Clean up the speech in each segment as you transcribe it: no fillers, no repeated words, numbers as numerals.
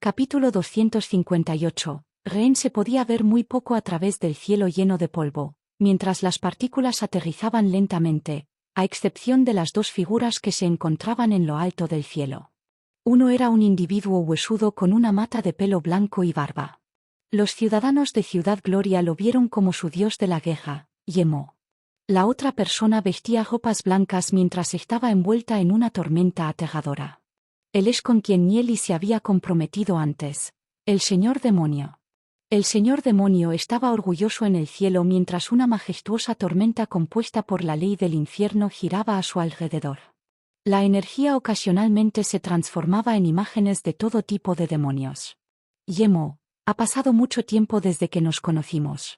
Capítulo 258. Ren se podía ver muy poco a través del cielo lleno de polvo, mientras las partículas aterrizaban lentamente, a excepción de las dos figuras que se encontraban en lo alto del cielo. Uno era un individuo huesudo con una mata de pelo blanco y barba. Los ciudadanos de Ciudad Gloria lo vieron como su dios de la guerra, Yemo. La otra persona vestía ropas blancas mientras estaba envuelta en una tormenta aterradora. Él es con quien Nieli se había comprometido antes, el señor demonio. El señor demonio estaba orgulloso en el cielo mientras una majestuosa tormenta compuesta por la ley del infierno giraba a su alrededor. La energía ocasionalmente se transformaba en imágenes de todo tipo de demonios. Yemo, ha pasado mucho tiempo desde que nos conocimos.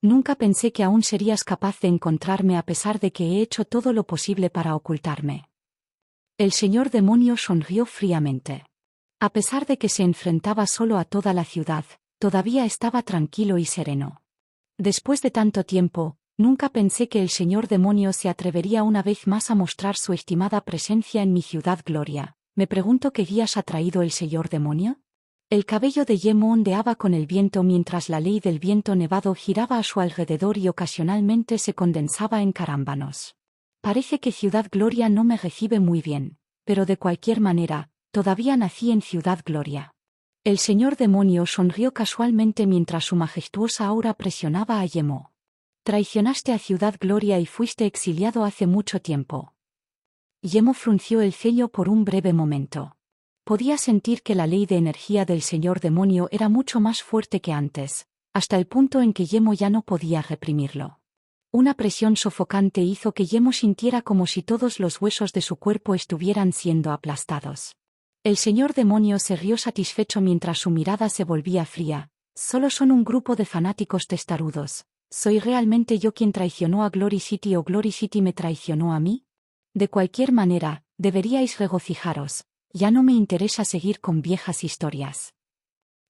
Nunca pensé que aún serías capaz de encontrarme a pesar de que he hecho todo lo posible para ocultarme. El señor demonio sonrió fríamente. A pesar de que se enfrentaba solo a toda la ciudad, todavía estaba tranquilo y sereno. Después de tanto tiempo, nunca pensé que el señor demonio se atrevería una vez más a mostrar su estimada presencia en mi ciudad Gloria. Me pregunto qué guías ha traído el señor demonio. El cabello de Yemo ondeaba con el viento mientras la ley del viento nevado giraba a su alrededor y ocasionalmente se condensaba en carámbanos. Parece que Ciudad Gloria no me recibe muy bien, pero de cualquier manera, todavía nací en Ciudad Gloria. El señor demonio sonrió casualmente mientras su majestuosa aura presionaba a Yemo. Traicionaste a Ciudad Gloria y fuiste exiliado hace mucho tiempo. Yemo frunció el ceño por un breve momento. Podía sentir que la ley de energía del señor demonio era mucho más fuerte que antes, hasta el punto en que Yemo ya no podía reprimirlo. Una presión sofocante hizo que Yemo sintiera como si todos los huesos de su cuerpo estuvieran siendo aplastados. El señor demonio se rió satisfecho mientras su mirada se volvía fría. Solo son un grupo de fanáticos testarudos. ¿Soy realmente yo quien traicionó a Glory City o Glory City me traicionó a mí? De cualquier manera, deberíais regocijaros. Ya no me interesa seguir con viejas historias.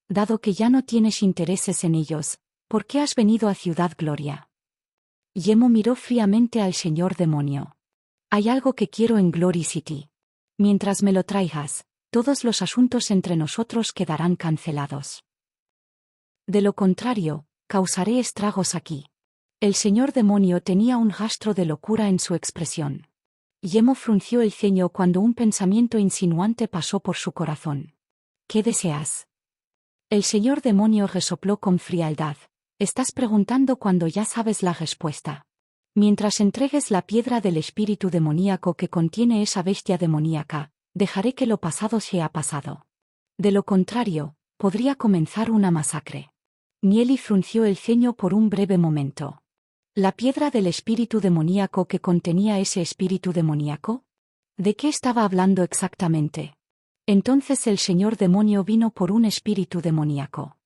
Dado que ya no tienes intereses en ellos, ¿por qué has venido a Ciudad Gloria? Yemo miró fríamente al señor demonio. Hay algo que quiero en Glory City. Mientras me lo traigas, todos los asuntos entre nosotros quedarán cancelados. De lo contrario, causaré estragos aquí. El señor demonio tenía un rastro de locura en su expresión. Yemo frunció el ceño cuando un pensamiento insinuante pasó por su corazón. ¿Qué deseas? El señor demonio resopló con frialdad. Estás preguntando cuando ya sabes la respuesta. Mientras entregues la piedra del espíritu demoníaco que contiene esa bestia demoníaca, dejaré que lo pasado sea pasado. De lo contrario, podría comenzar una masacre. Nieli frunció el ceño por un breve momento. ¿La piedra del espíritu demoníaco que contenía ese espíritu demoníaco? ¿De qué estaba hablando exactamente? Entonces el señor demonio vino por un espíritu demoníaco.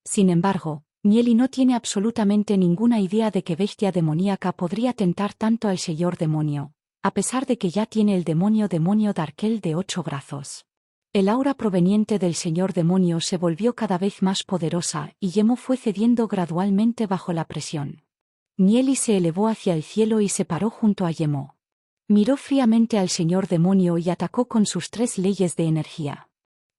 Sin embargo, Nieli no tiene absolutamente ninguna idea de qué bestia demoníaca podría tentar tanto al señor demonio, a pesar de que ya tiene el demonio Darkel de 8 brazos. El aura proveniente del señor demonio se volvió cada vez más poderosa y Yemo fue cediendo gradualmente bajo la presión. Nieli se elevó hacia el cielo y se paró junto a Yemo. Miró fríamente al señor demonio y atacó con sus 3 leyes de energía.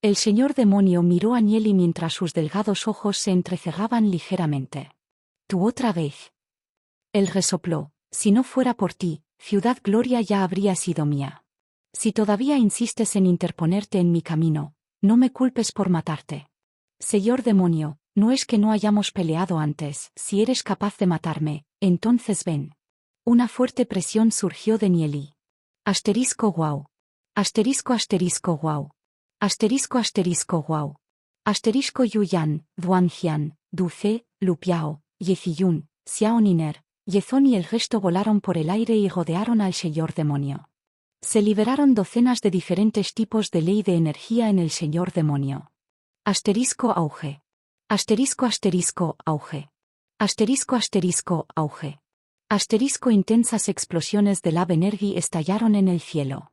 El señor demonio miró a Nieli mientras sus delgados ojos se entrecerraban ligeramente. ¿Tú otra vez? Él resopló. Si no fuera por ti, Ciudad Gloria ya habría sido mía. Si todavía insistes en interponerte en mi camino, no me culpes por matarte. Señor demonio, no es que no hayamos peleado antes. Si eres capaz de matarme, entonces ven. Una fuerte presión surgió de Nieli. Asterisco wow. Asterisco asterisco wow. Asterisco asterisco wow. Asterisco Yuyan, Duanjian, Duce, Lupiao, Yeziyun, Xiaoniner, Yezón y el resto volaron por el aire y rodearon al señor demonio. Se liberaron docenas de diferentes tipos de ley de energía en el señor demonio. Asterisco auge. Asterisco asterisco auge. Asterisco asterisco auge. Asterisco intensas explosiones de lava energy estallaron en el cielo.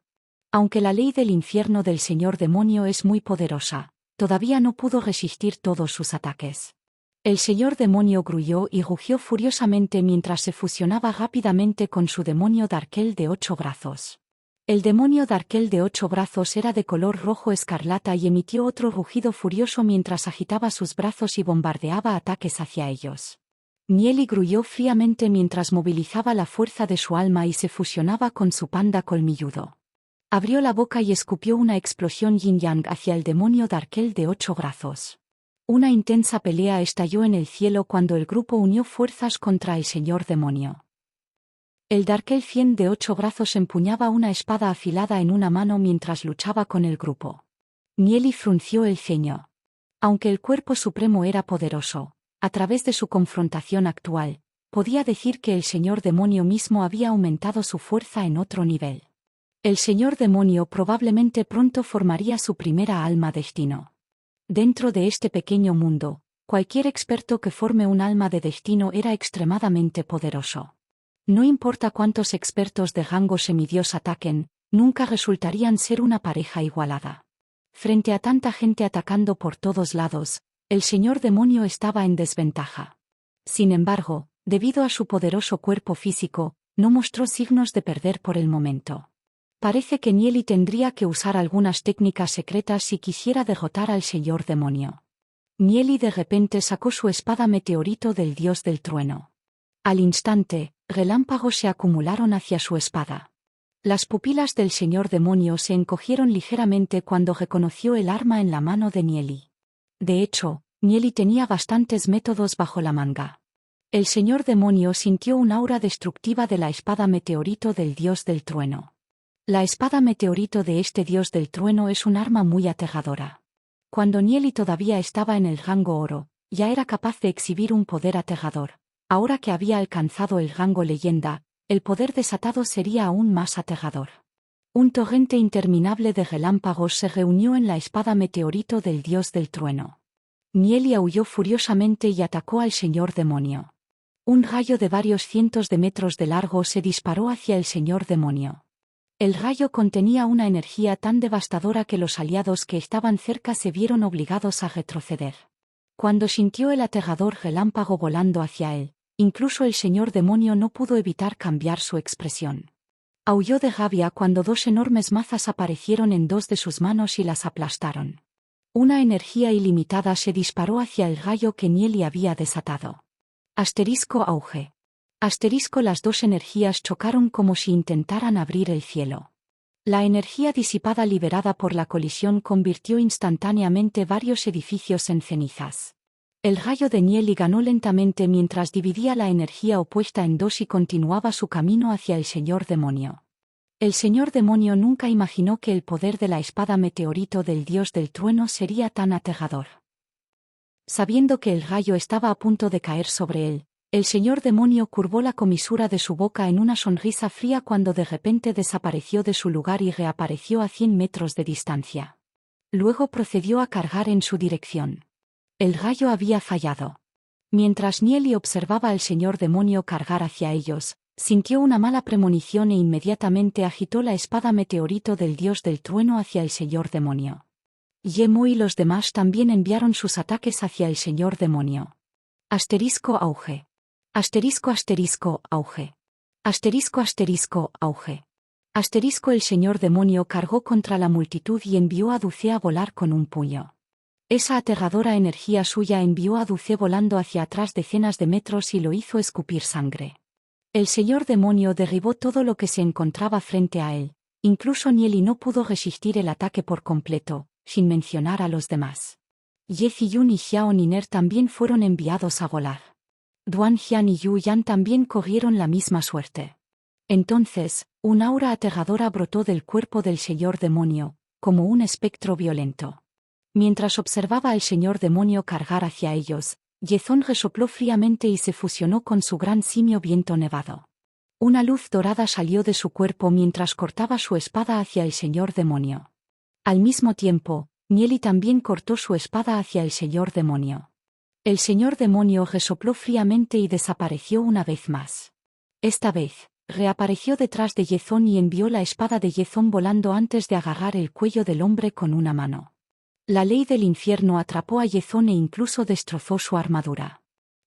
Aunque la ley del infierno del señor demonio es muy poderosa, todavía no pudo resistir todos sus ataques. El señor demonio gruñó y rugió furiosamente mientras se fusionaba rápidamente con su demonio Darkel de 8 brazos. El demonio Darkel de 8 brazos era de color rojo escarlata y emitió otro rugido furioso mientras agitaba sus brazos y bombardeaba ataques hacia ellos. Nieli gruñó fríamente mientras movilizaba la fuerza de su alma y se fusionaba con su panda colmilludo. Abrió la boca y escupió una explosión yin-yang hacia el demonio Darkel de 8 brazos. Una intensa pelea estalló en el cielo cuando el grupo unió fuerzas contra el señor demonio. El Darkel 100 de 8 brazos empuñaba una espada afilada en una mano mientras luchaba con el grupo. Nieli frunció el ceño. Aunque el cuerpo supremo era poderoso, a través de su confrontación actual, podía decir que el señor demonio mismo había aumentado su fuerza en otro nivel. El señor demonio probablemente pronto formaría su primera alma destino. Dentro de este pequeño mundo, cualquier experto que forme un alma de destino era extremadamente poderoso. No importa cuántos expertos de rango semidios ataquen, nunca resultarían ser una pareja igualada. Frente a tanta gente atacando por todos lados, el señor demonio estaba en desventaja. Sin embargo, debido a su poderoso cuerpo físico, no mostró signos de perder por el momento. Parece que Nieli tendría que usar algunas técnicas secretas si quisiera derrotar al señor demonio. Nieli de repente sacó su espada meteorito del dios del trueno. Al instante, relámpagos se acumularon hacia su espada. Las pupilas del señor demonio se encogieron ligeramente cuando reconoció el arma en la mano de Nieli. De hecho, Nieli tenía bastantes métodos bajo la manga. El señor demonio sintió un aura destructiva de la espada meteorito del dios del trueno. La espada meteorito de este dios del trueno es un arma muy aterradora. Cuando Nieli todavía estaba en el rango oro, ya era capaz de exhibir un poder aterrador. Ahora que había alcanzado el rango leyenda, el poder desatado sería aún más aterrador. Un torrente interminable de relámpagos se reunió en la espada meteorito del dios del trueno. Nieli aulló furiosamente y atacó al señor demonio. Un rayo de varios cientos de metros de largo se disparó hacia el señor demonio. El rayo contenía una energía tan devastadora que los aliados que estaban cerca se vieron obligados a retroceder. Cuando sintió el aterrador relámpago volando hacia él, incluso el señor demonio no pudo evitar cambiar su expresión. Aulló de rabia cuando dos enormes mazas aparecieron en dos de sus manos y las aplastaron. Una energía ilimitada se disparó hacia el rayo que Nieli había desatado. Asterisco auge. Asterisco las dos energías chocaron como si intentaran abrir el cielo. La energía disipada liberada por la colisión convirtió instantáneamente varios edificios en cenizas. El rayo de Nieli ganó lentamente mientras dividía la energía opuesta en dos y continuaba su camino hacia el señor demonio. El señor demonio nunca imaginó que el poder de la espada meteorito del dios del trueno sería tan aterrador. Sabiendo que el rayo estaba a punto de caer sobre él, el señor demonio curvó la comisura de su boca en una sonrisa fría cuando de repente desapareció de su lugar y reapareció a 100 metros de distancia. Luego procedió a cargar en su dirección. El rayo había fallado. Mientras Nieli observaba al señor demonio cargar hacia ellos, sintió una mala premonición e inmediatamente agitó la espada meteorito del dios del trueno hacia el señor demonio. Yemu y los demás también enviaron sus ataques hacia el señor demonio. Asterisco auge. Asterisco asterisco auge. Asterisco asterisco auge. Asterisco el señor demonio cargó contra la multitud y envió a Duce a volar con un puño. Esa aterradora energía suya envió a Duce volando hacia atrás decenas de metros y lo hizo escupir sangre. El señor demonio derribó todo lo que se encontraba frente a él, incluso Nieli no pudo resistir el ataque por completo, sin mencionar a los demás. Ye Ziyun y Xiao Niner también fueron enviados a volar. Duan Jian y Yu Yan también corrieron la misma suerte. Entonces, un aura aterradora brotó del cuerpo del señor demonio, como un espectro violento. Mientras observaba al señor demonio cargar hacia ellos, Yezón resopló fríamente y se fusionó con su gran simio viento nevado. Una luz dorada salió de su cuerpo mientras cortaba su espada hacia el señor demonio. Al mismo tiempo, Nieli también cortó su espada hacia el señor demonio. El señor demonio resopló fríamente y desapareció una vez más. Esta vez, reapareció detrás de Yezón y envió la espada de Yezón volando antes de agarrar el cuello del hombre con una mano. La ley del infierno atrapó a Yezón e incluso destrozó su armadura.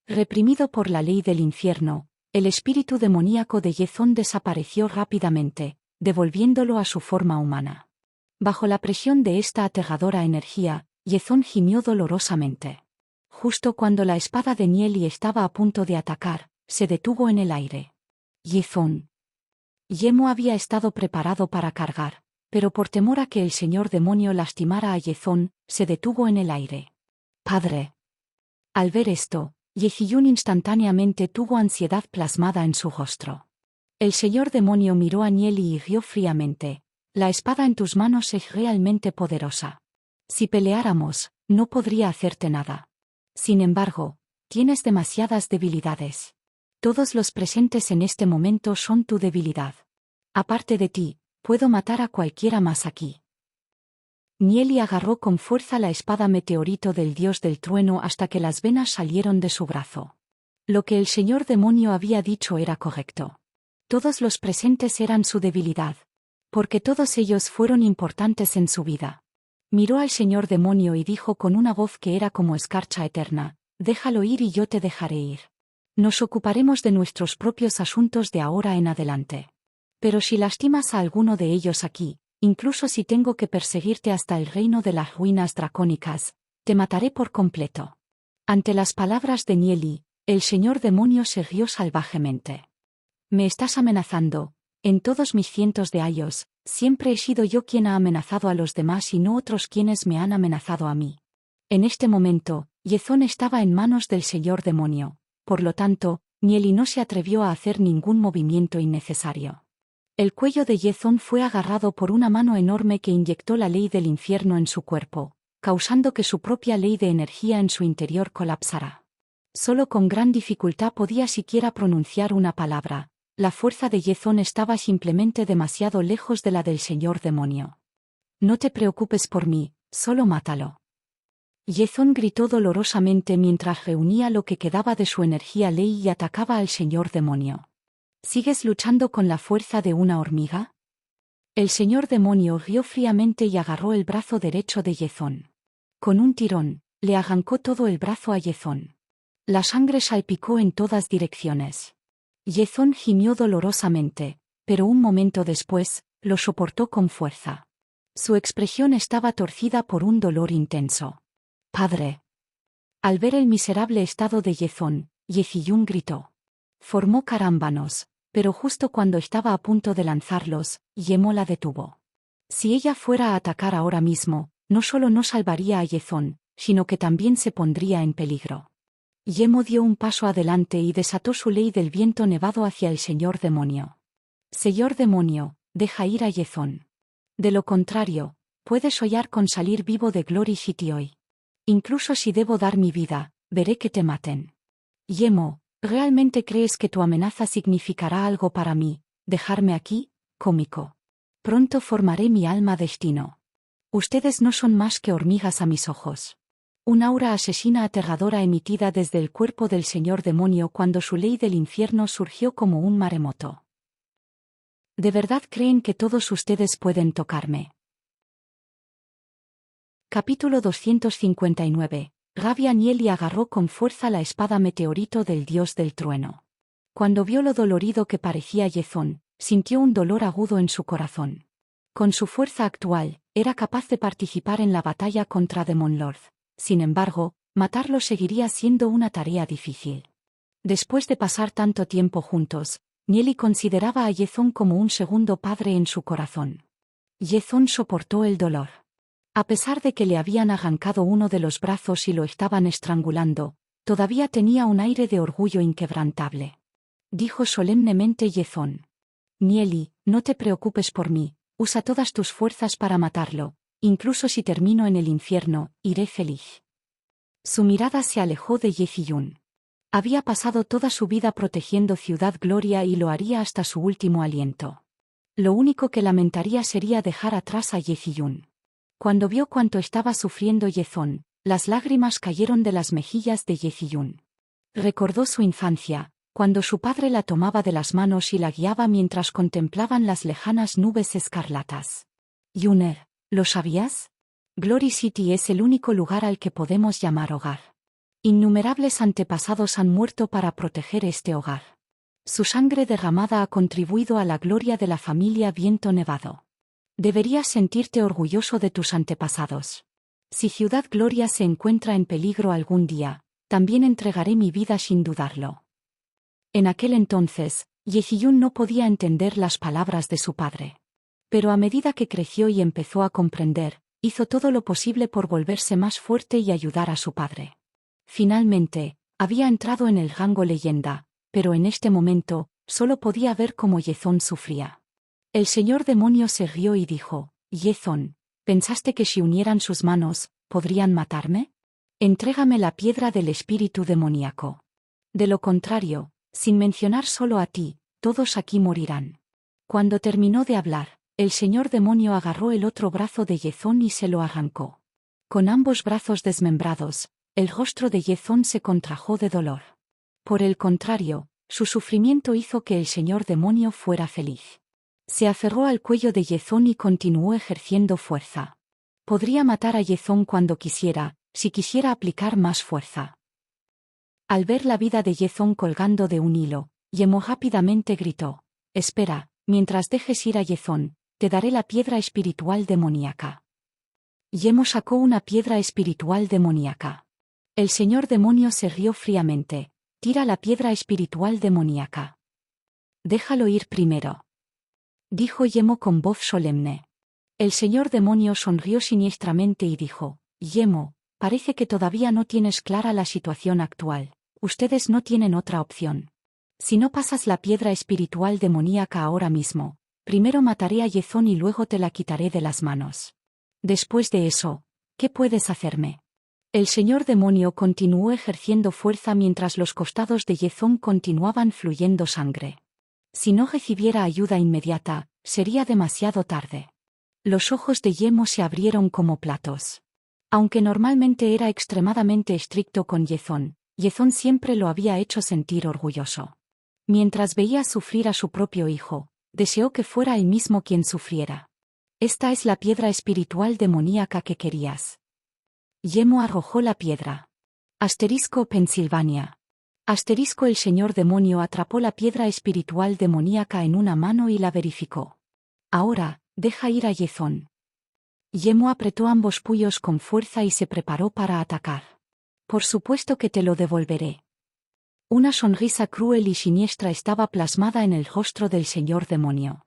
Reprimido por la ley del infierno, el espíritu demoníaco de Yezón desapareció rápidamente, devolviéndolo a su forma humana. Bajo la presión de esta aterradora energía, Yezón gimió dolorosamente. Justo cuando la espada de Nieli estaba a punto de atacar, se detuvo en el aire. Yezón. Yemo había estado preparado para cargar, pero por temor a que el señor demonio lastimara a Yezón, se detuvo en el aire. Padre. Al ver esto, Yehiyun instantáneamente tuvo ansiedad plasmada en su rostro. El señor demonio miró a Nieli y rió fríamente. La espada en tus manos es realmente poderosa. Si peleáramos, no podría hacerte nada. Sin embargo, tienes demasiadas debilidades. Todos los presentes en este momento son tu debilidad. Aparte de ti, puedo matar a cualquiera más aquí. Nieli agarró con fuerza la espada meteorito del dios del trueno hasta que las venas salieron de su brazo. Lo que el señor demonio había dicho era correcto. Todos los presentes eran su debilidad, porque todos ellos fueron importantes en su vida. Miró al señor demonio y dijo con una voz que era como escarcha eterna: déjalo ir y yo te dejaré ir. Nos ocuparemos de nuestros propios asuntos de ahora en adelante. Pero si lastimas a alguno de ellos aquí, incluso si tengo que perseguirte hasta el reino de las ruinas dracónicas, te mataré por completo. Ante las palabras de Nieli, el señor demonio se rió salvajemente. Me estás amenazando. En todos mis cientos de años, siempre he sido yo quien ha amenazado a los demás y no otros quienes me han amenazado a mí. En este momento, Yezón estaba en manos del señor demonio, por lo tanto, Nieli no se atrevió a hacer ningún movimiento innecesario. El cuello de Yezón fue agarrado por una mano enorme que inyectó la ley del infierno en su cuerpo, causando que su propia ley de energía en su interior colapsara. Solo con gran dificultad podía siquiera pronunciar una palabra. La fuerza de Yezón estaba simplemente demasiado lejos de la del señor demonio. No te preocupes por mí, solo mátalo. Yezón gritó dolorosamente mientras reunía lo que quedaba de su energía ley y atacaba al señor demonio. ¿Sigues luchando con la fuerza de una hormiga? El señor demonio rió fríamente y agarró el brazo derecho de Yezón. Con un tirón, le arrancó todo el brazo a Yezón. La sangre salpicó en todas direcciones. Yezón gimió dolorosamente, pero un momento después, lo soportó con fuerza. Su expresión estaba torcida por un dolor intenso. Padre. Al ver el miserable estado de Yezón, Yehiyun gritó. Formó carámbanos, pero justo cuando estaba a punto de lanzarlos, Yemo la detuvo. Si ella fuera a atacar ahora mismo, no solo no salvaría a Yezón, sino que también se pondría en peligro. Yemo dio un paso adelante y desató su ley del viento nevado hacia el señor demonio. Señor demonio, deja ir a Yezón. De lo contrario, puedes hollar con salir vivo de Glory City hoy. Incluso si debo dar mi vida, veré que te maten. Yemo, ¿realmente crees que tu amenaza significará algo para mí? ¿Dejarme aquí, cómico? Pronto formaré mi alma destino. Ustedes no son más que hormigas a mis ojos. Un aura asesina aterradora emitida desde el cuerpo del señor demonio cuando su ley del infierno surgió como un maremoto. ¿De verdad creen que todos ustedes pueden tocarme? Capítulo 259. Rabia Nieli agarró con fuerza la espada meteorito del dios del trueno. Cuando vio lo dolorido que parecía Yezón, sintió un dolor agudo en su corazón. Con su fuerza actual, era capaz de participar en la batalla contra Demon Lord. Sin embargo, matarlo seguiría siendo una tarea difícil. Después de pasar tanto tiempo juntos, Nieli consideraba a Yezón como un segundo padre en su corazón. Yezón soportó el dolor. A pesar de que le habían arrancado uno de los brazos y lo estaban estrangulando, todavía tenía un aire de orgullo inquebrantable. Dijo solemnemente Yezón. Nieli, no te preocupes por mí, usa todas tus fuerzas para matarlo. Incluso si termino en el infierno, iré feliz. Su mirada se alejó de Yehiyun. Había pasado toda su vida protegiendo Ciudad Gloria y lo haría hasta su último aliento. Lo único que lamentaría sería dejar atrás a Yehiyun. Cuando vio cuánto estaba sufriendo Yezón, las lágrimas cayeron de las mejillas de Yehiyun. Recordó su infancia, cuando su padre la tomaba de las manos y la guiaba mientras contemplaban las lejanas nubes escarlatas. Yuner. ¿Lo sabías? Glory City es el único lugar al que podemos llamar hogar. Innumerables antepasados han muerto para proteger este hogar. Su sangre derramada ha contribuido a la gloria de la familia Viento Nevado. Deberías sentirte orgulloso de tus antepasados. Si Ciudad Gloria se encuentra en peligro algún día, también entregaré mi vida sin dudarlo. En aquel entonces, Yehiyun no podía entender las palabras de su padre. Pero a medida que creció y empezó a comprender, hizo todo lo posible por volverse más fuerte y ayudar a su padre. Finalmente, había entrado en el rango leyenda, pero en este momento, solo podía ver cómo Yezón sufría. El señor demonio se rió y dijo: Yezón, ¿pensaste que si unieran sus manos, podrían matarme? Entrégame la piedra del espíritu demoníaco. De lo contrario, sin mencionar solo a ti, todos aquí morirán. Cuando terminó de hablar, el señor demonio agarró el otro brazo de Yezón y se lo arrancó. Con ambos brazos desmembrados, el rostro de Yezón se contrajo de dolor. Por el contrario, su sufrimiento hizo que el señor demonio fuera feliz. Se aferró al cuello de Yezón y continuó ejerciendo fuerza. Podría matar a Yezón cuando quisiera, si quisiera aplicar más fuerza. Al ver la vida de Yezón colgando de un hilo, Yemo rápidamente gritó: Espera, mientras dejes ir a Yezón, te daré la piedra espiritual demoníaca. Yemo sacó una piedra espiritual demoníaca. El señor demonio se rió fríamente: Tira la piedra espiritual demoníaca. Déjalo ir primero, dijo Yemo con voz solemne. El señor demonio sonrió siniestramente y dijo: Yemo, parece que todavía no tienes clara la situación actual. Ustedes no tienen otra opción. Si no pasas la piedra espiritual demoníaca ahora mismo, primero mataré a Yezón y luego te la quitaré de las manos. Después de eso, ¿qué puedes hacerme? El señor demonio continuó ejerciendo fuerza mientras los costados de Yezón continuaban fluyendo sangre. Si no recibiera ayuda inmediata, sería demasiado tarde. Los ojos de Yemo se abrieron como platos. Aunque normalmente era extremadamente estricto con Yezón, Yezón siempre lo había hecho sentir orgulloso. Mientras veía sufrir a su propio hijo, deseó que fuera él mismo quien sufriera. Esta es la piedra espiritual demoníaca que querías. Yemo arrojó la piedra. Asterisco Pensilvania. Asterisco El señor demonio atrapó la piedra espiritual demoníaca en una mano y la verificó. Ahora, deja ir a Yezón. Yemo apretó ambos puños con fuerza y se preparó para atacar. Por supuesto que te lo devolveré. Una sonrisa cruel y siniestra estaba plasmada en el rostro del señor demonio.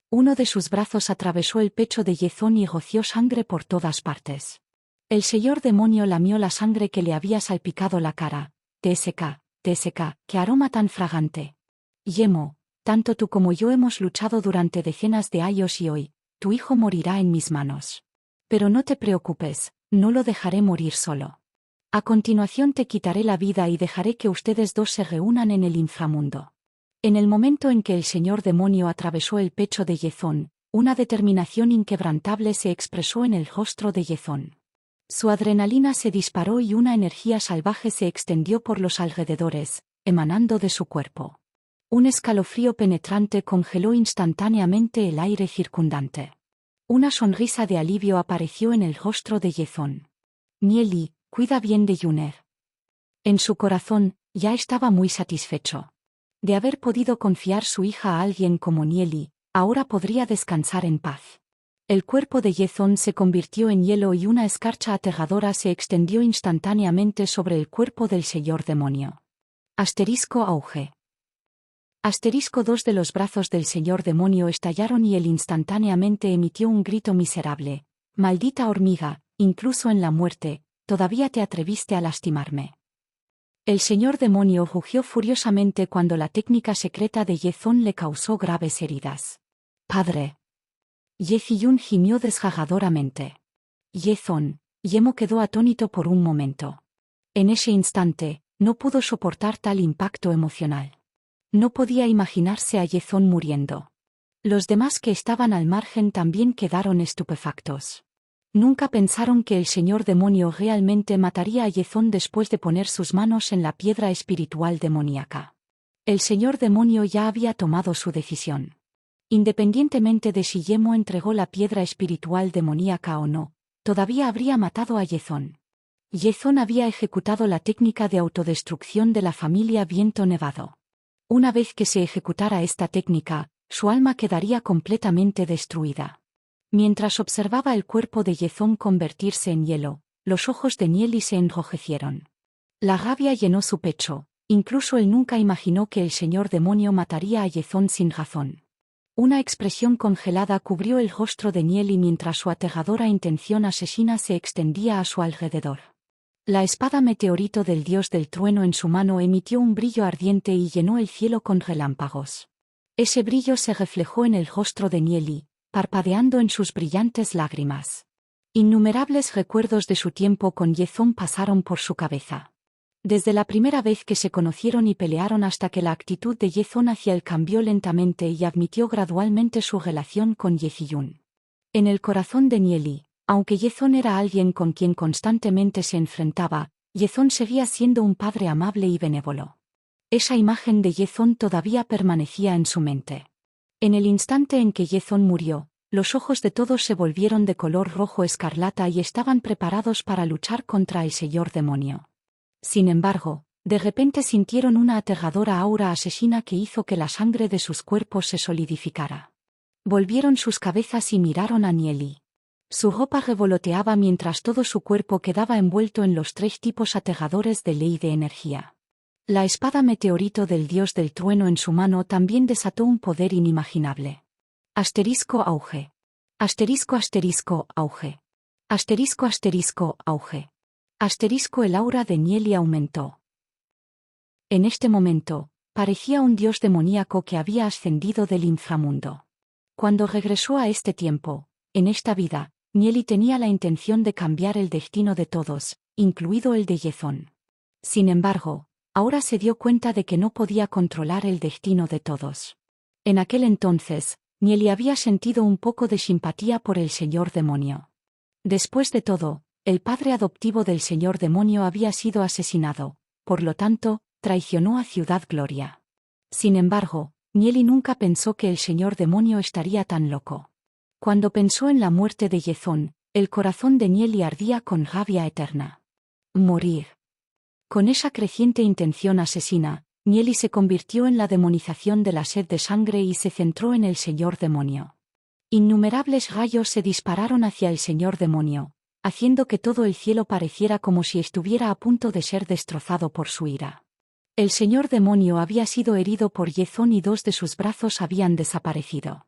Uno de sus brazos atravesó el pecho de Yezón y roció sangre por todas partes. El señor demonio lamió la sangre que le había salpicado la cara. TSK, qué aroma tan fragante. Yemo, tanto tú como yo hemos luchado durante decenas de años y hoy, tu hijo morirá en mis manos. Pero no te preocupes, no lo dejaré morir solo. A continuación te quitaré la vida y dejaré que ustedes dos se reúnan en el inframundo. En el momento en que el señor demonio atravesó el pecho de Yezón, una determinación inquebrantable se expresó en el rostro de Yezón. Su adrenalina se disparó y una energía salvaje se extendió por los alrededores, emanando de su cuerpo. Un escalofrío penetrante congeló instantáneamente el aire circundante. Una sonrisa de alivio apareció en el rostro de Yezón. Nieli, cuida bien de Yuner. En su corazón, ya estaba muy satisfecho. De haber podido confiar su hija a alguien como Nieli, ahora podría descansar en paz. El cuerpo de Yezón se convirtió en hielo y una escarcha aterradora se extendió instantáneamente sobre el cuerpo del señor demonio. Asterisco auge. Asterisco 2 de los brazos del señor demonio estallaron y él instantáneamente emitió un grito miserable. Maldita hormiga, incluso en la muerte, todavía te atreviste a lastimarme. El señor demonio rugió furiosamente cuando la técnica secreta de Yezón le causó graves heridas. Padre. Yehiyun gimió desgarradoramente. Yezón, Yemo quedó atónito por un momento. En ese instante, no pudo soportar tal impacto emocional. No podía imaginarse a Yezón muriendo. Los demás que estaban al margen también quedaron estupefactos. Nunca pensaron que el señor demonio realmente mataría a Yezón después de poner sus manos en la piedra espiritual demoníaca. El señor demonio ya había tomado su decisión. Independientemente de si Yemo entregó la piedra espiritual demoníaca o no, todavía habría matado a Yezón. Yezón había ejecutado la técnica de autodestrucción de la familia Viento Nevado. Una vez que se ejecutara esta técnica, su alma quedaría completamente destruida. Mientras observaba el cuerpo de Yezón convertirse en hielo, los ojos de Nieli se enrojecieron. La rabia llenó su pecho, incluso él nunca imaginó que el señor demonio mataría a Yezón sin razón. Una expresión congelada cubrió el rostro de Nieli mientras su aterradora intención asesina se extendía a su alrededor. La espada meteorito del dios del trueno en su mano emitió un brillo ardiente y llenó el cielo con relámpagos. Ese brillo se reflejó en el rostro de Nieli, parpadeando en sus brillantes lágrimas. Innumerables recuerdos de su tiempo con Yezón pasaron por su cabeza. Desde la primera vez que se conocieron y pelearon hasta que la actitud de Yezón hacia él cambió lentamente y admitió gradualmente su relación con Yeziyun. En el corazón de Nieli, aunque Yezón era alguien con quien constantemente se enfrentaba, Yezón seguía siendo un padre amable y benévolo. Esa imagen de Yezón todavía permanecía en su mente. En el instante en que Yezón murió, los ojos de todos se volvieron de color rojo escarlata y estaban preparados para luchar contra el señor demonio. Sin embargo, de repente sintieron una aterradora aura asesina que hizo que la sangre de sus cuerpos se solidificara. Volvieron sus cabezas y miraron a Nieli. Su ropa revoloteaba mientras todo su cuerpo quedaba envuelto en los 3 tipos aterradores de ley de energía. La espada meteorito del dios del trueno en su mano también desató un poder inimaginable. Asterisco auge. Asterisco asterisco auge. Asterisco asterisco auge. Asterisco el aura de Nieli aumentó. En este momento, parecía un dios demoníaco que había ascendido del inframundo. Cuando regresó a este tiempo, en esta vida, Nieli tenía la intención de cambiar el destino de todos, incluido el de Yezón. Sin embargo, ahora se dio cuenta de que no podía controlar el destino de todos. En aquel entonces, Nieli había sentido un poco de simpatía por el señor demonio. Después de todo, el padre adoptivo del señor demonio había sido asesinado, por lo tanto, traicionó a Ciudad Gloria. Sin embargo, Nieli nunca pensó que el señor demonio estaría tan loco. Cuando pensó en la muerte de Yezón, el corazón de Nieli ardía con rabia eterna. Morir. Con esa creciente intención asesina, Nieli se convirtió en la demonización de la sed de sangre y se centró en el señor demonio. Innumerables rayos se dispararon hacia el señor demonio, haciendo que todo el cielo pareciera como si estuviera a punto de ser destrozado por su ira. El señor demonio había sido herido por Yezón y 2 de sus brazos habían desaparecido.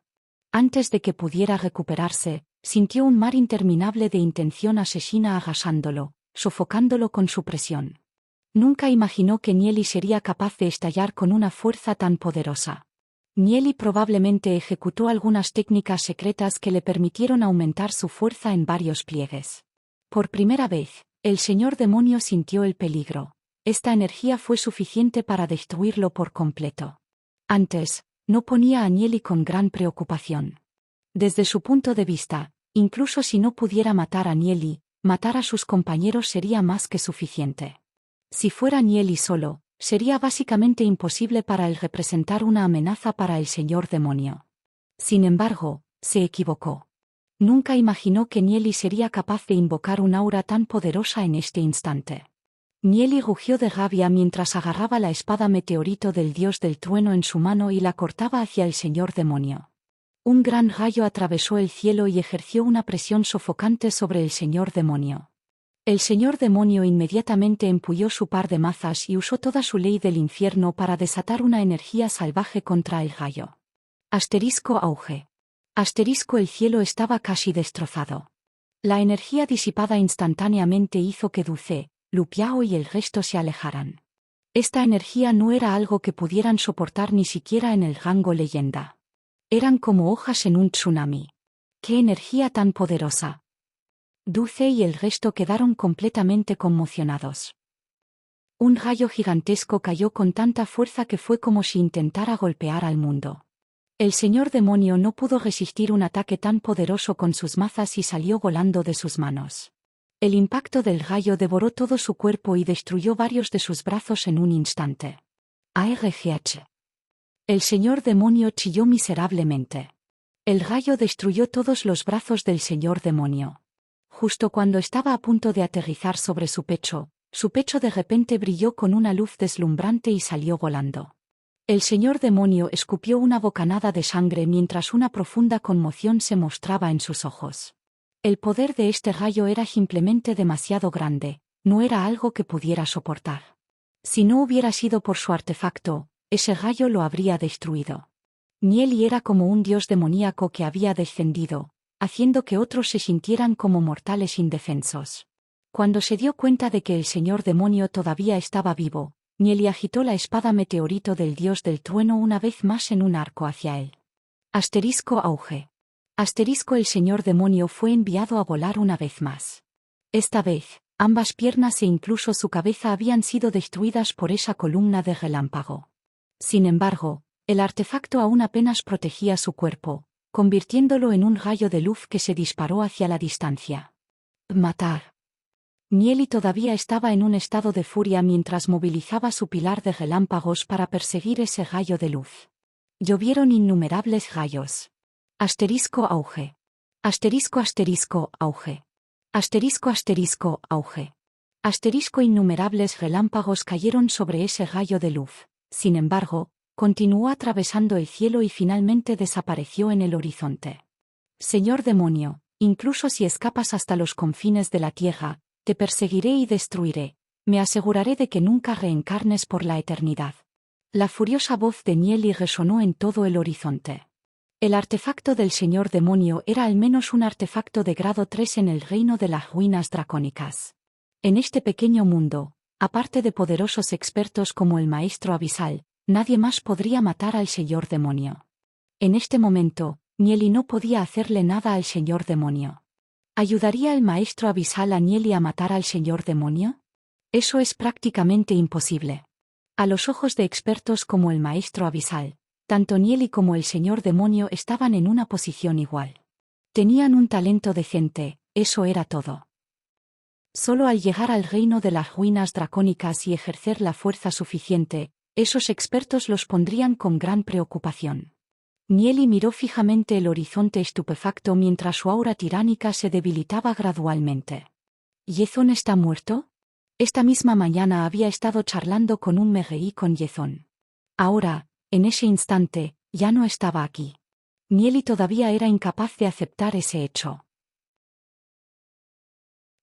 Antes de que pudiera recuperarse, sintió un mar interminable de intención asesina arrasándolo, sofocándolo con su presión. Nunca imaginó que Nieli sería capaz de estallar con una fuerza tan poderosa. Nieli probablemente ejecutó algunas técnicas secretas que le permitieron aumentar su fuerza en varios pliegues. Por primera vez, el señor demonio sintió el peligro. Esta energía fue suficiente para destruirlo por completo. Antes, no ponía a Nieli con gran preocupación. Desde su punto de vista, incluso si no pudiera matar a Nieli, matar a sus compañeros sería más que suficiente. Si fuera Nieli solo, sería básicamente imposible para él representar una amenaza para el señor demonio. Sin embargo, se equivocó. Nunca imaginó que Nieli sería capaz de invocar un aura tan poderosa en este instante. Nieli rugió de rabia mientras agarraba la espada meteorito del dios del trueno en su mano y la cortaba hacia el señor demonio. Un gran rayo atravesó el cielo y ejerció una presión sofocante sobre el señor demonio. El señor demonio inmediatamente empuñó su par de mazas y usó toda su ley del infierno para desatar una energía salvaje contra el rayo. Asterisco auge. Asterisco el cielo estaba casi destrozado. La energía disipada instantáneamente hizo que Duce, Lupiao y el resto se alejaran. Esta energía no era algo que pudieran soportar ni siquiera en el rango leyenda. Eran como hojas en un tsunami. ¡Qué energía tan poderosa! Duce y el resto quedaron completamente conmocionados. Un rayo gigantesco cayó con tanta fuerza que fue como si intentara golpear al mundo. El señor demonio no pudo resistir un ataque tan poderoso con sus mazas y salió volando de sus manos. El impacto del rayo devoró todo su cuerpo y destruyó varios de sus brazos en un instante. ARGH. El señor demonio chilló miserablemente. El rayo destruyó todos los brazos del señor demonio. Justo cuando estaba a punto de aterrizar sobre su pecho de repente brilló con una luz deslumbrante y salió volando. El señor demonio escupió una bocanada de sangre mientras una profunda conmoción se mostraba en sus ojos. El poder de este rayo era simplemente demasiado grande, no era algo que pudiera soportar. Si no hubiera sido por su artefacto, ese rayo lo habría destruido. Nieli era como un dios demoníaco que había descendido, haciendo que otros se sintieran como mortales indefensos. Cuando se dio cuenta de que el señor demonio todavía estaba vivo, Nieli agitó la espada meteorito del dios del trueno una vez más en un arco hacia él. *auge. El señor demonio fue enviado a volar una vez más. Esta vez, ambas piernas e incluso su cabeza habían sido destruidas por esa columna de relámpago. Sin embargo, el artefacto aún apenas protegía su cuerpo, convirtiéndolo en un rayo de luz que se disparó hacia la distancia. Matar. Nieli todavía estaba en un estado de furia mientras movilizaba su pilar de relámpagos para perseguir ese rayo de luz. Llovieron innumerables rayos. *auge. *auge. *auge. Innumerables relámpagos cayeron sobre ese rayo de luz. Sin embargo, continuó atravesando el cielo y finalmente desapareció en el horizonte. Señor demonio, incluso si escapas hasta los confines de la tierra, te perseguiré y destruiré. Me aseguraré de que nunca reencarnes por la eternidad. La furiosa voz de Nieli resonó en todo el horizonte. El artefacto del señor demonio era al menos un artefacto de grado 3 en el reino de las ruinas dracónicas. En este pequeño mundo, aparte de poderosos expertos como el maestro abisal, nadie más podría matar al señor demonio. En este momento, Nieli no podía hacerle nada al señor demonio. ¿Ayudaría el maestro abisal a Nieli a matar al señor demonio? Eso es prácticamente imposible. A los ojos de expertos como el maestro abisal, tanto Nieli como el señor demonio estaban en una posición igual. Tenían un talento decente, eso era todo. Solo al llegar al reino de las ruinas dracónicas y ejercer la fuerza suficiente, esos expertos los pondrían con gran preocupación. Nieli miró fijamente el horizonte estupefacto mientras su aura tiránica se debilitaba gradualmente. ¿Yezón está muerto? Esta misma mañana había estado charlando con un Meghei con Yezón. Ahora, en ese instante, ya no estaba aquí. Nieli todavía era incapaz de aceptar ese hecho.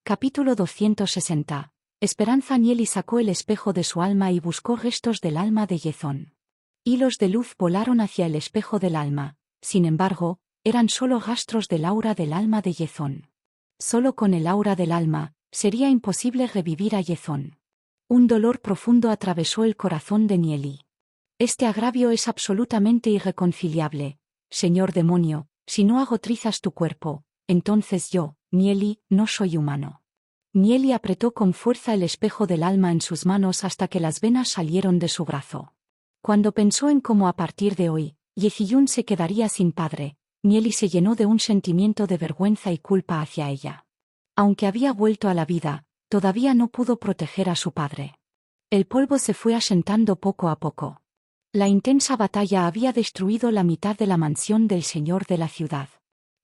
Capítulo 260. Esperanza. Nieli sacó el espejo de su alma y buscó restos del alma de Yezón. Hilos de luz volaron hacia el espejo del alma, sin embargo, eran solo rastros del aura del alma de Yezón. Solo con el aura del alma, sería imposible revivir a Yezón. Un dolor profundo atravesó el corazón de Nieli. Este agravio es absolutamente irreconciliable, señor demonio, si no hago trizas tu cuerpo, entonces yo, Nieli, no soy humano. Nieli apretó con fuerza el espejo del alma en sus manos hasta que las venas salieron de su brazo. Cuando pensó en cómo a partir de hoy, Yeziyun se quedaría sin padre, Nieli se llenó de un sentimiento de vergüenza y culpa hacia ella. Aunque había vuelto a la vida, todavía no pudo proteger a su padre. El polvo se fue asentando poco a poco. La intensa batalla había destruido la mitad de la mansión del señor de la ciudad.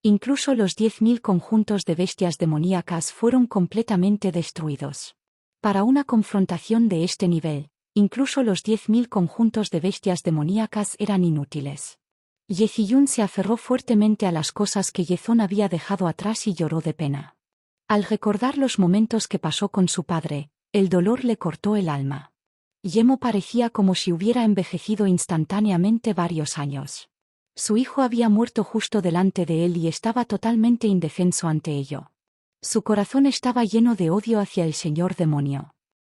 Incluso los 10.000 conjuntos de bestias demoníacas fueron completamente destruidos. Para una confrontación de este nivel, incluso los 10.000 conjuntos de bestias demoníacas eran inútiles. Yeziyun se aferró fuertemente a las cosas que Yezón había dejado atrás y lloró de pena. Al recordar los momentos que pasó con su padre, el dolor le cortó el alma. Yemo parecía como si hubiera envejecido instantáneamente varios años. Su hijo había muerto justo delante de él y estaba totalmente indefenso ante ello. Su corazón estaba lleno de odio hacia el señor demonio.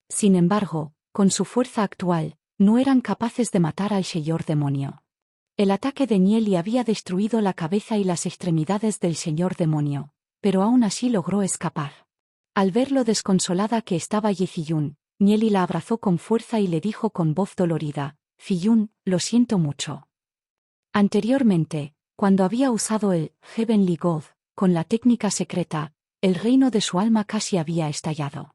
Sin embargo, con su fuerza actual, no eran capaces de matar al señor demonio. El ataque de Nieli había destruido la cabeza y las extremidades del señor demonio, pero aún así logró escapar. Al ver lo desconsolada que estaba Yeziyun, Nieli la abrazó con fuerza y le dijo con voz dolorida: Fiyun, lo siento mucho. Anteriormente, cuando había usado el Heavenly God, con la técnica secreta, el reino de su alma casi había estallado.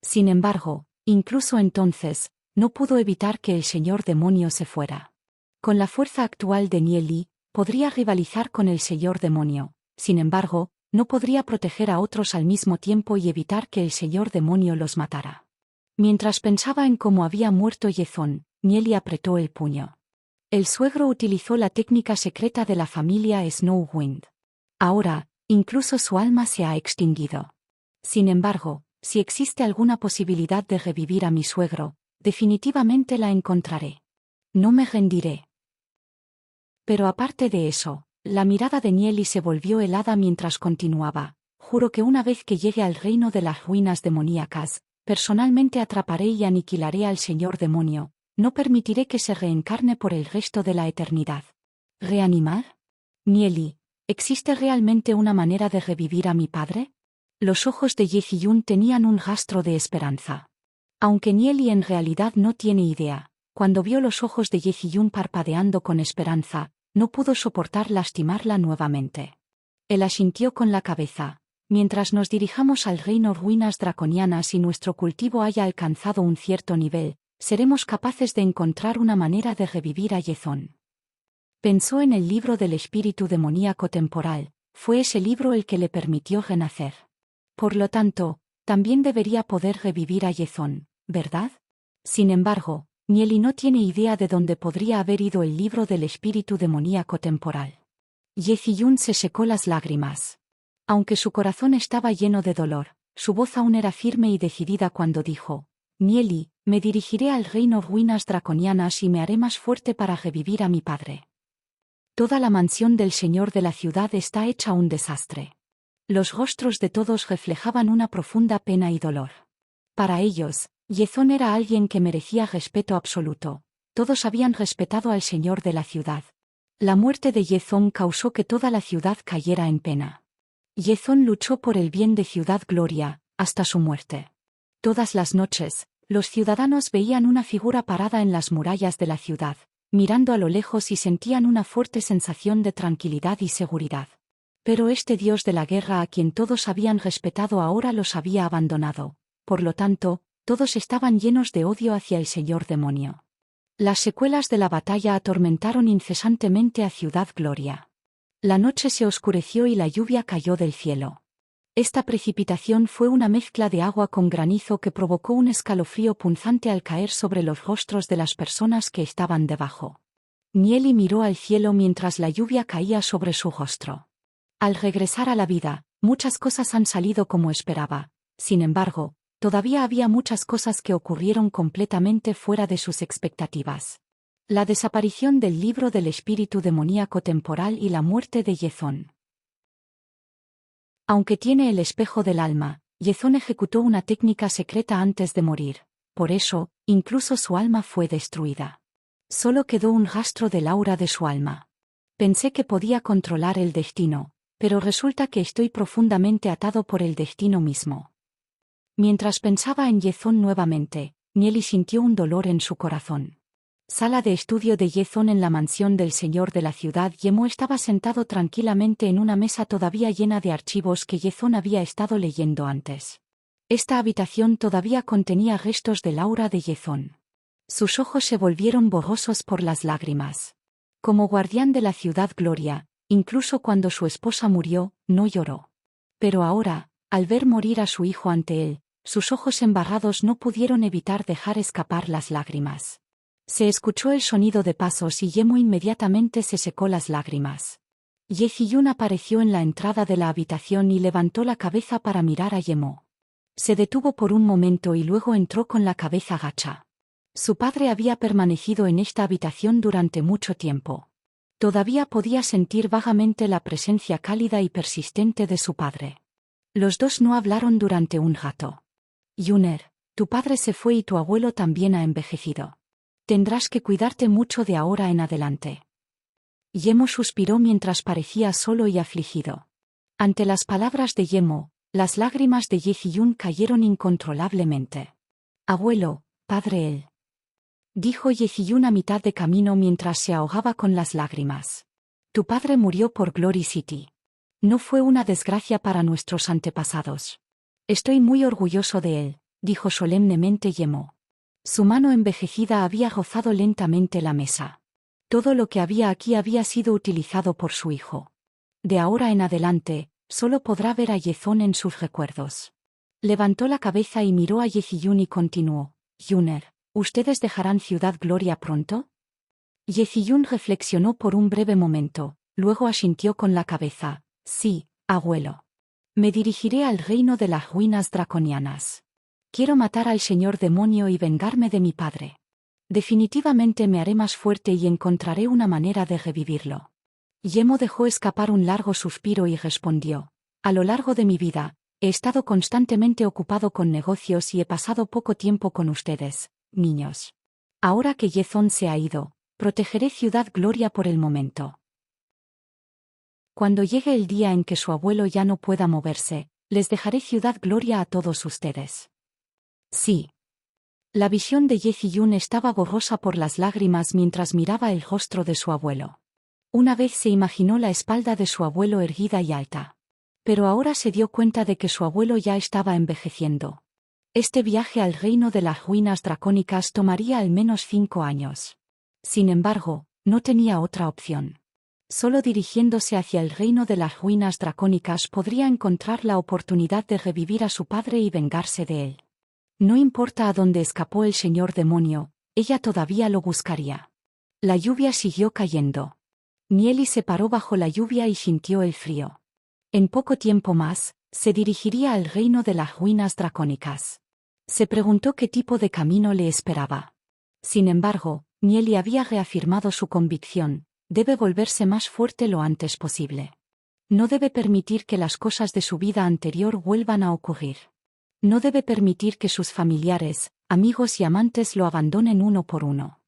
Sin embargo, incluso entonces, no pudo evitar que el señor demonio se fuera. Con la fuerza actual de Nieli, podría rivalizar con el señor demonio, sin embargo, no podría proteger a otros al mismo tiempo y evitar que el señor demonio los matara. Mientras pensaba en cómo había muerto Yezón, Nieli apretó el puño. El suegro utilizó la técnica secreta de la familia Snowwind. Ahora, incluso su alma se ha extinguido. Sin embargo, si existe alguna posibilidad de revivir a mi suegro, definitivamente la encontraré. No me rendiré. Pero aparte de eso, la mirada de Nieli se volvió helada mientras continuaba. Juro que una vez que llegue al reino de las ruinas demoníacas, personalmente atraparé y aniquilaré al señor demonio. No permitiré que se reencarne por el resto de la eternidad. ¿Reanimar? Nieli, ¿existe realmente una manera de revivir a mi padre? Los ojos de Ye Ziyun tenían un rastro de esperanza. Aunque Nieli en realidad no tiene idea, cuando vio los ojos de Ye Ziyun parpadeando con esperanza, no pudo soportar lastimarla nuevamente. Él asintió con la cabeza. Mientras nos dirijamos al reino ruinas draconianas y nuestro cultivo haya alcanzado un cierto nivel, seremos capaces de encontrar una manera de revivir a Yezón. Pensó en el libro del espíritu demoníaco temporal, fue ese libro el que le permitió renacer. Por lo tanto, también debería poder revivir a Yezón, ¿verdad? Sin embargo, Nieli no tiene idea de dónde podría haber ido el libro del espíritu demoníaco temporal. Ye Ziyun se secó las lágrimas. Aunque su corazón estaba lleno de dolor, su voz aún era firme y decidida cuando dijo: Nieli, me dirigiré al reino ruinas draconianas y me haré más fuerte para revivir a mi padre. Toda la mansión del señor de la ciudad está hecha un desastre. Los rostros de todos reflejaban una profunda pena y dolor. Para ellos, Yezón era alguien que merecía respeto absoluto. Todos habían respetado al señor de la ciudad. La muerte de Yezón causó que toda la ciudad cayera en pena. Yezón luchó por el bien de Ciudad Gloria, hasta su muerte. Todas las noches, los ciudadanos veían una figura parada en las murallas de la ciudad, mirando a lo lejos y sentían una fuerte sensación de tranquilidad y seguridad. Pero este dios de la guerra a quien todos habían respetado ahora los había abandonado. Por lo tanto, todos estaban llenos de odio hacia el señor demonio. Las secuelas de la batalla atormentaron incesantemente a Ciudad Gloria. La noche se oscureció y la lluvia cayó del cielo. Esta precipitación fue una mezcla de agua con granizo que provocó un escalofrío punzante al caer sobre los rostros de las personas que estaban debajo. Nieli miró al cielo mientras la lluvia caía sobre su rostro. Al regresar a la vida, muchas cosas han salido como esperaba. Sin embargo, todavía había muchas cosas que ocurrieron completamente fuera de sus expectativas. La desaparición del libro del espíritu demoníaco temporal y la muerte de Yezón. Aunque tiene el espejo del alma, Yezón ejecutó una técnica secreta antes de morir. Por eso, incluso su alma fue destruida. Solo quedó un rastro del aura de su alma. Pensé que podía controlar el destino, pero resulta que estoy profundamente atado por el destino mismo. Mientras pensaba en Yezón nuevamente, Nieli sintió un dolor en su corazón. Sala de estudio de Yezón en la mansión del señor de la ciudad. Yemo estaba sentado tranquilamente en una mesa todavía llena de archivos que Yezón había estado leyendo antes. Esta habitación todavía contenía restos del aura de Yezón. Sus ojos se volvieron borrosos por las lágrimas. Como guardián de la ciudad Gloria, incluso cuando su esposa murió, no lloró. Pero ahora, al ver morir a su hijo ante él, sus ojos embarrados no pudieron evitar dejar escapar las lágrimas. Se escuchó el sonido de pasos y Yemo inmediatamente se secó las lágrimas. Ye Ziyun apareció en la entrada de la habitación y levantó la cabeza para mirar a Yemo. Se detuvo por un momento y luego entró con la cabeza gacha. Su padre había permanecido en esta habitación durante mucho tiempo. Todavía podía sentir vagamente la presencia cálida y persistente de su padre. Los dos no hablaron durante un rato. Yuner, tu padre se fue y tu abuelo también ha envejecido. Tendrás que cuidarte mucho de ahora en adelante. Yemo suspiró mientras parecía solo y afligido. Ante las palabras de Yemo, las lágrimas de Ye Ziyun cayeron incontrolablemente. Abuelo, padre él. Dijo Ye Ziyun a mitad de camino mientras se ahogaba con las lágrimas. Tu padre murió por Glory City. No fue una desgracia para nuestros antepasados. Estoy muy orgulloso de él, dijo solemnemente Yemo. Su mano envejecida había rozado lentamente la mesa. Todo lo que había aquí había sido utilizado por su hijo. De ahora en adelante, solo podrá ver a Yezón en sus recuerdos. Levantó la cabeza y miró a Ye Ziyun y continuó: Yuner, ¿ustedes dejarán Ciudad Gloria pronto? Yeziyun reflexionó por un breve momento, luego asintió con la cabeza. Sí, abuelo. Me dirigiré al reino de las ruinas draconianas. Quiero matar al señor demonio y vengarme de mi padre. Definitivamente me haré más fuerte y encontraré una manera de revivirlo. Yemo dejó escapar un largo suspiro y respondió. A lo largo de mi vida, he estado constantemente ocupado con negocios y he pasado poco tiempo con ustedes, niños. Ahora que Yezón se ha ido, protegeré Ciudad Gloria por el momento. Cuando llegue el día en que su abuelo ya no pueda moverse, les dejaré Ciudad Gloria a todos ustedes. Sí. La visión de Yeziyun estaba borrosa por las lágrimas mientras miraba el rostro de su abuelo. Una vez se imaginó la espalda de su abuelo erguida y alta. Pero ahora se dio cuenta de que su abuelo ya estaba envejeciendo. Este viaje al reino de las ruinas dracónicas tomaría al menos 5 años. Sin embargo, no tenía otra opción. Solo dirigiéndose hacia el reino de las ruinas dracónicas podría encontrar la oportunidad de revivir a su padre y vengarse de él. No importa a dónde escapó el señor demonio, ella todavía lo buscaría. La lluvia siguió cayendo. Nieli se paró bajo la lluvia y sintió el frío. En poco tiempo más, se dirigiría al reino de las ruinas dracónicas. Se preguntó qué tipo de camino le esperaba. Sin embargo, Nieli había reafirmado su convicción: debe volverse más fuerte lo antes posible. No debe permitir que las cosas de su vida anterior vuelvan a ocurrir. No debe permitir que sus familiares, amigos y amantes lo abandonen uno por uno.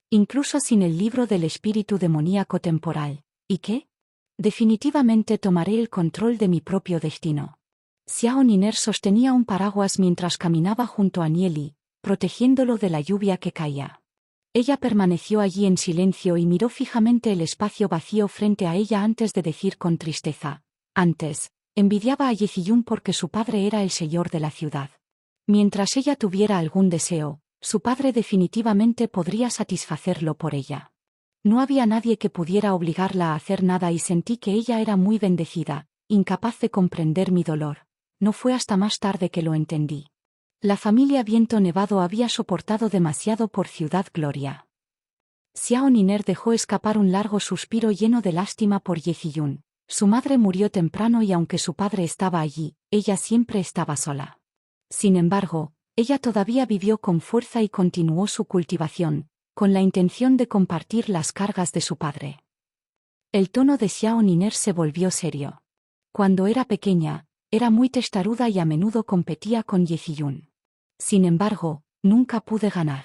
Incluso sin el libro del espíritu demoníaco temporal. ¿Y qué? Definitivamente tomaré el control de mi propio destino. Xiao Niner sostenía un paraguas mientras caminaba junto a Nieli, protegiéndolo de la lluvia que caía. Ella permaneció allí en silencio y miró fijamente el espacio vacío frente a ella antes de decir con tristeza: antes, envidiaba a Yeziyun porque su padre era el señor de la ciudad. Mientras ella tuviera algún deseo, su padre definitivamente podría satisfacerlo por ella. No había nadie que pudiera obligarla a hacer nada y sentí que ella era muy bendecida, incapaz de comprender mi dolor. No fue hasta más tarde que lo entendí. La familia Viento Nevado había soportado demasiado por Ciudad Gloria. Xiao Niner dejó escapar un largo suspiro lleno de lástima por Yeziyun. Su madre murió temprano y aunque su padre estaba allí, ella siempre estaba sola. Sin embargo, ella todavía vivió con fuerza y continuó su cultivación, con la intención de compartir las cargas de su padre. El tono de Xiao Niner se volvió serio. Cuando era pequeña, era muy testaruda y a menudo competía con Yeziyun. Sin embargo, nunca pude ganar.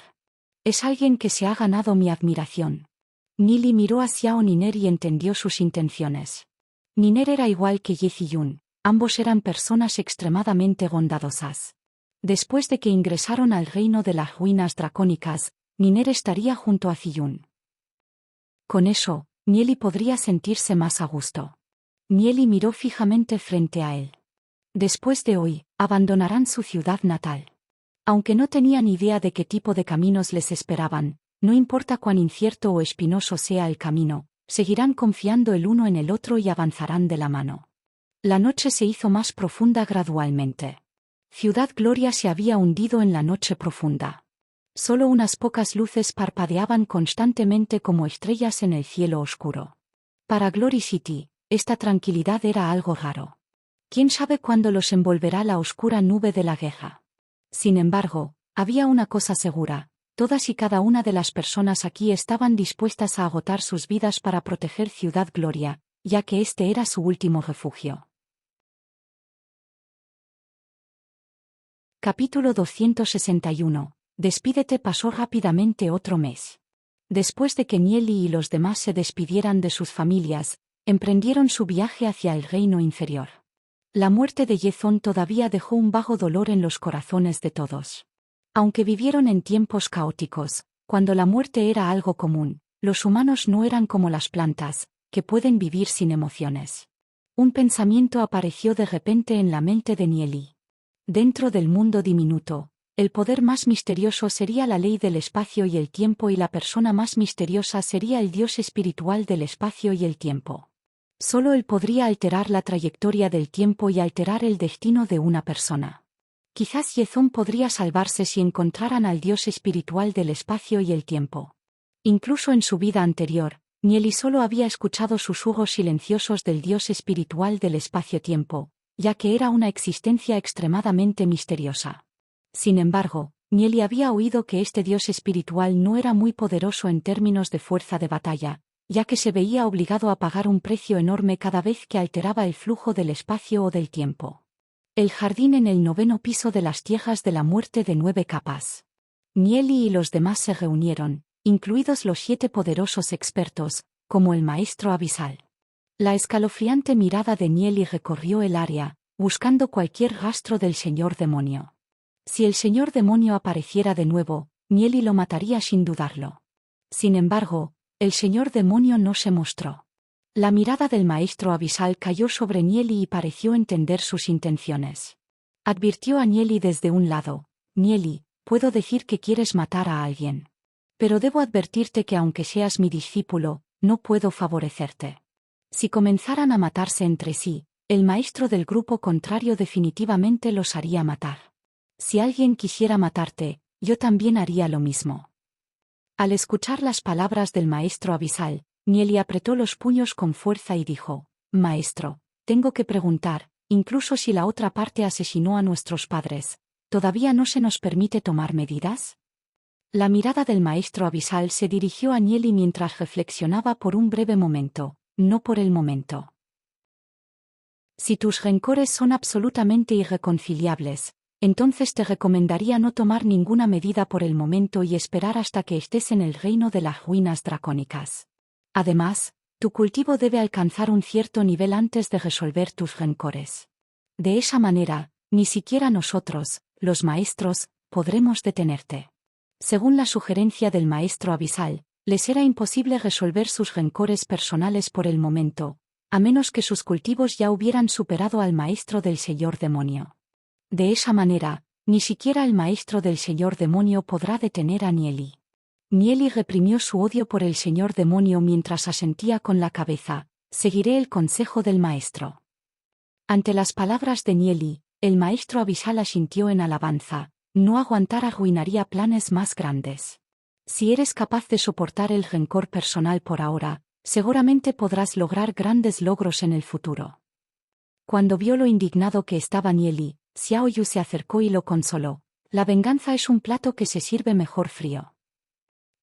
Es alguien que se ha ganado mi admiración. Nili miró a Xiao Niner y entendió sus intenciones. Niner era igual que Yeziyun, ambos eran personas extremadamente bondadosas. Después de que ingresaron al reino de las ruinas dracónicas, Niner estaría junto a Ziyun. Con eso, Nieli podría sentirse más a gusto. Nieli miró fijamente frente a él. Después de hoy, abandonarán su ciudad natal. Aunque no tenían idea de qué tipo de caminos les esperaban, no importa cuán incierto o espinoso sea el camino, seguirán confiando el uno en el otro y avanzarán de la mano. La noche se hizo más profunda gradualmente. Ciudad Gloria se había hundido en la noche profunda. Solo unas pocas luces parpadeaban constantemente como estrellas en el cielo oscuro. Para Glory City, esta tranquilidad era algo raro. ¿Quién sabe cuándo los envolverá la oscura nube de la guerra? Sin embargo, había una cosa segura: todas y cada una de las personas aquí estaban dispuestas a agotar sus vidas para proteger Ciudad Gloria, ya que este era su último refugio. Capítulo 261. Despídete. Pasó rápidamente otro mes. Después de que Nieli y los demás se despidieran de sus familias, emprendieron su viaje hacia el reino inferior. La muerte de Yezón todavía dejó un vago dolor en los corazones de todos. Aunque vivieron en tiempos caóticos, cuando la muerte era algo común, los humanos no eran como las plantas, que pueden vivir sin emociones. Un pensamiento apareció de repente en la mente de Nieli. Dentro del mundo diminuto, el poder más misterioso sería la ley del espacio y el tiempo y la persona más misteriosa sería el dios espiritual del espacio y el tiempo. Solo él podría alterar la trayectoria del tiempo y alterar el destino de una persona. Quizás Yezón podría salvarse si encontraran al dios espiritual del espacio y el tiempo. Incluso en su vida anterior, Nieli solo había escuchado susurros silenciosos del dios espiritual del espacio-tiempo, ya que era una existencia extremadamente misteriosa. Sin embargo, Nieli había oído que este dios espiritual no era muy poderoso en términos de fuerza de batalla, ya que se veía obligado a pagar un precio enorme cada vez que alteraba el flujo del espacio o del tiempo. El jardín en el 9º piso de las tierras de la muerte de 9 capas. Nieli y los demás se reunieron, incluidos los 7 poderosos expertos, como el maestro abisal. La escalofriante mirada de Nieli recorrió el área, buscando cualquier rastro del señor demonio. Si el señor demonio apareciera de nuevo, Nieli lo mataría sin dudarlo. Sin embargo, el señor demonio no se mostró. La mirada del maestro abisal cayó sobre Nieli y pareció entender sus intenciones. Advirtió a Nieli desde un lado: Nieli, puedo decir que quieres matar a alguien. Pero debo advertirte que aunque seas mi discípulo, no puedo favorecerte. Si comenzaran a matarse entre sí, el maestro del grupo contrario definitivamente los haría matar. Si alguien quisiera matarte, yo también haría lo mismo. Al escuchar las palabras del maestro abisal, Nieli apretó los puños con fuerza y dijo: Maestro, tengo que preguntar, incluso si la otra parte asesinó a nuestros padres, ¿todavía no se nos permite tomar medidas? La mirada del maestro abisal se dirigió a Nieli mientras reflexionaba por un breve momento: no por el momento. Si tus rencores son absolutamente irreconciliables, entonces te recomendaría no tomar ninguna medida por el momento y esperar hasta que estés en el reino de las ruinas dracónicas. Además, tu cultivo debe alcanzar un cierto nivel antes de resolver tus rencores. De esa manera, ni siquiera nosotros, los maestros, podremos detenerte. Según la sugerencia del maestro abisal, les era imposible resolver sus rencores personales por el momento, a menos que sus cultivos ya hubieran superado al maestro del señor demonio. De esa manera, ni siquiera el maestro del señor demonio podrá detener a Nieli. Nieli reprimió su odio por el señor demonio mientras asentía con la cabeza: seguiré el consejo del maestro. Ante las palabras de Nieli, el maestro abisal asintió en alabanza: no aguantar arruinaría planes más grandes. Si eres capaz de soportar el rencor personal por ahora, seguramente podrás lograr grandes logros en el futuro. Cuando vio lo indignado que estaba Nieli, Xiao Yu se acercó y lo consoló: la venganza es un plato que se sirve mejor frío.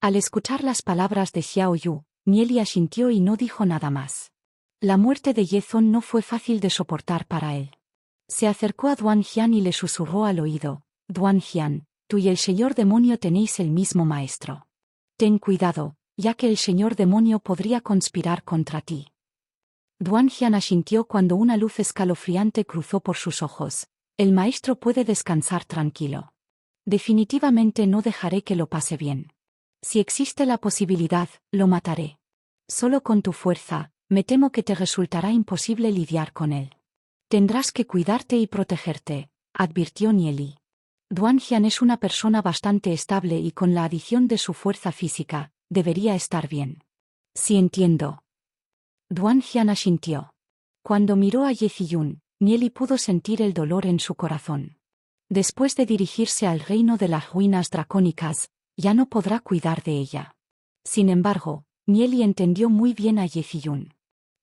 Al escuchar las palabras de Xiao Yu, Nieli asintió y no dijo nada más. La muerte de Yezon no fue fácil de soportar para él. Se acercó a Duan Jian y le susurró al oído: Duan Jian, tú y el señor demonio tenéis el mismo maestro. Ten cuidado, ya que el señor demonio podría conspirar contra ti. Duan Jian asintió cuando una luz escalofriante cruzó por sus ojos: el maestro puede descansar tranquilo. Definitivamente no dejaré que lo pase bien. Si existe la posibilidad, lo mataré. Solo con tu fuerza, me temo que te resultará imposible lidiar con él. Tendrás que cuidarte y protegerte, advirtió Nieli. Duan Jian es una persona bastante estable y con la adición de su fuerza física, debería estar bien. Sí, entiendo. Duan Jian asintió. Cuando miró a Ye Ziyun, Nieli pudo sentir el dolor en su corazón. Después de dirigirse al reino de las ruinas dracónicas, ya no podrá cuidar de ella. Sin embargo, Nieli entendió muy bien a Ye Ziyun.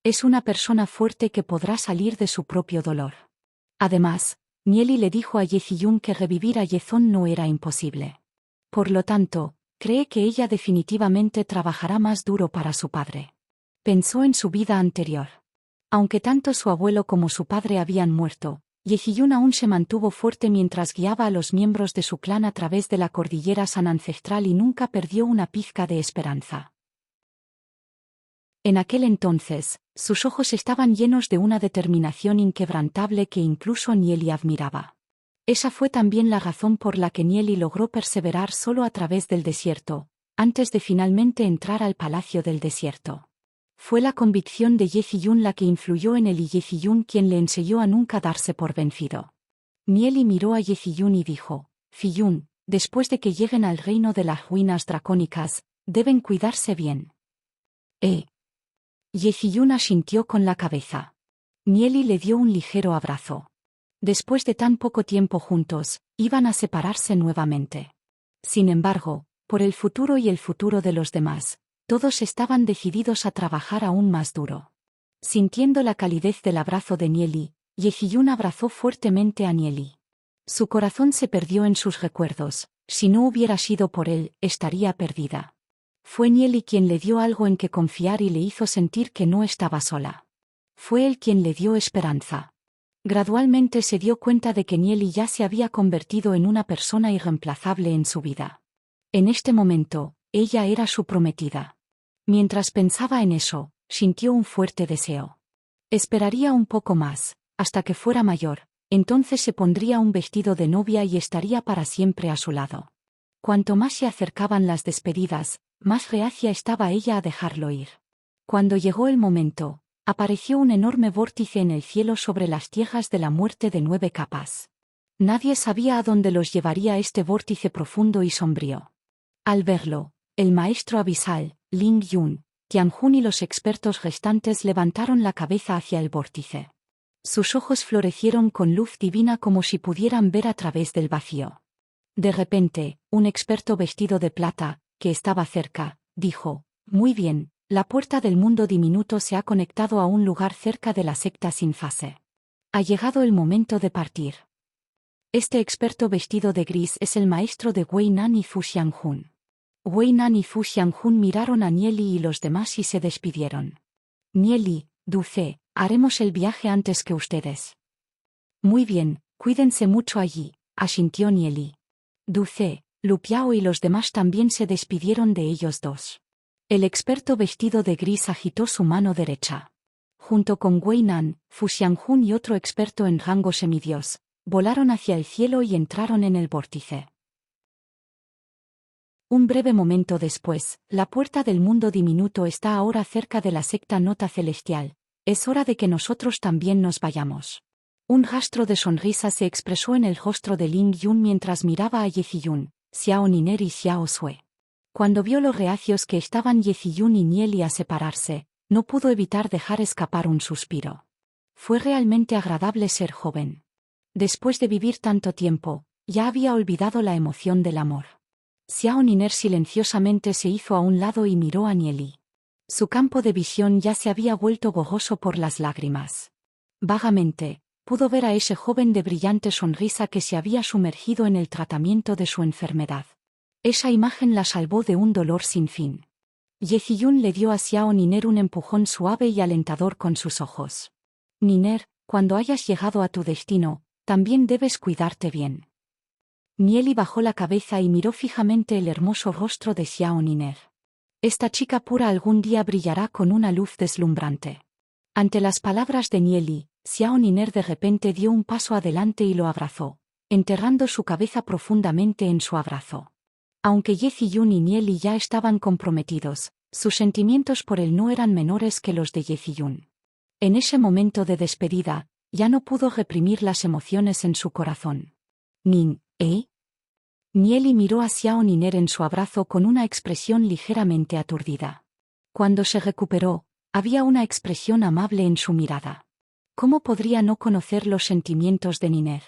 Es una persona fuerte que podrá salir de su propio dolor. Además, Nieli le dijo a Ye Ziyun que revivir a Yezon no era imposible. Por lo tanto, cree que ella definitivamente trabajará más duro para su padre. Pensó en su vida anterior. Aunque tanto su abuelo como su padre habían muerto, Ye Ziyun aún se mantuvo fuerte mientras guiaba a los miembros de su clan a través de la cordillera San Ancestral y nunca perdió una pizca de esperanza. En aquel entonces, sus ojos estaban llenos de una determinación inquebrantable que incluso Nieli admiraba. Esa fue también la razón por la que Nieli logró perseverar solo a través del desierto, antes de finalmente entrar al Palacio del Desierto. Fue la convicción de Ye Ziyun la que influyó en él y Ye Ziyun quien le enseñó a nunca darse por vencido. Nieli miró a Ye Ziyun y dijo: Ziyun, después de que lleguen al reino de las ruinas dracónicas, deben cuidarse bien. Ye Ziyun asintió con la cabeza. Nieli le dio un ligero abrazo. Después de tan poco tiempo juntos, iban a separarse nuevamente. Sin embargo, Por el futuro y el futuro de los demás, todos estaban decididos a trabajar aún más duro. Sintiendo la calidez del abrazo de Nieli, Yehiyun abrazó fuertemente a Nieli. Su corazón se perdió en sus recuerdos. Si no hubiera sido por él, estaría perdida. Fue Nieli quien le dio algo en que confiar y le hizo sentir que no estaba sola. Fue él quien le dio esperanza. Gradualmente se dio cuenta de que Nieli ya se había convertido en una persona irreemplazable en su vida. En este momento, ella era su prometida. Mientras pensaba en eso, sintió un fuerte deseo. Esperaría un poco más, hasta que fuera mayor, entonces se pondría un vestido de novia y estaría para siempre a su lado. Cuanto más se acercaban las despedidas, más reacia estaba ella a dejarlo ir. Cuando llegó el momento, apareció un enorme vórtice en el cielo sobre las tierras de la muerte de 9 capas. Nadie sabía a dónde los llevaría este vórtice profundo y sombrío. Al verlo, el maestro abisal, Ling Yun, Tianjun y los expertos restantes levantaron la cabeza hacia el vórtice. Sus ojos florecieron con luz divina como si pudieran ver a través del vacío. De repente, un experto vestido de plata, que estaba cerca, dijo: «Muy bien, la puerta del mundo diminuto se ha conectado a un lugar cerca de la secta sin fase. Ha llegado el momento de partir». Este experto vestido de gris es el maestro de Wei Nan y Fu Xianghun. Wei Nan y Fu Xianghun miraron a Nieli y los demás y se despidieron. «Nieli, Duce, haremos el viaje antes que ustedes». «Muy bien, cuídense mucho allí», asintió Nieli. Duce, Lu Piao y los demás también se despidieron de ellos dos. El experto vestido de gris agitó su mano derecha. Junto con Wei Nan, Fu Xianghun y otro experto en rango semidios, volaron hacia el cielo y entraron en el vórtice. Un breve momento después, la puerta del mundo diminuto está ahora cerca de la secta nota celestial. Es hora de que nosotros también nos vayamos. Un rastro de sonrisa se expresó en el rostro de Ling Yun mientras miraba a Yehiyun, Xiao Niner y Xiao Sue. Cuando vio lo reacios que estaban Yehiyun y Nieli a separarse, no pudo evitar dejar escapar un suspiro. Fue realmente agradable ser joven. Después de vivir tanto tiempo, ya había olvidado la emoción del amor. Xiao Niner silenciosamente se hizo a un lado y miró a Nieli. Su campo de visión ya se había vuelto gogoso por las lágrimas. Vagamente, pudo ver a ese joven de brillante sonrisa que se había sumergido en el tratamiento de su enfermedad. Esa imagen la salvó de un dolor sin fin. Yehiyun le dio a Xiao Niner un empujón suave y alentador con sus ojos. «Niner, cuando hayas llegado a tu destino, también debes cuidarte bien». Nieli bajó la cabeza y miró fijamente el hermoso rostro de Xiao Niner. Esta chica pura algún día brillará con una luz deslumbrante. Ante las palabras de Nieli, Xiao Niner de repente dio un paso adelante y lo abrazó, enterrando su cabeza profundamente en su abrazo. Aunque Yehiyun y Nieli ya estaban comprometidos, sus sentimientos por él no eran menores que los de Yehiyun. En ese momento de despedida, ya no pudo reprimir las emociones en su corazón. «Nin, ¿eh?» Nieli miró a Xiao Niner en su abrazo con una expresión ligeramente aturdida. Cuando se recuperó, había una expresión amable en su mirada. ¿Cómo podría no conocer los sentimientos de Niner?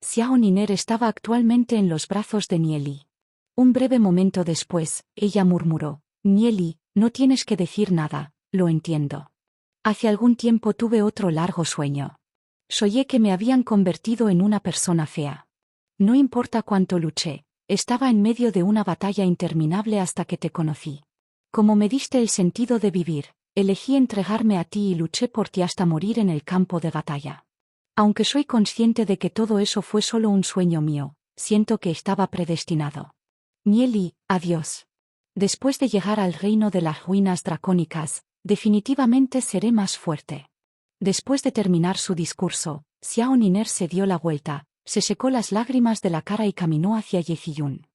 Xiao Niner estaba actualmente en los brazos de Nieli. Un breve momento después, ella murmuró: «Nieli, no tienes que decir nada, lo entiendo. Hace algún tiempo tuve otro largo sueño. Soñé que me habían convertido en una persona fea. No importa cuánto luché, estaba en medio de una batalla interminable hasta que te conocí. Como me diste el sentido de vivir, elegí entregarme a ti y luché por ti hasta morir en el campo de batalla. Aunque soy consciente de que todo eso fue solo un sueño mío, siento que estaba predestinado. Nieli, adiós. Después de llegar al reino de las ruinas dracónicas, definitivamente seré más fuerte». Después de terminar su discurso, Xiao Niner se dio la vuelta, se secó las lágrimas de la cara y caminó hacia Yehiyun.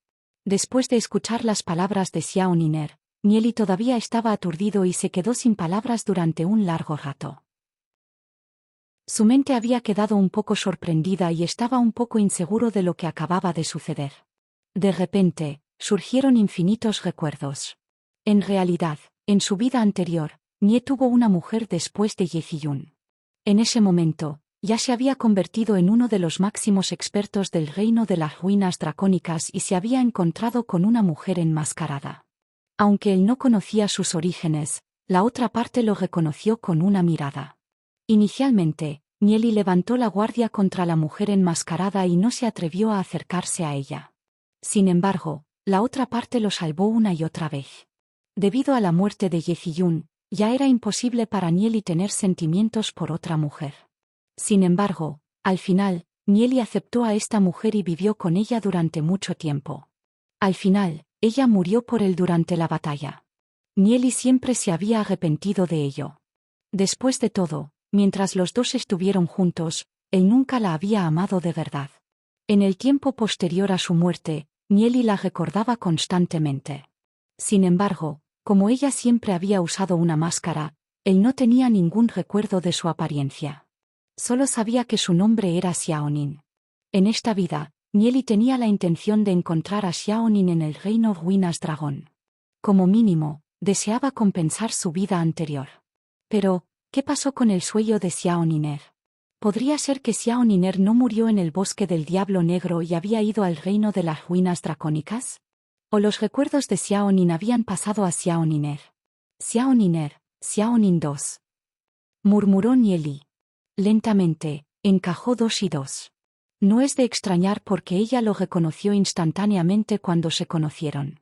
Después de escuchar las palabras de Xiao Niner, Nieli todavía estaba aturdido y se quedó sin palabras durante un largo rato. Su mente había quedado un poco sorprendida y estaba un poco inseguro de lo que acababa de suceder. De repente, surgieron infinitos recuerdos. En realidad, en su vida anterior, Nie tuvo una mujer después de Yehiyun. En ese momento, Ya se había convertido en uno de los máximos expertos del reino de las ruinas dracónicas y se había encontrado con una mujer enmascarada. Aunque él no conocía sus orígenes, la otra parte lo reconoció con una mirada. Inicialmente, Nieli levantó la guardia contra la mujer enmascarada y no se atrevió a acercarse a ella. Sin embargo, la otra parte lo salvó una y otra vez. Debido a la muerte de Yeziyun, ya era imposible para Nieli tener sentimientos por otra mujer. Sin embargo, al final, Nieli aceptó a esta mujer y vivió con ella durante mucho tiempo. Al final, ella murió por él durante la batalla. Nieli siempre se había arrepentido de ello. Después de todo, mientras los dos estuvieron juntos, él nunca la había amado de verdad. En el tiempo posterior a su muerte, Nieli la recordaba constantemente. Sin embargo, como ella siempre había usado una máscara, él no tenía ningún recuerdo de su apariencia. Solo sabía que su nombre era Xiaonin. En esta vida, Nieli tenía la intención de encontrar a Xiaonin en el reino Ruinas Dragón. Como mínimo, deseaba compensar su vida anterior. Pero, ¿qué pasó con el sueño de Xiaoniner? ¿Podría ser que Xiaoniner no murió en el bosque del Diablo Negro y había ido al reino de las ruinas dracónicas? ¿O los recuerdos de Xiaonin habían pasado a Xiaoniner? Xiaoniner, Xiaonin 2. Murmuró Nieli. Lentamente, encajó 2 y 2. No es de extrañar porque ella lo reconoció instantáneamente cuando se conocieron.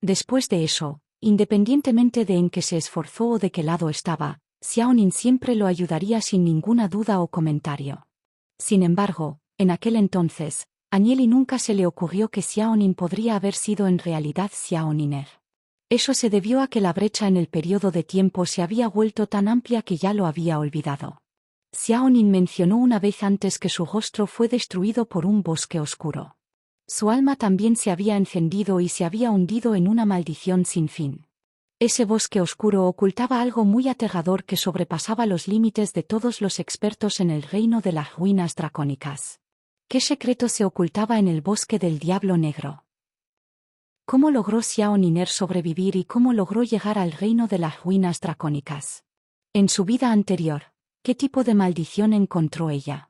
Después de eso, independientemente de en qué se esforzó o de qué lado estaba, Xiaonin siempre lo ayudaría sin ninguna duda o comentario. Sin embargo, en aquel entonces, a Nieli nunca se le ocurrió que Xiaonin podría haber sido en realidad Xiaoniner. Eso se debió a que la brecha en el periodo de tiempo se había vuelto tan amplia que ya lo había olvidado. Xiaonin mencionó una vez antes que su rostro fue destruido por un bosque oscuro. Su alma también se había encendido y se había hundido en una maldición sin fin. Ese bosque oscuro ocultaba algo muy aterrador que sobrepasaba los límites de todos los expertos en el reino de las ruinas dracónicas. ¿Qué secreto se ocultaba en el bosque del Diablo Negro? ¿Cómo logró Xiaoniner sobrevivir y cómo logró llegar al reino de las ruinas dracónicas? En su vida anterior, ¿qué tipo de maldición encontró ella?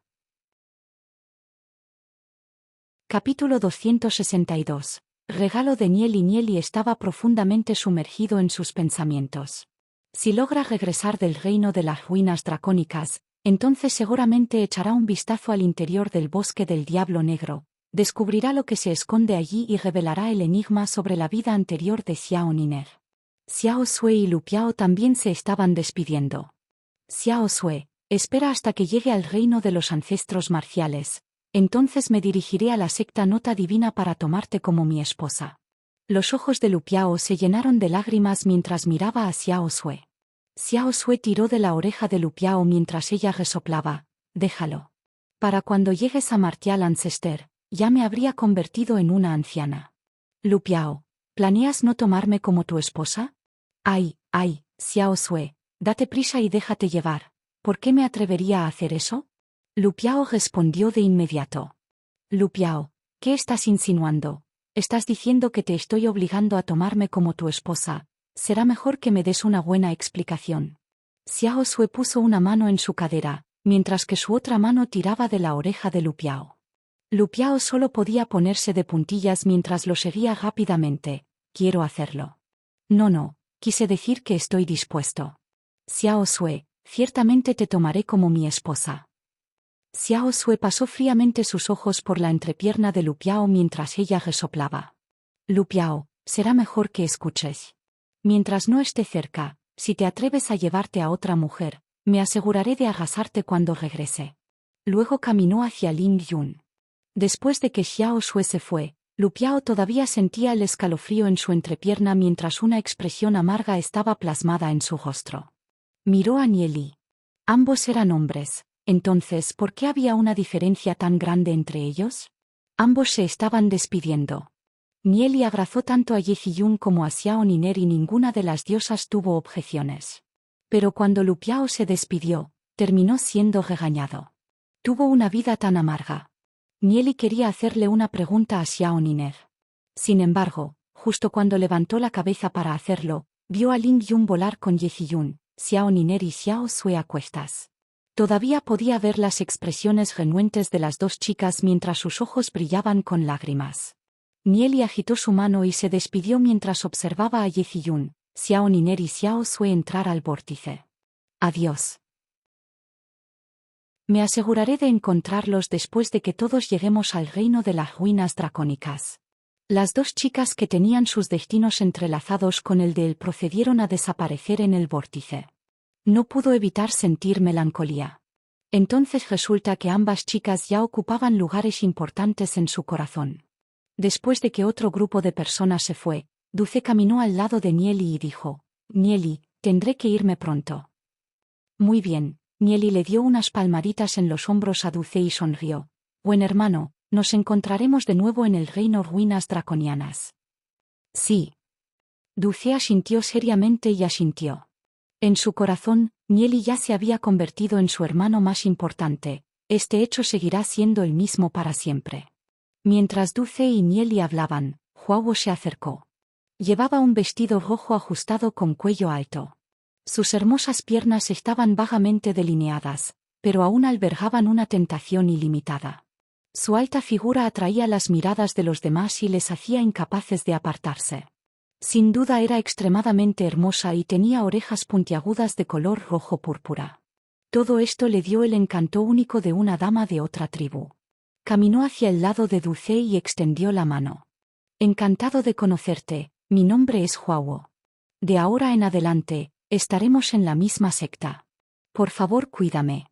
Capítulo 262. Regalo de Nieli. Nieli estaba profundamente sumergido en sus pensamientos. Si logra regresar del reino de las ruinas dracónicas, entonces seguramente echará un vistazo al interior del bosque del Diablo Negro, descubrirá lo que se esconde allí y revelará el enigma sobre la vida anterior de Xiaoniner. Xiao Sui y Lu Piao también se estaban despidiendo. Xiao Sui, espera hasta que llegue al reino de los ancestros marciales. Entonces me dirigiré a la secta Nota Divina para tomarte como mi esposa. Los ojos de Lu Piao se llenaron de lágrimas mientras miraba a Xiao Sui. Xiao Sui tiró de la oreja de Lu Piao mientras ella resoplaba. Déjalo. Para cuando llegues a Martial Ancester, ya me habría convertido en una anciana. Lu Piao, ¿planeas no tomarme como tu esposa? Ay, Xiao Sui, date prisa y déjate llevar. ¿Por qué me atrevería a hacer eso? Lu Piao respondió de inmediato. Lu Piao, ¿qué estás insinuando? Estás diciendo que te estoy obligando a tomarme como tu esposa. Será mejor que me des una buena explicación. Xiao Sui puso una mano en su cadera, mientras que su otra mano tiraba de la oreja de Lu Piao. Lu Piao solo podía ponerse de puntillas mientras lo seguía rápidamente. Quiero hacerlo. No, quise decir que estoy dispuesto. Xiao Sui, ciertamente te tomaré como mi esposa. Xiao Sui pasó fríamente sus ojos por la entrepierna de Lu Piao mientras ella resoplaba. Lu Piao, será mejor que escuches. Mientras no esté cerca, si te atreves a llevarte a otra mujer, me aseguraré de agasarte cuando regrese. Luego caminó hacia Lin Yun. Después de que Xiao Sui se fue, Lu Piao todavía sentía el escalofrío en su entrepierna mientras una expresión amarga estaba plasmada en su rostro. Miró a Nieli. Ambos eran hombres. Entonces, ¿por qué había una diferencia tan grande entre ellos? Ambos se estaban despidiendo. Nieli abrazó tanto a Yeziyun como a Xiaoniner y ninguna de las diosas tuvo objeciones. Pero cuando Lu Piao se despidió, terminó siendo regañado. Tuvo una vida tan amarga. Nieli quería hacerle una pregunta a Xiaoniner. Sin embargo, justo cuando levantó la cabeza para hacerlo, vio a Ling Yun volar con Yeziyun, Xiaoniner y Xiao Sui a cuestas. Todavía podía ver las expresiones renuentes de las dos chicas mientras sus ojos brillaban con lágrimas. Nieli agitó su mano y se despidió mientras observaba a Ye Ziyun, Xiao Niner y Xiao Sue entrar al vórtice. Adiós. Me aseguraré de encontrarlos después de que todos lleguemos al reino de las ruinas dracónicas. Las dos chicas que tenían sus destinos entrelazados con el de él procedieron a desaparecer en el vórtice. No pudo evitar sentir melancolía. Entonces resulta que ambas chicas ya ocupaban lugares importantes en su corazón. Después de que otro grupo de personas se fue, Dulce caminó al lado de Nieli y dijo: Nieli, tendré que irme pronto. Muy bien. Nieli le dio unas palmaditas en los hombros a Dulce y sonrió. Buen hermano, nos encontraremos de nuevo en el reino ruinas draconianas. Sí. Dulce asintió seriamente y asintió. En su corazón, Nieli ya se había convertido en su hermano más importante. Este hecho seguirá siendo el mismo para siempre. Mientras Dulce y Nieli hablaban, Huawo se acercó. Llevaba un vestido rojo ajustado con cuello alto. Sus hermosas piernas estaban vagamente delineadas, pero aún albergaban una tentación ilimitada. Su alta figura atraía las miradas de los demás y les hacía incapaces de apartarse. Sin duda era extremadamente hermosa y tenía orejas puntiagudas de color rojo púrpura. Todo esto le dio el encanto único de una dama de otra tribu. Caminó hacia el lado de Dulce y extendió la mano. Encantado de conocerte, mi nombre es Huawo. De ahora en adelante, estaremos en la misma secta. Por favor, cuídame.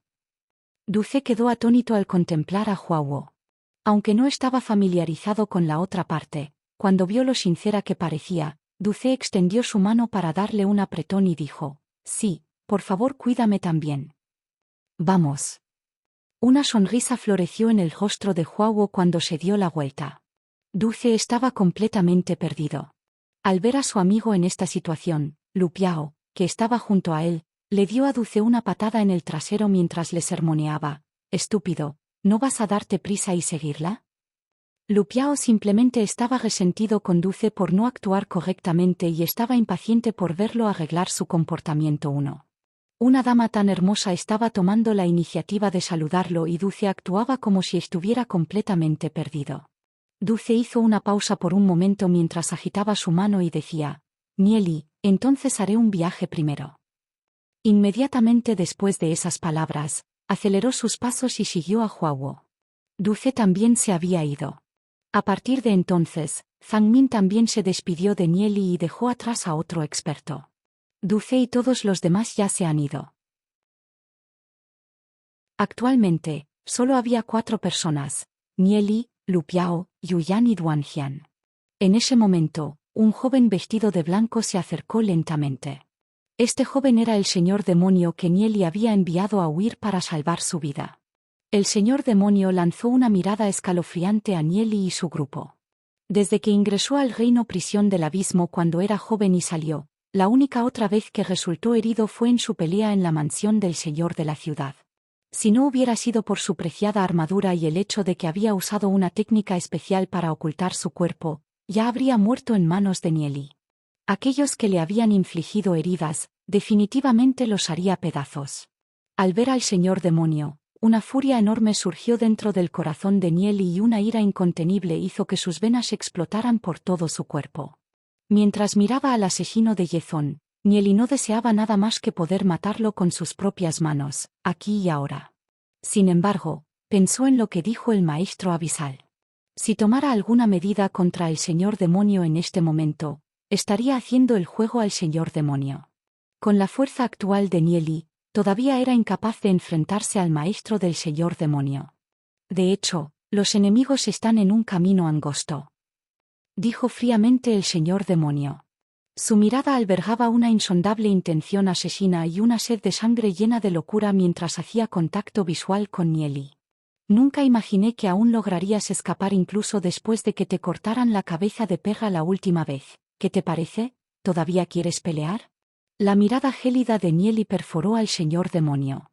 Dulce quedó atónito al contemplar a Huawo. Aunque no estaba familiarizado con la otra parte, cuando vio lo sincera que parecía, Dulce extendió su mano para darle un apretón y dijo: sí, por favor, cuídame también. Vamos. Una sonrisa floreció en el rostro de Huawo cuando se dio la vuelta. Dulce estaba completamente perdido. Al ver a su amigo en esta situación, Lu Piao, que estaba junto a él, le dio a Dulce una patada en el trasero mientras le sermoneaba: estúpido, ¿no vas a darte prisa y seguirla? Lu Piao simplemente estaba resentido con Dulce por no actuar correctamente y estaba impaciente por verlo arreglar su comportamiento. Una dama tan hermosa estaba tomando la iniciativa de saludarlo y Dulce actuaba como si estuviera completamente perdido. Dulce hizo una pausa por un momento mientras agitaba su mano y decía: Nieli, entonces haré un viaje primero. Inmediatamente después de esas palabras, aceleró sus pasos y siguió a Huawo. Dulce también se había ido. A partir de entonces, Zhang Min también se despidió de Nieli y dejó atrás a otro experto. Dulce y todos los demás ya se han ido. Actualmente, solo había 4 personas: Nieli, Lu Piao, Yuyan y Duanjian. En ese momento, un joven vestido de blanco se acercó lentamente. Este joven era el señor demonio que Nieli había enviado a huir para salvar su vida. El señor demonio lanzó una mirada escalofriante a Nieli y su grupo. Desde que ingresó al reino prisión del abismo cuando era joven y salió, la única otra vez que resultó herido fue en su pelea en la mansión del señor de la ciudad. Si no hubiera sido por su preciada armadura y el hecho de que había usado una técnica especial para ocultar su cuerpo, ya habría muerto en manos de Nieli. Aquellos que le habían infligido heridas, definitivamente los haría pedazos. Al ver al señor demonio, una furia enorme surgió dentro del corazón de Nieli y una ira incontenible hizo que sus venas explotaran por todo su cuerpo. Mientras miraba al asesino de Yezón, Nieli no deseaba nada más que poder matarlo con sus propias manos, aquí y ahora. Sin embargo, pensó en lo que dijo el maestro abisal. Si tomara alguna medida contra el señor demonio en este momento, estaría haciendo el juego al señor demonio. Con la fuerza actual de Nieli, todavía era incapaz de enfrentarse al maestro del señor demonio. De hecho, los enemigos están en un camino angosto, dijo fríamente el señor demonio. Su mirada albergaba una insondable intención asesina y una sed de sangre llena de locura mientras hacía contacto visual con Nieli. Nunca imaginé que aún lograrías escapar incluso después de que te cortaran la cabeza de perra la última vez. ¿Qué te parece? ¿Todavía quieres pelear? La mirada gélida de Nieli perforó al señor demonio.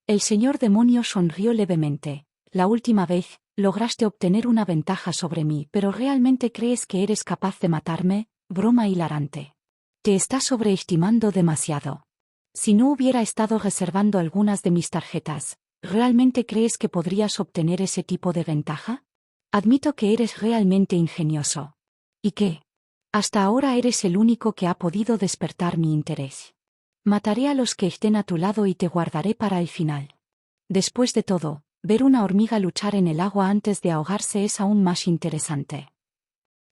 El señor demonio sonrió levemente. La última vez, lograste obtener una ventaja sobre mí, pero ¿realmente crees que eres capaz de matarme? Broma hilarante. Te estás sobreestimando demasiado. Si no hubiera estado reservando algunas de mis tarjetas, ¿realmente crees que podrías obtener ese tipo de ventaja? Admito que eres realmente ingenioso. ¿Y qué? Hasta ahora eres el único que ha podido despertar mi interés. Mataré a los que estén a tu lado y te guardaré para el final. Después de todo, ver una hormiga luchar en el agua antes de ahogarse es aún más interesante.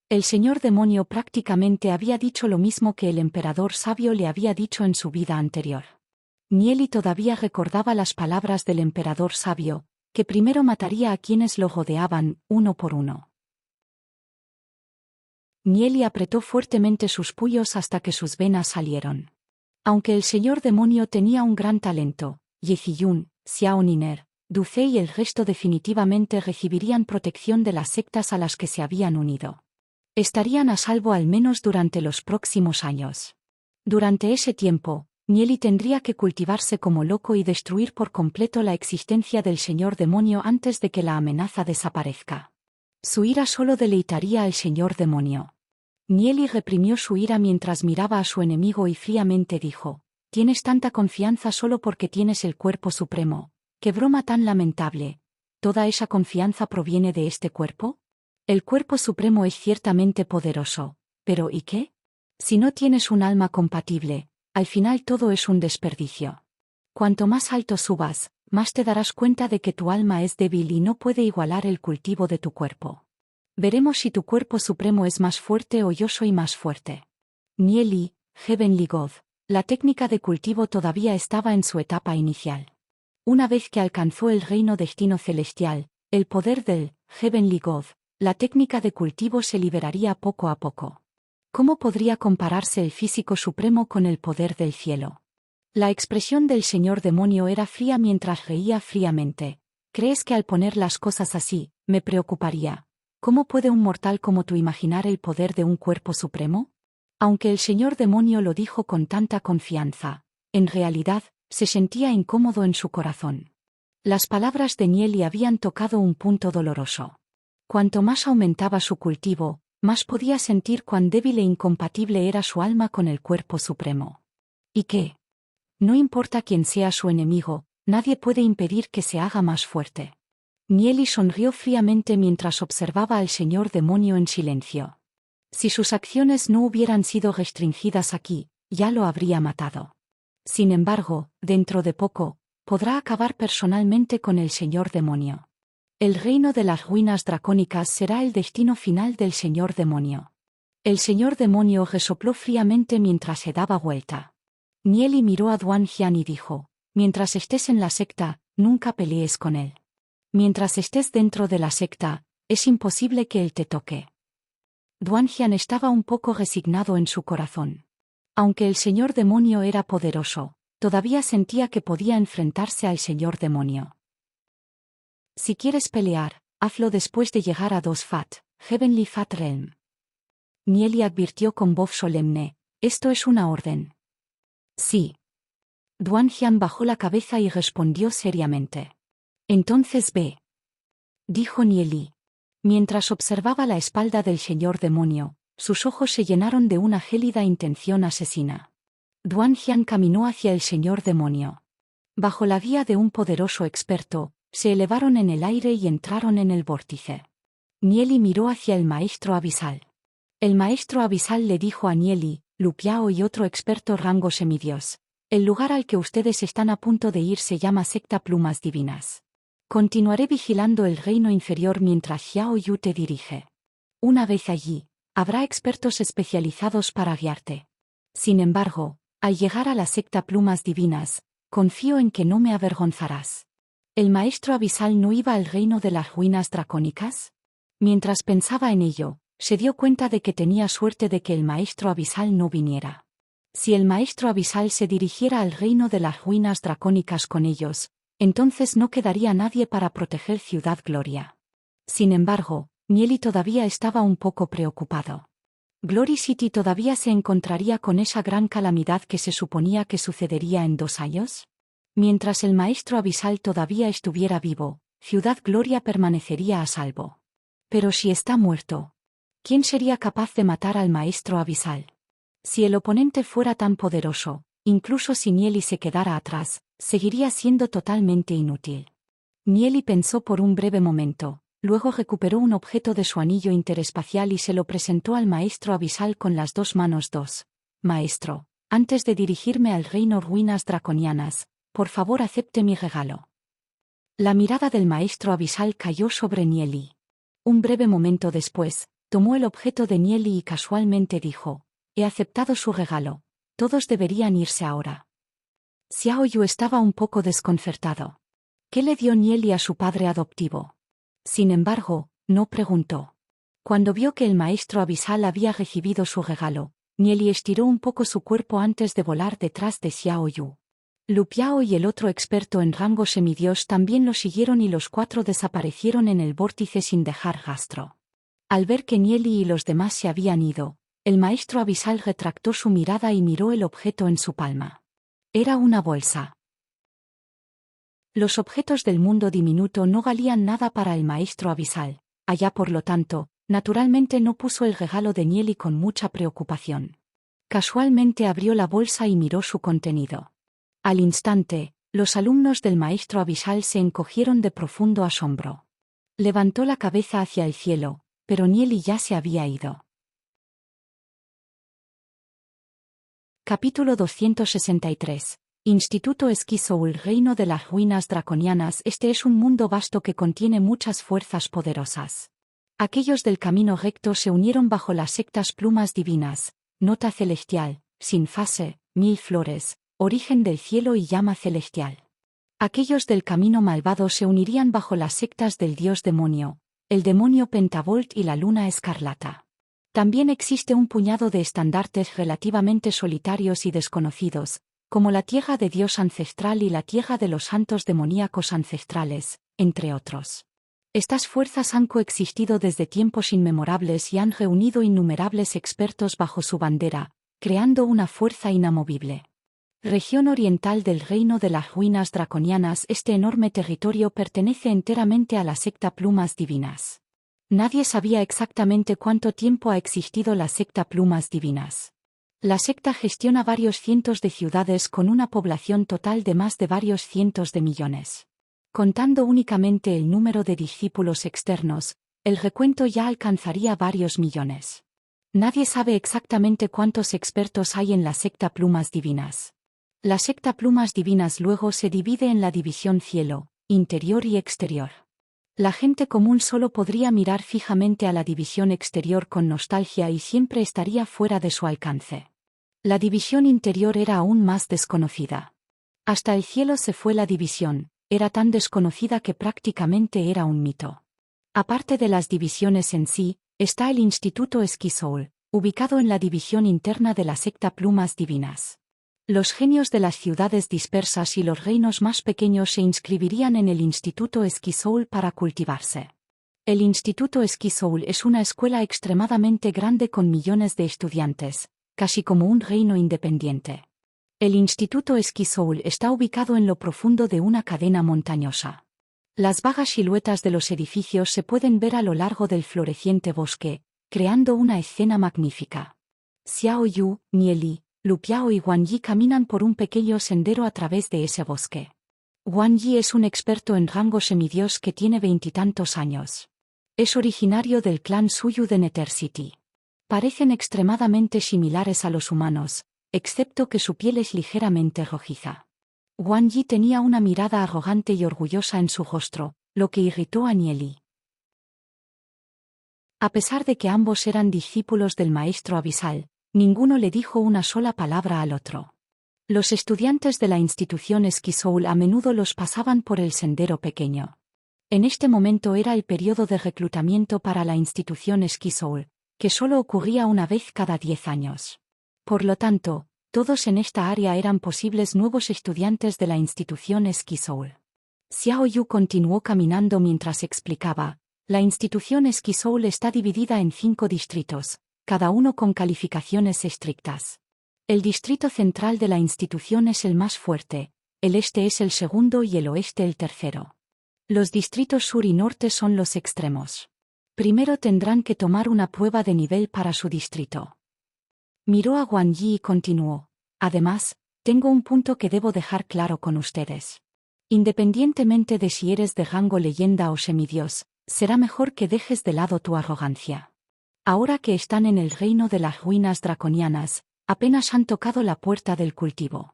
El señor demonio prácticamente había dicho lo mismo que el emperador sabio le había dicho en su vida anterior. Nieli todavía recordaba las palabras del emperador sabio, que primero mataría a quienes lo rodeaban, uno por uno. Nieli apretó fuertemente sus puños hasta que sus venas salieron. Aunque el señor demonio tenía un gran talento, Ye Ziyun, Xiao Niner, Du Fei y el resto definitivamente recibirían protección de las sectas a las que se habían unido. Estarían a salvo al menos durante los próximos años. Durante ese tiempo, Nieli tendría que cultivarse como loco y destruir por completo la existencia del señor demonio antes de que la amenaza desaparezca. Su ira solo deleitaría al señor demonio. Nieli reprimió su ira mientras miraba a su enemigo y fríamente dijo: «¿Tienes tanta confianza solo porque tienes el cuerpo supremo? ¡Qué broma tan lamentable! ¿Toda esa confianza proviene de este cuerpo? El cuerpo supremo es ciertamente poderoso, pero ¿y qué? Si no tienes un alma compatible, al final todo es un desperdicio. Cuanto más alto subas, más te darás cuenta de que tu alma es débil y no puede igualar el cultivo de tu cuerpo. Veremos si tu cuerpo supremo es más fuerte o yo soy más fuerte». Nieli, Heavenly God. La técnica de cultivo todavía estaba en su etapa inicial. Una vez que alcanzó el reino destino celestial, el poder del Heavenly God, la técnica de cultivo se liberaría poco a poco. ¿Cómo podría compararse el físico supremo con el poder del cielo? La expresión del señor demonio era fría mientras reía fríamente. ¿Crees que al poner las cosas así, me preocuparía? ¿Cómo puede un mortal como tú imaginar el poder de un cuerpo supremo? Aunque el señor demonio lo dijo con tanta confianza, en realidad, se sentía incómodo en su corazón. Las palabras de Nieli habían tocado un punto doloroso. Cuanto más aumentaba su cultivo, más podía sentir cuán débil e incompatible era su alma con el cuerpo supremo. ¿Y qué? No importa quién sea su enemigo, nadie puede impedir que se haga más fuerte. Nieli sonrió fríamente mientras observaba al señor demonio en silencio. Si sus acciones no hubieran sido restringidas aquí, ya lo habría matado. Sin embargo, dentro de poco, podrá acabar personalmente con el señor demonio. El reino de las ruinas dracónicas será el destino final del señor demonio. El señor demonio resopló fríamente mientras se daba vuelta. Nieli miró a Duan Jian y dijo: «Mientras estés en la secta, nunca pelees con él. Mientras estés dentro de la secta, es imposible que él te toque». Duan Jian estaba un poco resignado en su corazón. Aunque el señor demonio era poderoso, todavía sentía que podía enfrentarse al señor demonio. «Si quieres pelear, hazlo después de llegar a Dosfat, Heavenly Fat Realm». Nieli advirtió con voz solemne: «Esto es una orden». «Sí». Duan Jian bajó la cabeza y respondió seriamente. «Entonces ve», dijo Nieli. Mientras observaba la espalda del señor demonio, sus ojos se llenaron de una gélida intención asesina. Duan Jian caminó hacia el señor demonio. Bajo la guía de un poderoso experto, se elevaron en el aire y entraron en el vórtice. Nieli miró hacia el maestro abisal. El maestro abisal le dijo a Nieli, Lu Piao y otro experto rango semidios: «El lugar al que ustedes están a punto de ir se llama Secta Plumas Divinas. Continuaré vigilando el reino inferior mientras Xiao Yu te dirige. Una vez allí, habrá expertos especializados para guiarte. Sin embargo, al llegar a la secta Plumas Divinas, confío en que no me avergonzarás». ¿El maestro abisal no iba al reino de las ruinas dracónicas? Mientras pensaba en ello, se dio cuenta de que tenía suerte de que el maestro abisal no viniera. Si el maestro abisal se dirigiera al reino de las ruinas dracónicas con ellos, entonces no quedaría nadie para proteger Ciudad Gloria. Sin embargo, Nieli todavía estaba un poco preocupado. ¿Glory City todavía se encontraría con esa gran calamidad que se suponía que sucedería en 2 años? Mientras el maestro abisal todavía estuviera vivo, Ciudad Gloria permanecería a salvo. Pero si está muerto, ¿quién sería capaz de matar al maestro abisal? Si el oponente fuera tan poderoso, Incluso si Nieli se quedara atrás, seguiría siendo totalmente inútil. Nieli pensó por un breve momento, luego recuperó un objeto de su anillo interespacial y se lo presentó al maestro abisal con las dos manos. Maestro, antes de dirigirme al reino ruinas draconianas, por favor acepte mi regalo. La mirada del maestro abisal cayó sobre Nieli. Un breve momento después, tomó el objeto de Nieli y casualmente dijo: he aceptado su regalo. Todos deberían irse ahora. Xiao Yu estaba un poco desconcertado. ¿Qué le dio Nieli a su padre adoptivo? Sin embargo, no preguntó. Cuando vio que el maestro abisal había recibido su regalo, Nieli estiró un poco su cuerpo antes de volar detrás de Xiao Yu. Lu Piao y el otro experto en rango semidios también lo siguieron y los cuatro desaparecieron en el vórtice sin dejar rastro. Al ver que Nieli y los demás se habían ido, el maestro abisal retractó su mirada y miró el objeto en su palma. Era una bolsa. Los objetos del mundo diminuto no valían nada para el maestro abisal. Allá por lo tanto, naturalmente no puso el regalo de Nieli con mucha preocupación. Casualmente abrió la bolsa y miró su contenido. Al instante, los alumnos del maestro abisal se encogieron de profundo asombro. Levantó la cabeza hacia el cielo, pero Nieli ya se había ido. Capítulo 263. Instituto Esquizoul, Reino de las Ruinas Draconianas. Este es un mundo vasto que contiene muchas fuerzas poderosas. Aquellos del camino recto se unieron bajo las sectas plumas divinas, nota celestial, sin fase, 1000 flores, origen del cielo y llama celestial. Aquellos del camino malvado se unirían bajo las sectas del dios demonio, el demonio Pentavolt y la luna escarlata. También existe un puñado de estandartes relativamente solitarios y desconocidos, como la tierra de Dios ancestral y la tierra de los santos demoníacos ancestrales, entre otros. Estas fuerzas han coexistido desde tiempos inmemorables y han reunido innumerables expertos bajo su bandera, creando una fuerza inamovible. Región oriental del Reino de las Ruinas Draconianas. Este enorme territorio pertenece enteramente a la secta Plumas Divinas. Nadie sabía exactamente cuánto tiempo ha existido la secta Plumas Divinas. La secta gestiona varios cientos de ciudades con una población total de más de varios cientos de millones. Contando únicamente el número de discípulos externos, el recuento ya alcanzaría varios millones. Nadie sabe exactamente cuántos expertos hay en la secta Plumas Divinas. La secta Plumas Divinas luego se divide en la división cielo, interior y exterior. La gente común solo podría mirar fijamente a la división exterior con nostalgia y siempre estaría fuera de su alcance. La división interior era aún más desconocida. Hasta el cielo se fue la división, era tan desconocida que prácticamente era un mito. Aparte de las divisiones en sí, está el Instituto Esquizoul, ubicado en la división interna de la secta Plumas Divinas. Los genios de las ciudades dispersas y los reinos más pequeños se inscribirían en el Instituto Esquizoul para cultivarse. El Instituto Esquizoul es una escuela extremadamente grande con millones de estudiantes, casi como un reino independiente. El Instituto Esquizoul está ubicado en lo profundo de una cadena montañosa. Las vagas siluetas de los edificios se pueden ver a lo largo del floreciente bosque, creando una escena magnífica. Xiao Yu, Nieli, Lu Piao y Wang Yi caminan por un pequeño sendero a través de ese bosque. Wang Yi es un experto en rango semidios que tiene 20 y tantos años. Es originario del clan Suyu de Nether City. Parecen extremadamente similares a los humanos, excepto que su piel es ligeramente rojiza. Wang Yi tenía una mirada arrogante y orgullosa en su rostro, lo que irritó a Nieli. A pesar de que ambos eran discípulos del maestro abisal, ninguno le dijo una sola palabra al otro. Los estudiantes de la institución Esquizoul a menudo los pasaban por el sendero pequeño. En este momento era el periodo de reclutamiento para la institución Esquizoul, que solo ocurría una vez cada 10 años. Por lo tanto, todos en esta área eran posibles nuevos estudiantes de la institución Esquizoul. Xiao Yu continuó caminando mientras explicaba: la institución Esquizoul está dividida en 5 distritos, cada uno con calificaciones estrictas. El distrito central de la institución es el más fuerte, el este es el segundo y el oeste el tercero. Los distritos sur y norte son los extremos. Primero tendrán que tomar una prueba de nivel para su distrito. Miró a Wang Yi y continuó: además, Tengo un punto que debo dejar claro con ustedes. Independientemente de si eres de rango leyenda o semidios, será mejor que dejes de lado tu arrogancia. Ahora que están en el reino de las ruinas draconianas, apenas han tocado la puerta del cultivo.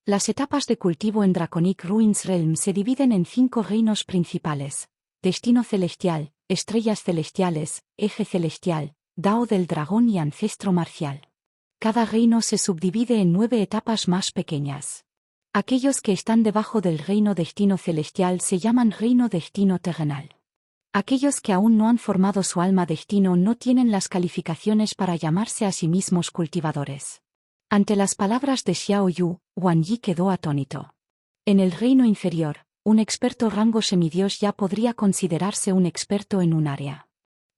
Las etapas de cultivo en Draconic Ruins Realm se dividen en 5 reinos principales: destino celestial, estrellas celestiales, eje celestial, Dao del dragón y ancestro marcial. Cada reino se subdivide en 9 etapas más pequeñas. Aquellos que están debajo del reino destino celestial se llaman reino destino terrenal. Aquellos que aún no han formado su alma destino no tienen las calificaciones para llamarse a sí mismos cultivadores. Ante las palabras de Xiao Yu, Wang Yi quedó atónito. En el reino inferior, un experto rango semidios ya podría considerarse un experto en un área.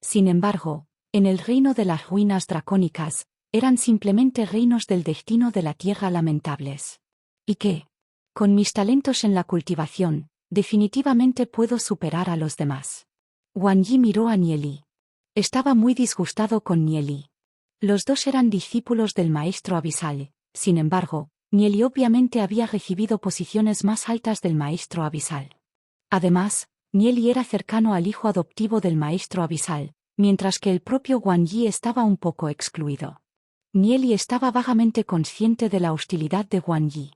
Sin embargo, en el reino de las ruinas dracónicas, eran simplemente reinos del destino de la tierra lamentables. ¿Y qué? Con mis talentos en la cultivación, definitivamente puedo superar a los demás. Wang Yi miró a Nieli. Estaba muy disgustado con Nieli. Los dos eran discípulos del maestro abisal. Sin embargo, Nieli obviamente había recibido posiciones más altas del maestro abisal. Además, Nieli era cercano al hijo adoptivo del maestro abisal, mientras que el propio Wang Yi estaba un poco excluido. Nieli estaba vagamente consciente de la hostilidad de Wang Yi.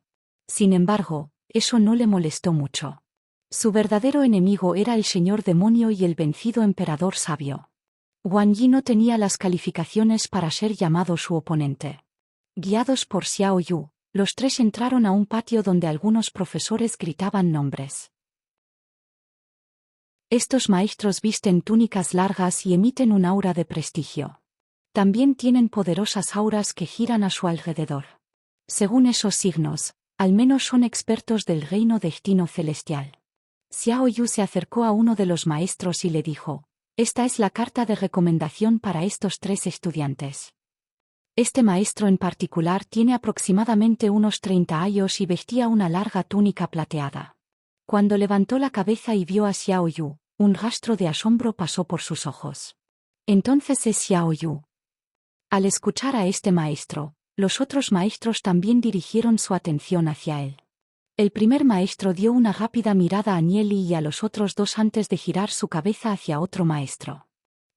Sin embargo, eso no le molestó mucho. Su verdadero enemigo era el señor demonio y el vencido emperador sabio. Wang Yi no tenía las calificaciones para ser llamado su oponente. Guiados por Xiao Yu, los tres entraron a un patio donde algunos profesores gritaban nombres. Estos maestros visten túnicas largas y emiten un aura de prestigio. También tienen poderosas auras que giran a su alrededor. Según esos signos, al menos son expertos del reino destino celestial. Xiao Yu se acercó a uno de los maestros y le dijo: «Esta es la carta de recomendación para estos 3 estudiantes». Este maestro en particular tiene aproximadamente unos 30 años y vestía una larga túnica plateada. Cuando levantó la cabeza y vio a Xiao Yu, un rastro de asombro pasó por sus ojos. Entonces es Xiao Yu. Al escuchar a este maestro, los otros maestros también dirigieron su atención hacia él. El primer maestro dio una rápida mirada a Nieli y a los otros dos antes de girar su cabeza hacia otro maestro.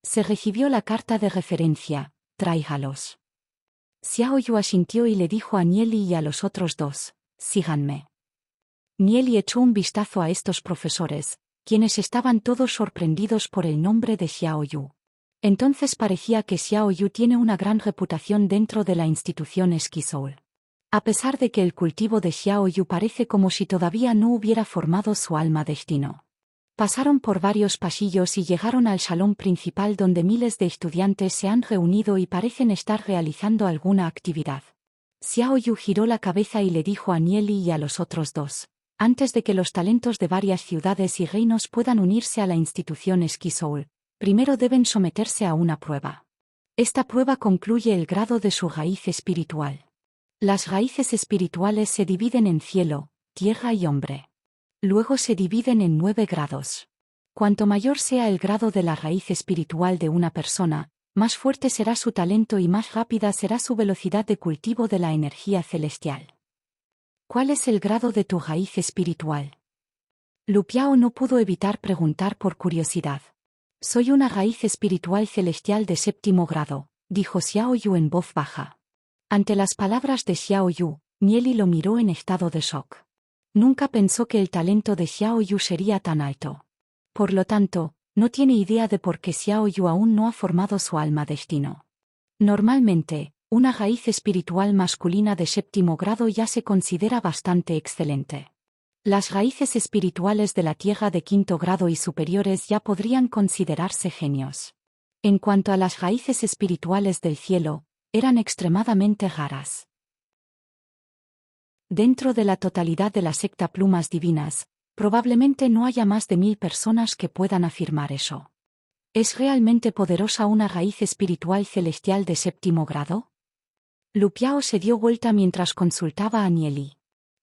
Se recibió la carta de referencia, tráigalos. Xiao Yu asintió y le dijo a Nieli y a los otros dos: síganme. Nieli echó un vistazo a estos profesores, quienes estaban todos sorprendidos por el nombre de Xiao Yu. Entonces parecía que Xiao Yu tiene una gran reputación dentro de la institución Ski Soul. A pesar de que el cultivo de Xiao Yu parece como si todavía no hubiera formado su alma destino. Pasaron por varios pasillos y llegaron al salón principal donde miles de estudiantes se han reunido y parecen estar realizando alguna actividad. Xiao Yu giró la cabeza y le dijo a Nieli y a los otros dos: antes de que los talentos de varias ciudades y reinos puedan unirse a la institución Ski Soul, primero deben someterse a una prueba. Esta prueba concluye el grado de su raíz espiritual. Las raíces espirituales se dividen en cielo, tierra y hombre. Luego se dividen en 9 grados. Cuanto mayor sea el grado de la raíz espiritual de una persona, más fuerte será su talento y más rápida será su velocidad de cultivo de la energía celestial. ¿Cuál es el grado de tu raíz espiritual? Lu Piao no pudo evitar preguntar por curiosidad. Soy una raíz espiritual celestial de 7º grado, dijo Xiao Yu en voz baja. Ante las palabras de Xiao Yu, Nieli lo miró en estado de shock. Nunca pensó que el talento de Xiao Yu sería tan alto. Por lo tanto, no tiene idea de por qué Xiao Yu aún no ha formado su alma destino. Normalmente, una raíz espiritual masculina de 7º grado ya se considera bastante excelente. Las raíces espirituales de la tierra de 5º grado y superiores ya podrían considerarse genios. En cuanto a las raíces espirituales del cielo, eran extremadamente raras. Dentro de la totalidad de la secta Plumas Divinas, probablemente no haya más de 1000 personas que puedan afirmar eso. ¿Es realmente poderosa una raíz espiritual celestial de 7º grado? Lu Piao se dio vuelta mientras consultaba a Nieli.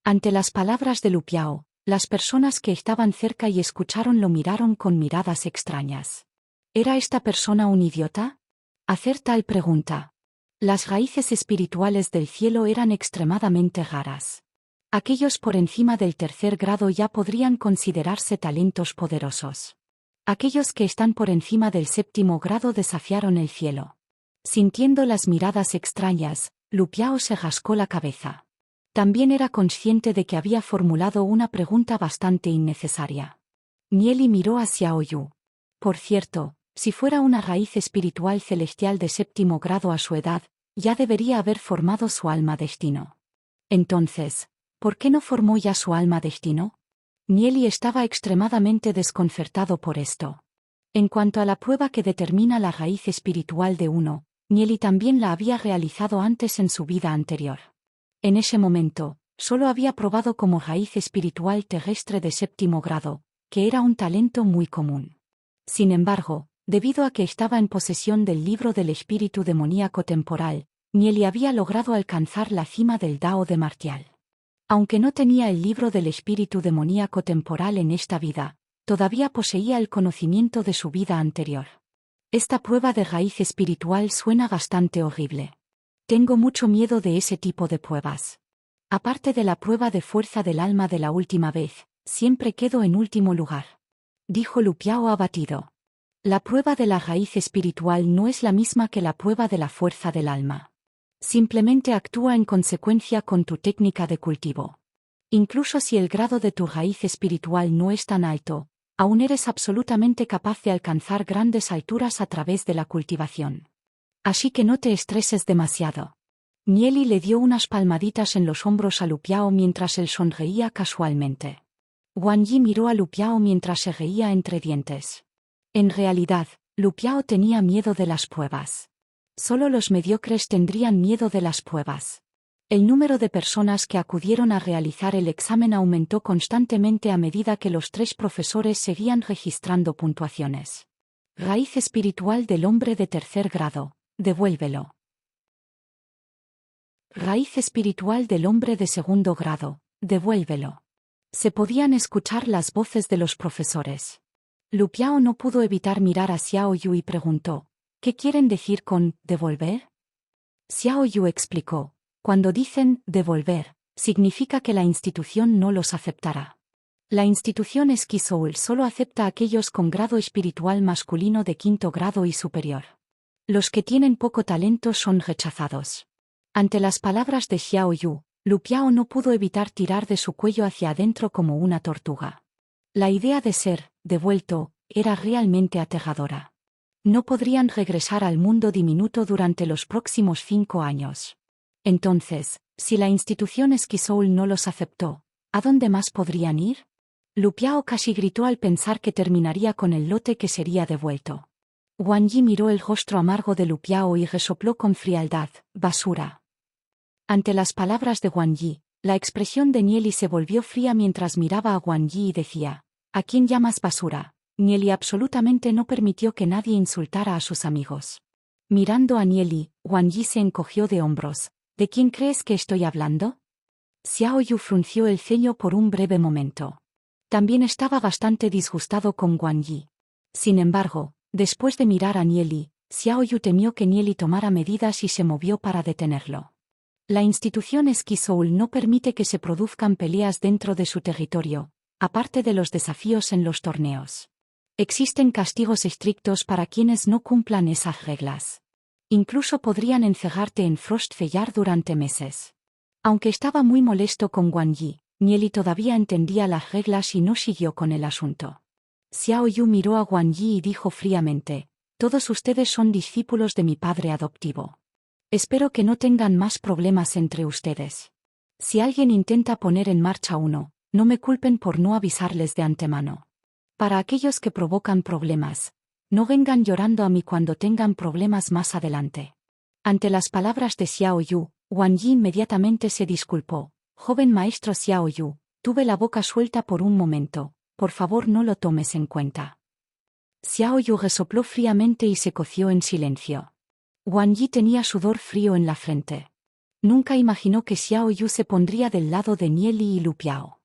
Ante las palabras de Lu Piao, las personas que estaban cerca y escucharon lo miraron con miradas extrañas. ¿Era esta persona un idiota? Hacer tal pregunta. Las raíces espirituales del cielo eran extremadamente raras. Aquellos por encima del tercer grado ya podrían considerarse talentos poderosos. Aquellos que están por encima del séptimo grado desafiaron el cielo. Sintiendo las miradas extrañas, Lu Piao se rascó la cabeza. También era consciente de que había formulado una pregunta bastante innecesaria. Nieli miró hacia Oyu. Por cierto, si fuera una raíz espiritual celestial de séptimo grado a su edad, ya debería haber formado su alma destino. Entonces, ¿por qué no formó ya su alma destino? Nieli estaba extremadamente desconcertado por esto. En cuanto a la prueba que determina la raíz espiritual de uno, Nieli también la había realizado antes en su vida anterior. En ese momento, solo había probado como raíz espiritual terrestre de séptimo grado, que era un talento muy común. Sin embargo, debido a que estaba en posesión del libro del espíritu demoníaco temporal, Nieli había logrado alcanzar la cima del Dao de Martial. Aunque no tenía el libro del espíritu demoníaco temporal en esta vida, todavía poseía el conocimiento de su vida anterior. Esta prueba de raíz espiritual suena bastante horrible. Tengo mucho miedo de ese tipo de pruebas. Aparte de la prueba de fuerza del alma de la última vez, siempre quedo en último lugar. Dijo Lu Piao abatido. La prueba de la raíz espiritual no es la misma que la prueba de la fuerza del alma. Simplemente actúa en consecuencia con tu técnica de cultivo. Incluso si el grado de tu raíz espiritual no es tan alto, aún eres absolutamente capaz de alcanzar grandes alturas a través de la cultivación. Así que no te estreses demasiado. Nieli le dio unas palmaditas en los hombros a Lu Piao mientras él sonreía casualmente. Wang Yi miró a Lu Piao mientras se reía entre dientes. En realidad, Lu Piao tenía miedo de las pruebas. Solo los mediocres tendrían miedo de las pruebas. El número de personas que acudieron a realizar el examen aumentó constantemente a medida que los 3 profesores seguían registrando puntuaciones. Raíz espiritual del hombre de tercer grado, devuélvelo. Raíz espiritual del hombre de segundo grado, devuélvelo. Se podían escuchar las voces de los profesores. Lu Piao no pudo evitar mirar a Xiao Yu y preguntó, ¿qué quieren decir con devolver? Xiao Yu explicó, cuando dicen devolver, significa que la institución no los aceptará. La institución Esquisoul solo acepta a aquellos con grado espiritual masculino de quinto grado y superior. Los que tienen poco talento son rechazados. Ante las palabras de Xiao Yu, Lu Piao no pudo evitar tirar de su cuello hacia adentro como una tortuga. La idea de ser devuelto era realmente aterradora. No podrían regresar al mundo diminuto durante los próximos 5 años. Entonces, si la institución Esquisoul no los aceptó, ¿a dónde más podrían ir? Lu Piao casi gritó al pensar que terminaría con el lote que sería devuelto. Wang Yi miró el rostro amargo de Lu Piao y resopló con frialdad, basura. Ante las palabras de Wang Yi, la expresión de Nieli se volvió fría mientras miraba a Wang Yi y decía, ¿a quién llamas basura? Nieli absolutamente no permitió que nadie insultara a sus amigos. Mirando a Nieli, Wang Yi se encogió de hombros. ¿De quién crees que estoy hablando? Xiao Yu frunció el ceño por un breve momento. También estaba bastante disgustado con Wang Yi. Sin embargo, después de mirar a Nieli, Xiao Yu temió que Nieli tomara medidas y se movió para detenerlo. La institución Esquisoul no permite que se produzcan peleas dentro de su territorio, aparte de los desafíos en los torneos. Existen castigos estrictos para quienes no cumplan esas reglas. Incluso podrían encerrarte en Frostfeyard durante meses. Aunque estaba muy molesto con Wang Yi, Nieli todavía entendía las reglas y no siguió con el asunto. Xiao Yu miró a Wang Yi y dijo fríamente, todos ustedes son discípulos de mi padre adoptivo. Espero que no tengan más problemas entre ustedes. Si alguien intenta poner en marcha uno, no me culpen por no avisarles de antemano. Para aquellos que provocan problemas, no vengan llorando a mí cuando tengan problemas más adelante. Ante las palabras de Xiao Yu, Wang Yi inmediatamente se disculpó. Joven maestro Xiao Yu, tuve la boca suelta por un momento, por favor no lo tomes en cuenta. Xiao Yu resopló fríamente y se coció en silencio. Wang Yi tenía sudor frío en la frente. Nunca imaginó que Xiao Yu se pondría del lado de Nieli y Lu Piao.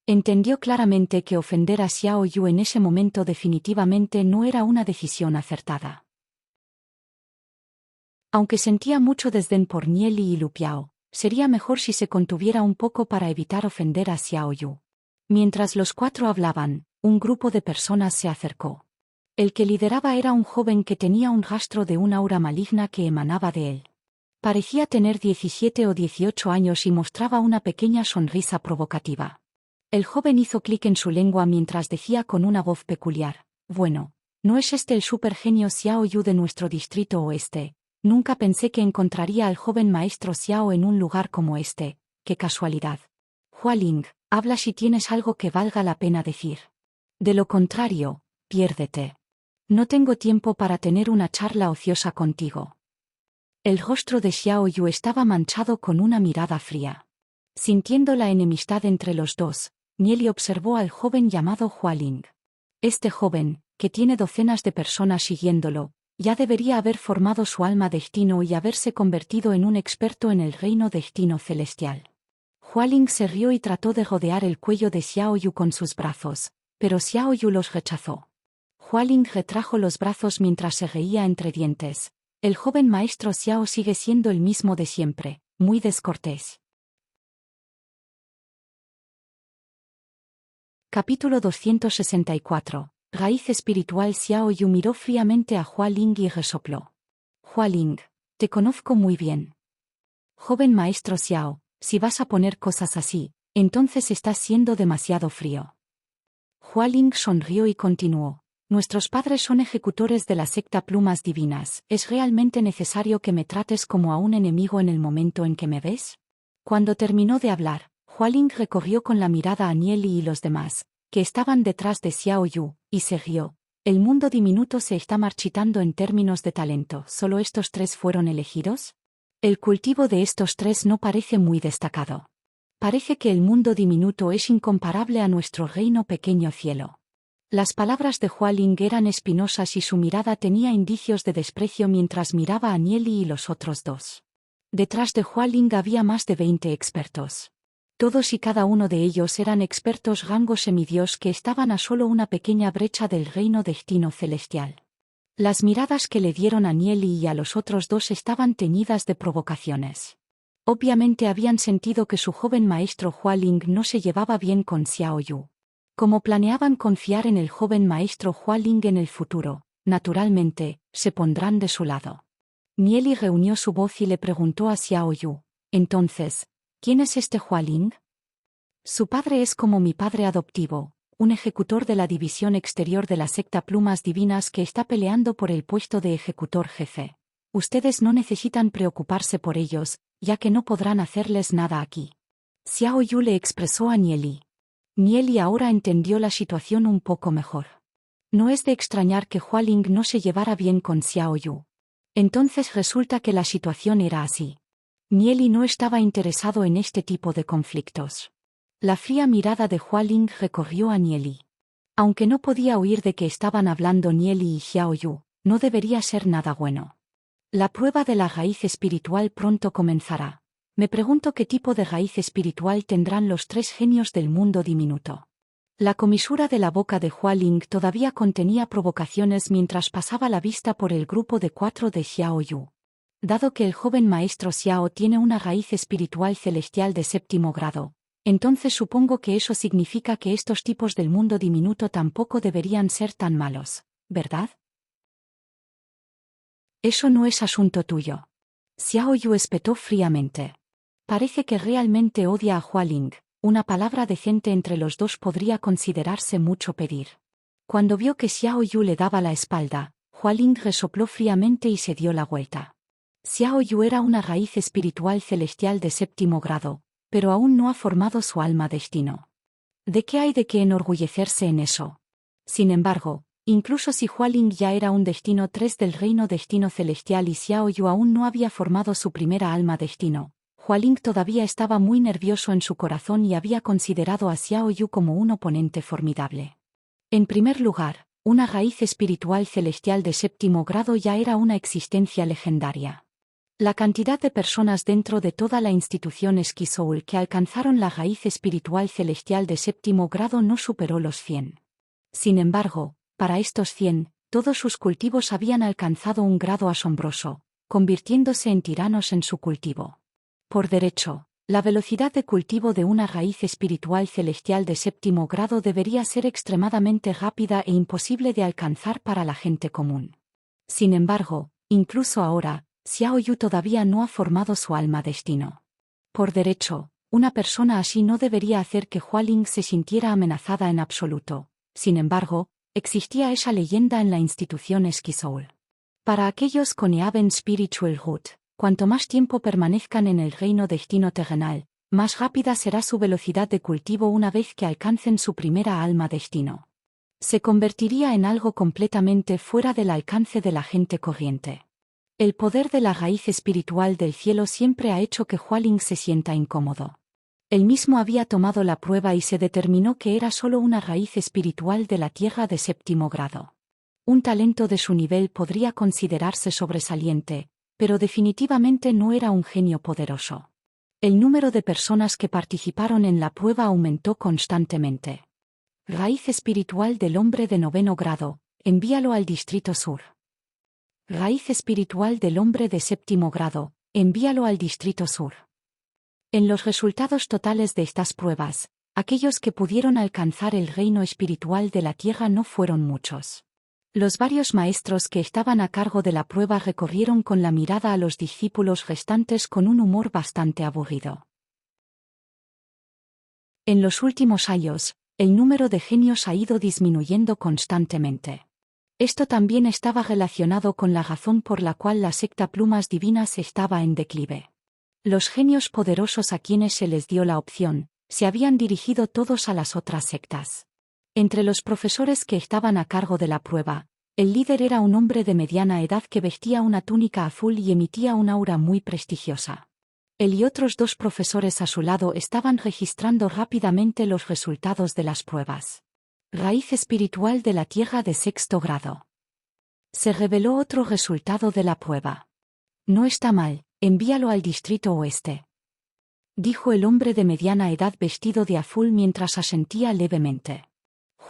Entendió claramente que ofender a Xiao Yu en ese momento definitivamente no era una decisión acertada. Aunque sentía mucho desdén por Nieli y Lu Piao, sería mejor si se contuviera un poco para evitar ofender a Xiao Yu. Mientras los cuatro hablaban, un grupo de personas se acercó. El que lideraba era un joven que tenía un rastro de un aura maligna que emanaba de él. Parecía tener 17 o 18 años y mostraba una pequeña sonrisa provocativa. El joven hizo clic en su lengua mientras decía con una voz peculiar: bueno, ¿no es este el supergenio Xiao Yu de nuestro distrito oeste? Nunca pensé que encontraría al joven maestro Xiao en un lugar como este. ¡Qué casualidad! Hualing, habla si tienes algo que valga la pena decir. De lo contrario, piérdete. No tengo tiempo para tener una charla ociosa contigo. El rostro de Xiao Yu estaba manchado con una mirada fría. Sintiendo la enemistad entre los dos, Nieli observó al joven llamado Hualing. Este joven, que tiene docenas de personas siguiéndolo, ya debería haber formado su alma destino y haberse convertido en un experto en el reino destino celestial. Hualing se rió y trató de rodear el cuello de Xiao Yu con sus brazos, pero Xiao Yu los rechazó. Hualing retrajo los brazos mientras se reía entre dientes. El joven maestro Xiao sigue siendo el mismo de siempre, muy descortés. Capítulo 264. Raíz espiritual. Xiao Yu miró fríamente a Hualing y resopló. Hualing, te conozco muy bien. Joven maestro Xiao, si vas a poner cosas así, entonces estás siendo demasiado frío. Hualing sonrió y continuó. Nuestros padres son ejecutores de la secta Plumas Divinas. ¿Es realmente necesario que me trates como a un enemigo en el momento en que me ves? Cuando terminó de hablar, Hualing recorrió con la mirada a Nieli y los demás, que estaban detrás de Xiao Yu, y se rió. El mundo diminuto se está marchitando en términos de talento. ¿Solo estos tres fueron elegidos? El cultivo de estos tres no parece muy destacado. Parece que el mundo diminuto es incomparable a nuestro reino pequeño cielo. Las palabras de Hualing eran espinosas y su mirada tenía indicios de desprecio mientras miraba a Nieli y los otros dos. Detrás de Hualing había más de 20 expertos. Todos y cada uno de ellos eran expertos rango semidios que estaban a solo una pequeña brecha del reino destino celestial. Las miradas que le dieron a Nieli y a los otros dos estaban teñidas de provocaciones. Obviamente habían sentido que su joven maestro Hualing no se llevaba bien con Xiao Yu. Como planeaban confiar en el joven maestro Hualing en el futuro, naturalmente, se pondrán de su lado. Nieli reunió su voz y le preguntó a Xiao Yu: entonces, ¿quién es este Hualing? Su padre es como mi padre adoptivo, un ejecutor de la división exterior de la secta Plumas Divinas que está peleando por el puesto de ejecutor jefe. Ustedes no necesitan preocuparse por ellos, ya que no podrán hacerles nada aquí. Xiao Yu le expresó a Nieli. Nieli ahora entendió la situación un poco mejor. No es de extrañar que Hualing no se llevara bien con Xiao Yu. Entonces resulta que la situación era así. Nieli no estaba interesado en este tipo de conflictos. La fría mirada de Hualing recorrió a Nieli. Aunque no podía oír de qué estaban hablando Nieli y Xiao Yu, no debería ser nada bueno. La prueba de la raíz espiritual pronto comenzará. Me pregunto qué tipo de raíz espiritual tendrán los tres genios del mundo diminuto. La comisura de la boca de Hualing todavía contenía provocaciones mientras pasaba la vista por el grupo de 4 de Xiao Yu. Dado que el joven maestro Xiao tiene una raíz espiritual celestial de 7º grado, entonces supongo que eso significa que estos tipos del mundo diminuto tampoco deberían ser tan malos, ¿verdad? Eso no es asunto tuyo. Xiao Yu espetó fríamente. Parece que realmente odia a Hualing. Una palabra decente entre los dos podría considerarse mucho pedir. Cuando vio que Xiao Yu le daba la espalda, Hualing resopló fríamente y se dio la vuelta. Xiao Yu era una raíz espiritual celestial de 7º grado, pero aún no ha formado su alma destino. ¿De qué hay de qué enorgullecerse en eso? Sin embargo, incluso si Hualing ya era un destino 3 del reino destino celestial y Xiao Yu aún no había formado su primera alma destino, Hualing todavía estaba muy nervioso en su corazón y había considerado a Xiao Yu como un oponente formidable. En primer lugar, una raíz espiritual celestial de 7º grado ya era una existencia legendaria. La cantidad de personas dentro de toda la institución Esquisoul que alcanzaron la raíz espiritual celestial de 7º grado no superó los 100. Sin embargo, para estos 100, todos sus cultivos habían alcanzado un grado asombroso, convirtiéndose en tiranos en su cultivo. Por derecho, la velocidad de cultivo de una raíz espiritual celestial de 7º grado debería ser extremadamente rápida e imposible de alcanzar para la gente común. Sin embargo, incluso ahora, Xiao Yu todavía no ha formado su alma destino. Por derecho, una persona así no debería hacer que Hualing se sintiera amenazada en absoluto. Sin embargo, existía esa leyenda en la institución Esquisoul. Para aquellos con Eaven Spiritual Root, cuanto más tiempo permanezcan en el reino destino terrenal, más rápida será su velocidad de cultivo una vez que alcancen su primera alma destino. Se convertiría en algo completamente fuera del alcance de la gente corriente. El poder de la raíz espiritual del cielo siempre ha hecho que Hualing se sienta incómodo. Él mismo había tomado la prueba y se determinó que era solo una raíz espiritual de la tierra de 7º grado. Un talento de su nivel podría considerarse sobresaliente, pero definitivamente no era un genio poderoso. El número de personas que participaron en la prueba aumentó constantemente. Raíz espiritual del hombre de 9º grado, envíalo al distrito sur. Raíz espiritual del hombre de 7º grado, envíalo al distrito sur. En los resultados totales de estas pruebas, aquellos que pudieron alcanzar el reino espiritual de la tierra no fueron muchos. Los varios maestros que estaban a cargo de la prueba recorrieron con la mirada a los discípulos restantes con un humor bastante aburrido. En los últimos años, el número de genios ha ido disminuyendo constantemente. Esto también estaba relacionado con la razón por la cual la secta Plumas Divinas estaba en declive. Los genios poderosos a quienes se les dio la opción, se habían dirigido todos a las otras sectas. Entre los profesores que estaban a cargo de la prueba, el líder era un hombre de mediana edad que vestía una túnica azul y emitía un aura muy prestigiosa. Él y otros 2 profesores a su lado estaban registrando rápidamente los resultados de las pruebas. Raíz espiritual de la tierra de 6º grado. Se reveló otro resultado de la prueba. No está mal, envíalo al distrito oeste. Dijo el hombre de mediana edad vestido de azul mientras asentía levemente.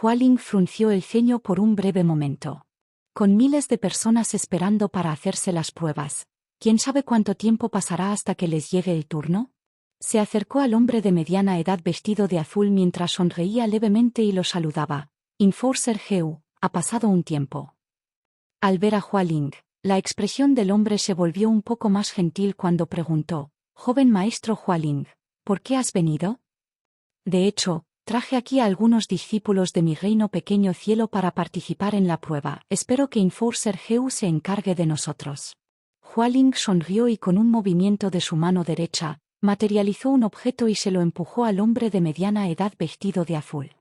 Hualing frunció el ceño por un breve momento. Con miles de personas esperando para hacerse las pruebas, ¿quién sabe cuánto tiempo pasará hasta que les llegue el turno? Se acercó al hombre de mediana edad vestido de azul mientras sonreía levemente y lo saludaba. Enforcer Geu, ha pasado un tiempo. Al ver a Hualing, la expresión del hombre se volvió un poco más gentil cuando preguntó, «Joven maestro Hualing, ¿por qué has venido?» De hecho, traje aquí a algunos discípulos de mi reino pequeño cielo para participar en la prueba. Espero que Enforcer Geu se encargue de nosotros. Hualing sonrió y con un movimiento de su mano derecha, materializó un objeto y se lo empujó al hombre de mediana edad vestido de azul.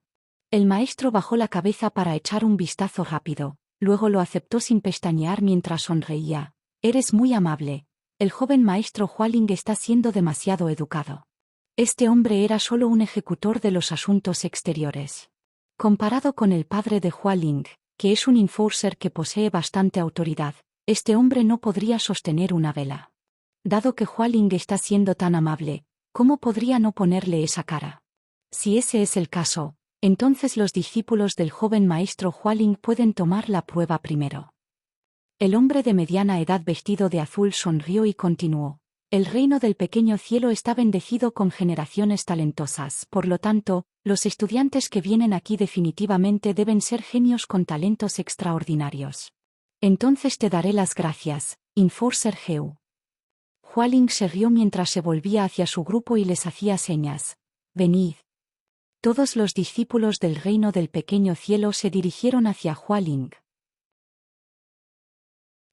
El maestro bajó la cabeza para echar un vistazo rápido, luego lo aceptó sin pestañear mientras sonreía. «Eres muy amable. El joven maestro Hualing está siendo demasiado educado». Este hombre era solo un ejecutor de los asuntos exteriores. Comparado con el padre de Hualing, que es un enforcer que posee bastante autoridad, este hombre no podría sostener una vela. Dado que Hualing está siendo tan amable, ¿cómo podría no ponerle esa cara? Si ese es el caso, entonces los discípulos del joven maestro Hualing pueden tomar la prueba primero. El hombre de mediana edad vestido de azul sonrió y continuó. El reino del pequeño cielo está bendecido con generaciones talentosas, por lo tanto, los estudiantes que vienen aquí definitivamente deben ser genios con talentos extraordinarios. Entonces te daré las gracias, Enforcer Geu. Hualing se rió mientras se volvía hacia su grupo y les hacía señas. Venid. Todos los discípulos del reino del pequeño cielo se dirigieron hacia Hualing.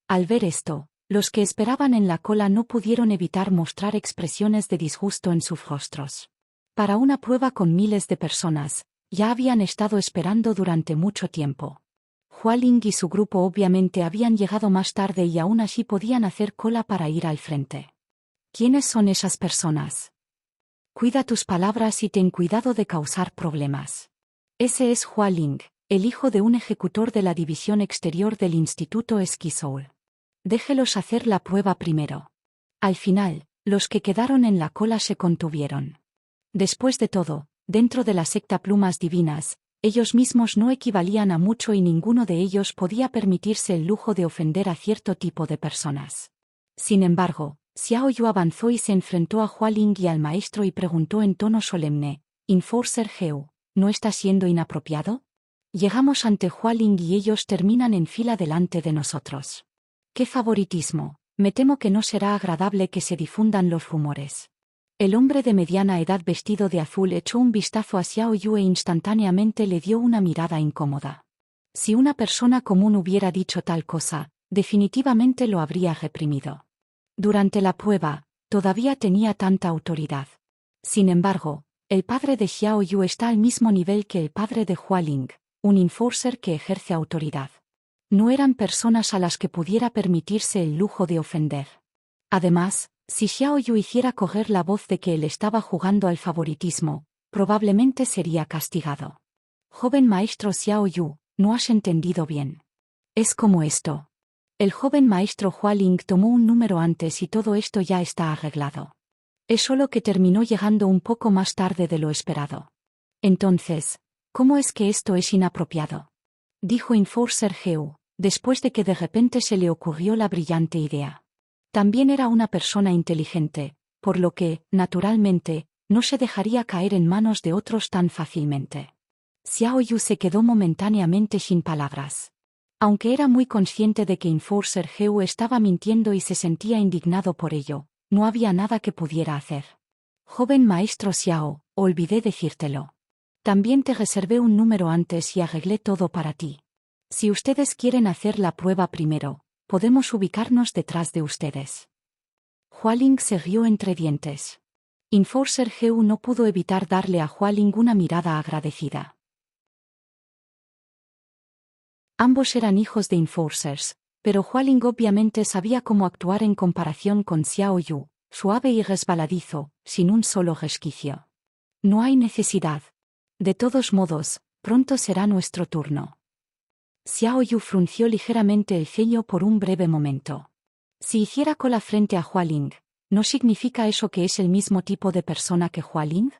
Al ver esto, los que esperaban en la cola no pudieron evitar mostrar expresiones de disgusto en sus rostros. Para una prueba con miles de personas, ya habían estado esperando durante mucho tiempo. Hualing y su grupo obviamente habían llegado más tarde y aún así podían hacer cola para ir al frente. ¿Quiénes son esas personas? Cuida tus palabras y ten cuidado de causar problemas. Ese es Hualing, el hijo de un ejecutor de la división exterior del Instituto Esquisoul. Déjelos hacer la prueba primero. Al final, los que quedaron en la cola se contuvieron. Después de todo, dentro de la secta Plumas Divinas, ellos mismos no equivalían a mucho y ninguno de ellos podía permitirse el lujo de ofender a cierto tipo de personas. Sin embargo, Xiao Yu avanzó y se enfrentó a Hualing y al maestro y preguntó en tono solemne, Enforcer Heu, ¿no está siendo inapropiado? Llegamos ante Hualing y ellos terminan en fila delante de nosotros. ¡Qué favoritismo! Me temo que no será agradable que se difundan los rumores. El hombre de mediana edad vestido de azul echó un vistazo a Xiao Yu e instantáneamente le dio una mirada incómoda. Si una persona común hubiera dicho tal cosa, definitivamente lo habría reprimido. Durante la prueba, todavía tenía tanta autoridad. Sin embargo, el padre de Xiao Yu está al mismo nivel que el padre de Hualing, un enforcer que ejerce autoridad. No eran personas a las que pudiera permitirse el lujo de ofender. Además, si Xiao Yu hiciera correr la voz de que él estaba jugando al favoritismo, probablemente sería castigado. Joven maestro Xiao Yu, no has entendido bien. Es como esto. El joven maestro Hualing tomó un número antes y todo esto ya está arreglado. Es solo que terminó llegando un poco más tarde de lo esperado. Entonces, ¿cómo es que esto es inapropiado? Dijo Enforcer Heu, después de que de repente se le ocurrió la brillante idea. También era una persona inteligente, por lo que, naturalmente, no se dejaría caer en manos de otros tan fácilmente. Xiao Yu se quedó momentáneamente sin palabras. Aunque era muy consciente de que Enforcer Heu estaba mintiendo y se sentía indignado por ello, no había nada que pudiera hacer. Joven maestro Xiao, olvidé decírtelo. También te reservé un número antes y arreglé todo para ti. Si ustedes quieren hacer la prueba primero, podemos ubicarnos detrás de ustedes. Hualing se rió entre dientes. Enforcer Heu no pudo evitar darle a Hualing una mirada agradecida. Ambos eran hijos de Enforcers, pero Hualing obviamente sabía cómo actuar en comparación con Xiao Yu, suave y resbaladizo, sin un solo resquicio. No hay necesidad. De todos modos, pronto será nuestro turno. Xiao Yu frunció ligeramente el ceño por un breve momento. Si hiciera cola frente a Hualing, ¿no significa eso que es el mismo tipo de persona que Hualing?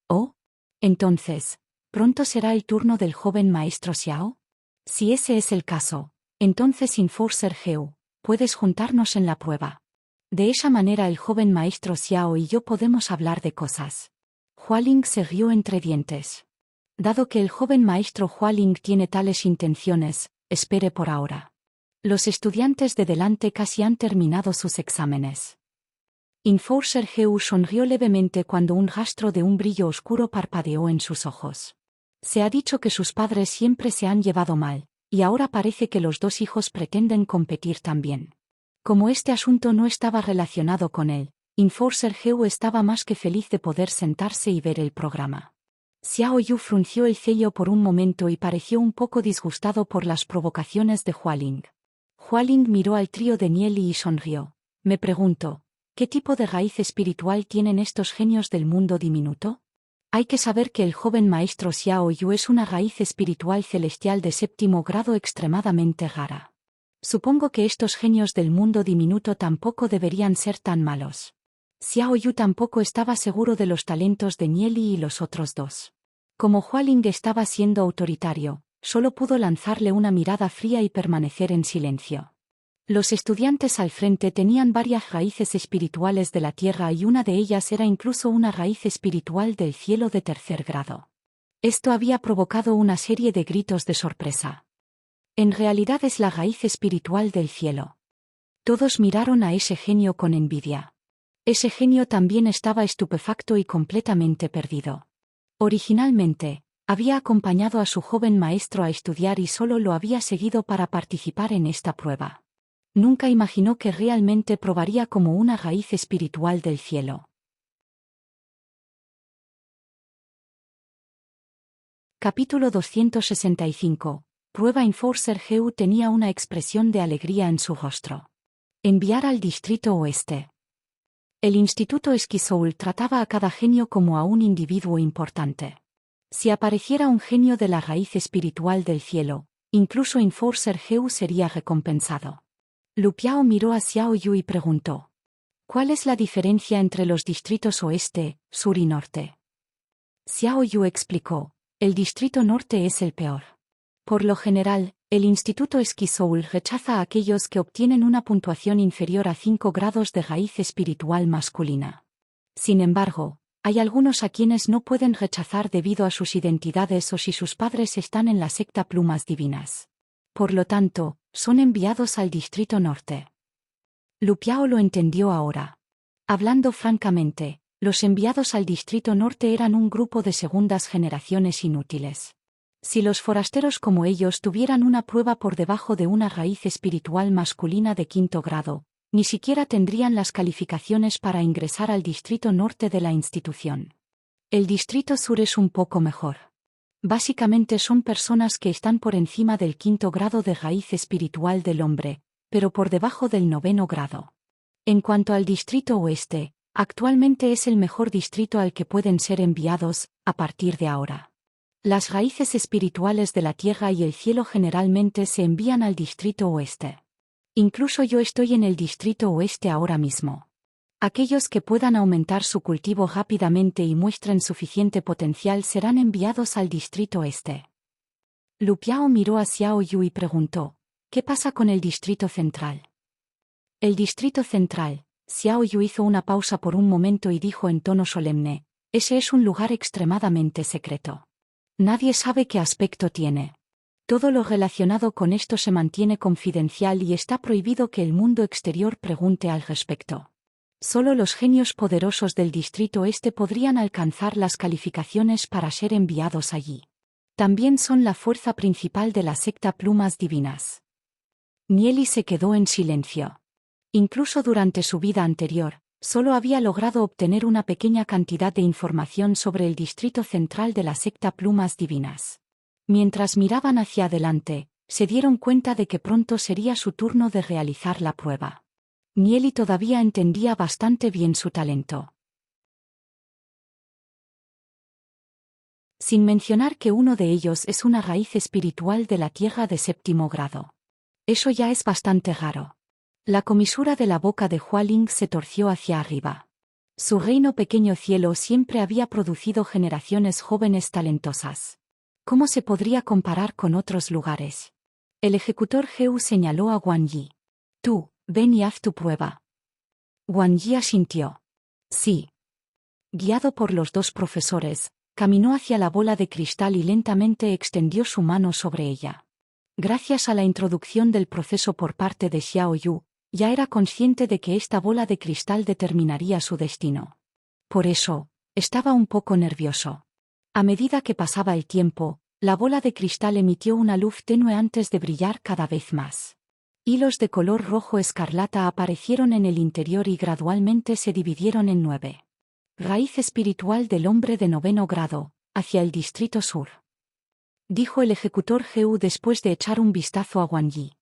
¿Oh? Entonces, ¿pronto será el turno del joven maestro Xiao? Si ese es el caso, entonces Enforcer Heu, puedes juntarnos en la prueba. De esa manera el joven maestro Xiao y yo podemos hablar de cosas. Hualing se rió entre dientes. Dado que el joven maestro Hualing tiene tales intenciones, espere por ahora. Los estudiantes de delante casi han terminado sus exámenes. Enforcer Heu sonrió levemente cuando un rastro de un brillo oscuro parpadeó en sus ojos. Se ha dicho que sus padres siempre se han llevado mal, y ahora parece que los dos hijos pretenden competir también. Como este asunto no estaba relacionado con él, Enforcer Heu estaba más que feliz de poder sentarse y ver el programa. Xiao Yu frunció el ceño por un momento y pareció un poco disgustado por las provocaciones de Hualing. Hualing miró al trío de Nieli y sonrió. Me pregunto, ¿qué tipo de raíz espiritual tienen estos genios del mundo diminuto? Hay que saber que el joven maestro Xiao Yu es una raíz espiritual celestial de 7º grado extremadamente rara. Supongo que estos genios del mundo diminuto tampoco deberían ser tan malos. Xiao Yu tampoco estaba seguro de los talentos de Nieli y los otros dos. Como Hualing estaba siendo autoritario, solo pudo lanzarle una mirada fría y permanecer en silencio. Los estudiantes al frente tenían varias raíces espirituales de la tierra y una de ellas era incluso una raíz espiritual del cielo de 3er grado. Esto había provocado una serie de gritos de sorpresa. En realidad es la raíz espiritual del cielo. Todos miraron a ese genio con envidia. Ese genio también estaba estupefacto y completamente perdido. Originalmente, había acompañado a su joven maestro a estudiar y solo lo había seguido para participar en esta prueba. Nunca imaginó que realmente probaría como una raíz espiritual del cielo. Capítulo 265. Prueba. Enforcer Heu tenía una expresión de alegría en su rostro. Enviar al Distrito Oeste. El Instituto Esquisoul trataba a cada genio como a un individuo importante. Si apareciera un genio de la raíz espiritual del cielo, incluso Enforcer Heu sería recompensado. Lu Piao miró a Xiao Yu y preguntó: ¿cuál es la diferencia entre los distritos oeste, sur y norte? Xiao Yu explicó: el distrito norte es el peor. Por lo general, el Instituto Ski Soul rechaza a aquellos que obtienen una puntuación inferior a 5 grados de raíz espiritual masculina. Sin embargo, hay algunos a quienes no pueden rechazar debido a sus identidades o si sus padres están en la secta Plumas Divinas. Por lo tanto, son enviados al Distrito Norte. Lu Piao lo entendió ahora. Hablando francamente, los enviados al Distrito Norte eran un grupo de segundas generaciones inútiles. Si los forasteros como ellos tuvieran una prueba por debajo de una raíz espiritual masculina de 5º grado, ni siquiera tendrían las calificaciones para ingresar al Distrito Norte de la institución. El Distrito Sur es un poco mejor. Básicamente son personas que están por encima del 5º grado de raíz espiritual del hombre, pero por debajo del 9º grado. En cuanto al Distrito Oeste, actualmente es el mejor distrito al que pueden ser enviados, a partir de ahora. Las raíces espirituales de la tierra y el cielo generalmente se envían al Distrito Oeste. Incluso yo estoy en el Distrito Oeste ahora mismo. Aquellos que puedan aumentar su cultivo rápidamente y muestren suficiente potencial serán enviados al Distrito Este. Lu Piao miró a Xiao Yu y preguntó, ¿qué pasa con el Distrito Central? El Distrito Central, Xiao Yu hizo una pausa por un momento y dijo en tono solemne, ese es un lugar extremadamente secreto. Nadie sabe qué aspecto tiene. Todo lo relacionado con esto se mantiene confidencial y está prohibido que el mundo exterior pregunte al respecto. Solo los genios poderosos del Distrito Este podrían alcanzar las calificaciones para ser enviados allí. También son la fuerza principal de la secta Plumas Divinas. Nieli se quedó en silencio. Incluso durante su vida anterior, solo había logrado obtener una pequeña cantidad de información sobre el Distrito Central de la secta Plumas Divinas. Mientras miraban hacia adelante, se dieron cuenta de que pronto sería su turno de realizar la prueba. Nieli todavía entendía bastante bien su talento. Sin mencionar que uno de ellos es una raíz espiritual de la tierra de 7º grado. Eso ya es bastante raro. La comisura de la boca de Hualing se torció hacia arriba. Su reino pequeño cielo siempre había producido generaciones jóvenes talentosas. ¿Cómo se podría comparar con otros lugares? El ejecutor Geu señaló a Wang Yi. Tú, ven y haz tu prueba. Wang Yi asintió. Sí. Guiado por los dos profesores, caminó hacia la bola de cristal y lentamente extendió su mano sobre ella. Gracias a la introducción del proceso por parte de Xiao Yu, ya era consciente de que esta bola de cristal determinaría su destino. Por eso, estaba un poco nervioso. A medida que pasaba el tiempo, la bola de cristal emitió una luz tenue antes de brillar cada vez más. Hilos de color rojo escarlata aparecieron en el interior y gradualmente se dividieron en 9. Raíz espiritual del hombre de 9º grado, hacia el Distrito Sur. Dijo el ejecutor Geu después de echar un vistazo a Wang Yi.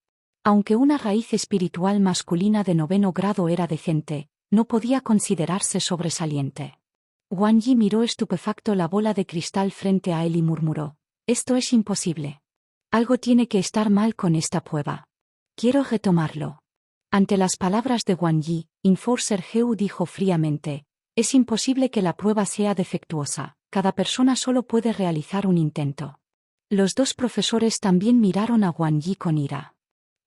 Aunque una raíz espiritual masculina de 9º grado era decente, no podía considerarse sobresaliente. Wang Yi miró estupefacto la bola de cristal frente a él y murmuró, esto es imposible. Algo tiene que estar mal con esta prueba. Quiero retomarlo. Ante las palabras de Wang Yi, Enforcer Geu dijo fríamente, es imposible que la prueba sea defectuosa, cada persona solo puede realizar un intento. Los dos profesores también miraron a Wang Yi con ira.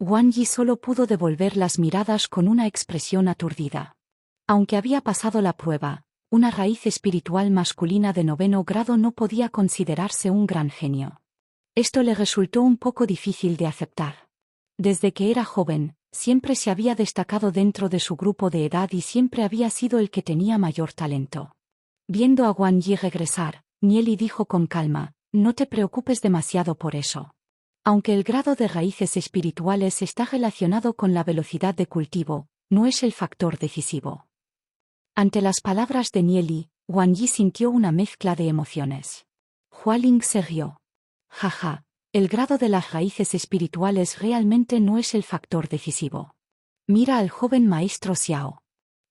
Wang Yi solo pudo devolver las miradas con una expresión aturdida. Aunque había pasado la prueba, una raíz espiritual masculina de 9º grado no podía considerarse un gran genio. Esto le resultó un poco difícil de aceptar. Desde que era joven, siempre se había destacado dentro de su grupo de edad y siempre había sido el que tenía mayor talento. Viendo a Wang Yi regresar, Nieli dijo con calma, no te preocupes demasiado por eso. Aunque el grado de raíces espirituales está relacionado con la velocidad de cultivo, no es el factor decisivo. Ante las palabras de Nieli, Wang Yi sintió una mezcla de emociones. Hualing se rió. Jaja, el grado de las raíces espirituales realmente no es el factor decisivo. Mira al joven maestro Xiao.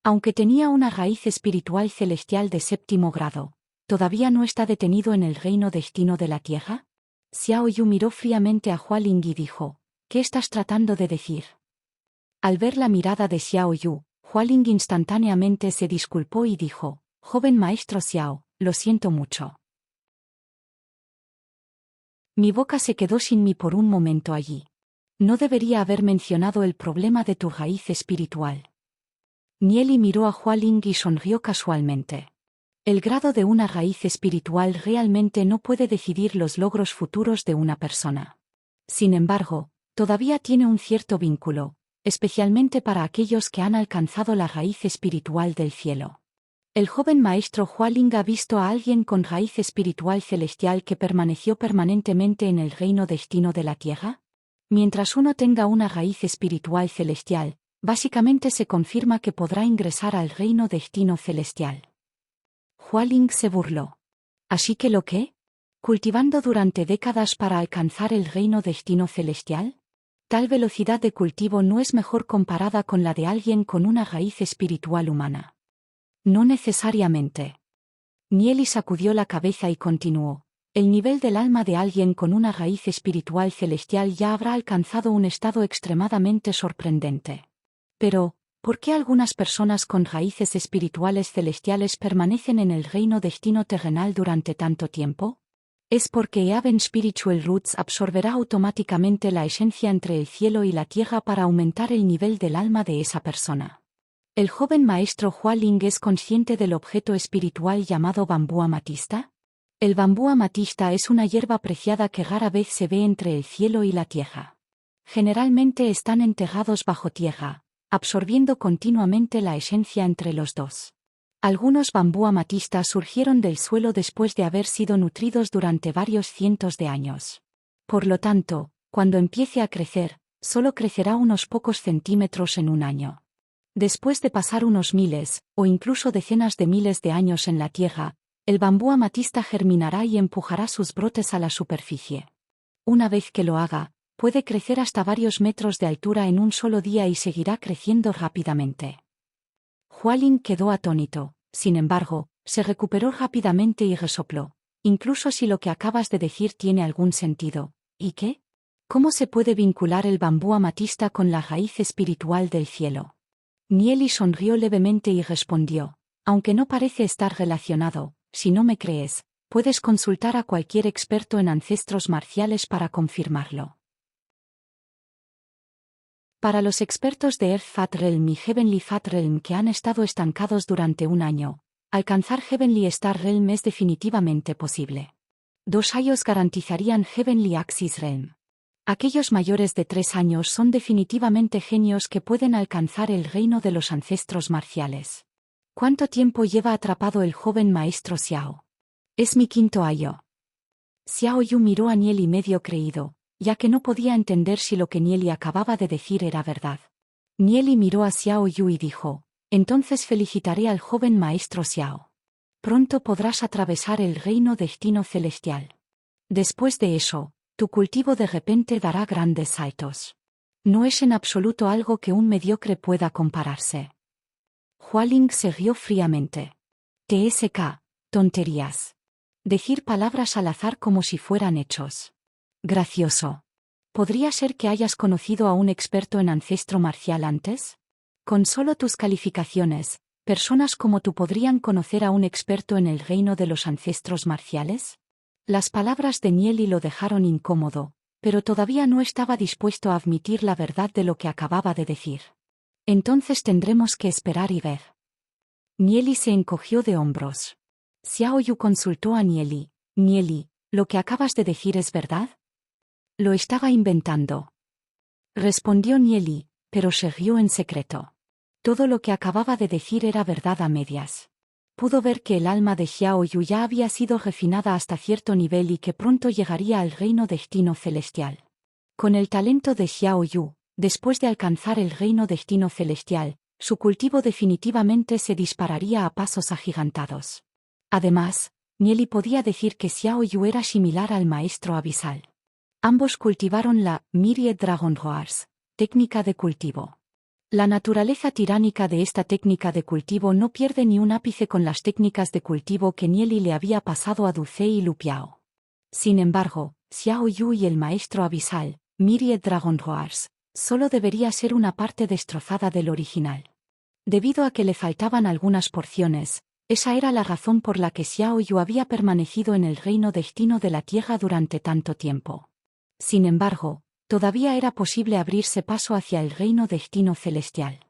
Aunque tenía una raíz espiritual celestial de 7º grado, ¿todavía no está detenido en el reino destino de la tierra? Xiao Yu miró fríamente a Hualing y dijo, ¿qué estás tratando de decir? Al ver la mirada de Xiao Yu, Hualing instantáneamente se disculpó y dijo, joven maestro Xiao, lo siento mucho. Mi boca se quedó sin mí por un momento allí. No debería haber mencionado el problema de tu raíz espiritual. Nieli miró a Hualing y sonrió casualmente. El grado de una raíz espiritual realmente no puede decidir los logros futuros de una persona. Sin embargo, todavía tiene un cierto vínculo, especialmente para aquellos que han alcanzado la raíz espiritual del cielo. El joven maestro Hualing ha visto a alguien con raíz espiritual celestial que permaneció permanentemente en el reino destino de la tierra. Mientras uno tenga una raíz espiritual celestial, básicamente se confirma que podrá ingresar al reino destino celestial. Hualing se burló. ¿Así que lo qué? ¿Cultivando durante décadas para alcanzar el reino destino celestial? Tal velocidad de cultivo no es mejor comparada con la de alguien con una raíz espiritual humana. No necesariamente. Nieli sacudió la cabeza y continuó. El nivel del alma de alguien con una raíz espiritual celestial ya habrá alcanzado un estado extremadamente sorprendente. Pero, ¿por qué algunas personas con raíces espirituales celestiales permanecen en el reino destino terrenal durante tanto tiempo? Es porque Even Spiritual Roots absorberá automáticamente la esencia entre el cielo y la tierra para aumentar el nivel del alma de esa persona. ¿El joven maestro Hualing es consciente del objeto espiritual llamado bambú amatista? El bambú amatista es una hierba preciada que rara vez se ve entre el cielo y la tierra. Generalmente están enterrados bajo tierra, absorbiendo continuamente la esencia entre los dos. Algunos bambú amatistas surgieron del suelo después de haber sido nutridos durante varios cientos de años. Por lo tanto, cuando empiece a crecer, solo crecerá unos pocos centímetros en un año. Después de pasar unos miles, o incluso decenas de miles de años en la tierra, el bambú amatista germinará y empujará sus brotes a la superficie. Una vez que lo haga, puede crecer hasta varios metros de altura en un solo día y seguirá creciendo rápidamente. Hualing quedó atónito, sin embargo, se recuperó rápidamente y resopló. Incluso si lo que acabas de decir tiene algún sentido. ¿Y qué? ¿Cómo se puede vincular el bambú amatista con la raíz espiritual del cielo? Nieli sonrió levemente y respondió, aunque no parece estar relacionado, si no me crees, puedes consultar a cualquier experto en ancestros marciales para confirmarlo. Para los expertos de Earth Fat Realm y Heavenly Fat Realm que han estado estancados durante un año, alcanzar Heavenly Star Realm es definitivamente posible. 2 años garantizarían Heavenly Axis Realm. Aquellos mayores de 3 años son definitivamente genios que pueden alcanzar el reino de los ancestros marciales. ¿Cuánto tiempo lleva atrapado el joven maestro Xiao? Es mi 5.º año. Xiao Yu miró a Nieli medio creído, ya que no podía entender si lo que Nieli acababa de decir era verdad. Nieli miró a Xiao Yu y dijo, entonces felicitaré al joven maestro Xiao. Pronto podrás atravesar el reino destino celestial. Después de eso, tu cultivo de repente dará grandes saltos. No es en absoluto algo que un mediocre pueda compararse. Hualing se rió fríamente. TSK, tonterías. Decir palabras al azar como si fueran hechos. Gracioso. ¿Podría ser que hayas conocido a un experto en ancestro marcial antes? Con solo tus calificaciones, ¿personas como tú podrían conocer a un experto en el reino de los ancestros marciales? Las palabras de Nieli lo dejaron incómodo, pero todavía no estaba dispuesto a admitir la verdad de lo que acababa de decir. Entonces tendremos que esperar y ver. Nieli se encogió de hombros. Xiao Yu consultó a Nieli. Nieli, ¿lo que acabas de decir es verdad? Lo estaba inventando. Respondió Nieli, pero se rió en secreto. Todo lo que acababa de decir era verdad a medias. Pudo ver que el alma de Xiao Yu ya había sido refinada hasta cierto nivel y que pronto llegaría al reino destino celestial. Con el talento de Xiao Yu, después de alcanzar el reino destino celestial, su cultivo definitivamente se dispararía a pasos agigantados. Además, Nieli podía decir que Xiao Yu era similar al maestro abisal. Ambos cultivaron la Myriad Dragon Roars, técnica de cultivo. La naturaleza tiránica de esta técnica de cultivo no pierde ni un ápice con las técnicas de cultivo que Nieli le había pasado a Duce y Lupiao. Sin embargo, Xiao Yu y el maestro abisal, Myriad Dragon Roars, solo debería ser una parte destrozada del original. Debido a que le faltaban algunas porciones, Esa era la razón por la que Xiao Yu había permanecido en el reino destino de la tierra durante tanto tiempo. Sin embargo, todavía era posible abrirse paso hacia el reino destino celestial.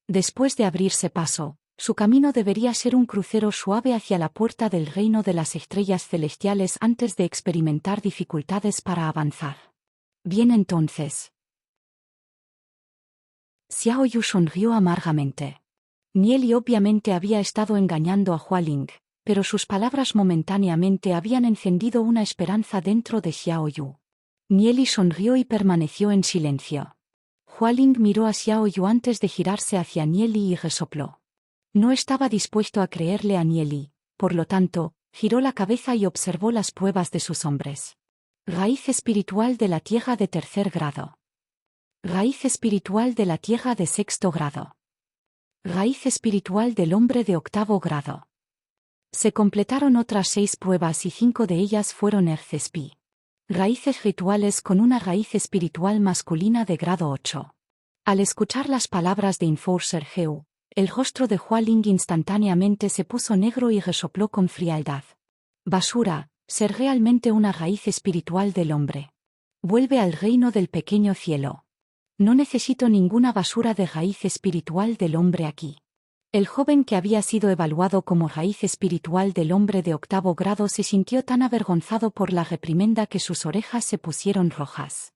Después de abrirse paso, su camino debería ser un crucero suave hacia la puerta del reino de las estrellas celestiales antes de experimentar dificultades para avanzar. Bien entonces. Xiao Yu sonrió amargamente. Nieli obviamente había estado engañando a Hualing, pero sus palabras momentáneamente habían encendido una esperanza dentro de Xiao Yu. Nieli sonrió y permaneció en silencio. Hualing miró a Xiao Yu antes de girarse hacia Nieli y resopló. No estaba dispuesto a creerle a Nieli, por lo tanto, giró la cabeza y observó las pruebas de sus hombres. Raíz espiritual de la tierra de 3er grado. Raíz espiritual de la tierra de 6º grado. Raíz espiritual del hombre de 8º grado. Se completaron otras 6 pruebas y 5 de ellas fueron RCSP. Raíces rituales con una raíz espiritual masculina de grado 8. Al escuchar las palabras de Enforcer Heu, el rostro de Hualing instantáneamente se puso negro y resopló con frialdad. Basura, ser realmente una raíz espiritual del hombre. Vuelve al reino del pequeño cielo. No necesito ninguna basura de raíz espiritual del hombre aquí. El joven que había sido evaluado como raíz espiritual del hombre de 8º grado se sintió tan avergonzado por la reprimenda que sus orejas se pusieron rojas.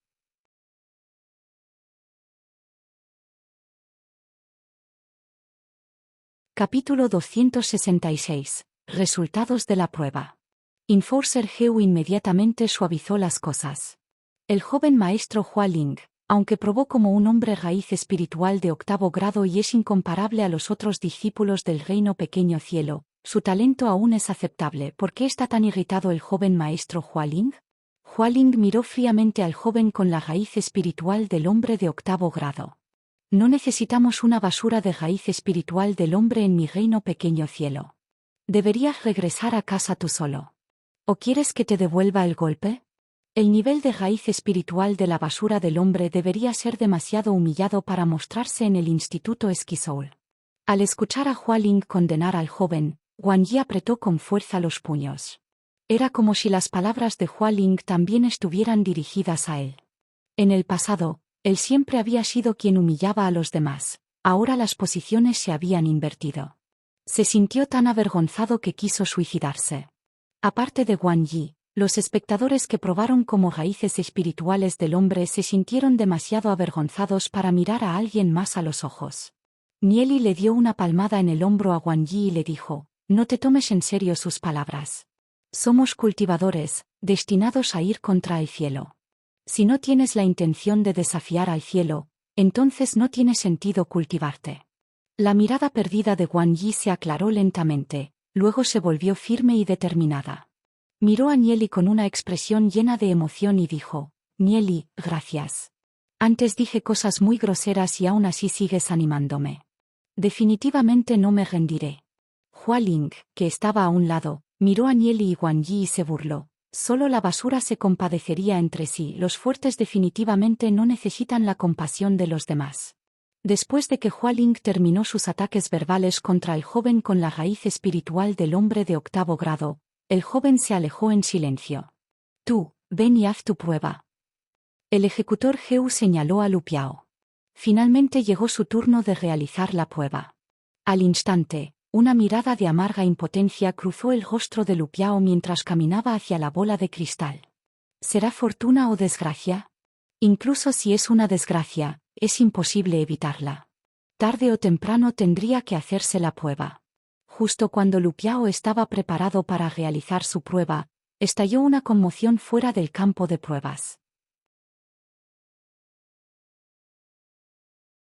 Capítulo 266. Resultados de la prueba. Enforcer Heu inmediatamente suavizó las cosas. El joven maestro Hualing, aunque probó como un hombre raíz espiritual de 8º grado y es incomparable a los otros discípulos del reino pequeño cielo, su talento aún es aceptable. ¿Por qué está tan irritado el joven maestro Hualing? Hualing miró fríamente al joven con la raíz espiritual del hombre de 8º grado. No necesitamos una basura de raíz espiritual del hombre en mi reino pequeño cielo. Deberías regresar a casa tú solo. ¿O quieres que te devuelva el golpe? El nivel de raíz espiritual de la basura del hombre debería ser demasiado humillado para mostrarse en el Instituto Esquisoul. Al escuchar a Hualing condenar al joven, Wang Yi apretó con fuerza los puños. Era como si las palabras de Hualing también estuvieran dirigidas a él. En el pasado, él siempre había sido quien humillaba a los demás, ahora las posiciones se habían invertido. Se sintió tan avergonzado que quiso suicidarse. Aparte de Wang Yi, los espectadores que probaron como raíces espirituales del hombre se sintieron demasiado avergonzados para mirar a alguien más a los ojos. Nieli le dio una palmada en el hombro a Wang Yi y le dijo, no te tomes en serio sus palabras. Somos cultivadores, destinados a ir contra el cielo. Si no tienes la intención de desafiar al cielo, entonces no tiene sentido cultivarte. La mirada perdida de Wang Yi se aclaró lentamente, luego se volvió firme y determinada. Miró a Nieli con una expresión llena de emoción y dijo, Nieli, gracias. Antes dije cosas muy groseras y aún así sigues animándome. Definitivamente no me rendiré. Hualing, que estaba a un lado, miró a Nieli y Wang Yi y se burló. Solo la basura se compadecería entre sí. Los fuertes definitivamente no necesitan la compasión de los demás. Después de que Hualing terminó sus ataques verbales contra el joven con la raíz espiritual del hombre de 8º grado, el joven se alejó en silencio. Tú, ven y haz tu prueba. El ejecutor Heu señaló a Lu Piao. Finalmente llegó su turno de realizar la prueba. Al instante, una mirada de amarga impotencia cruzó el rostro de Lu Piao mientras caminaba hacia la bola de cristal. ¿Será fortuna o desgracia? Incluso si es una desgracia, es imposible evitarla. Tarde o temprano tendría que hacerse la prueba. Justo cuando Lu Piao estaba preparado para realizar su prueba, estalló una conmoción fuera del campo de pruebas.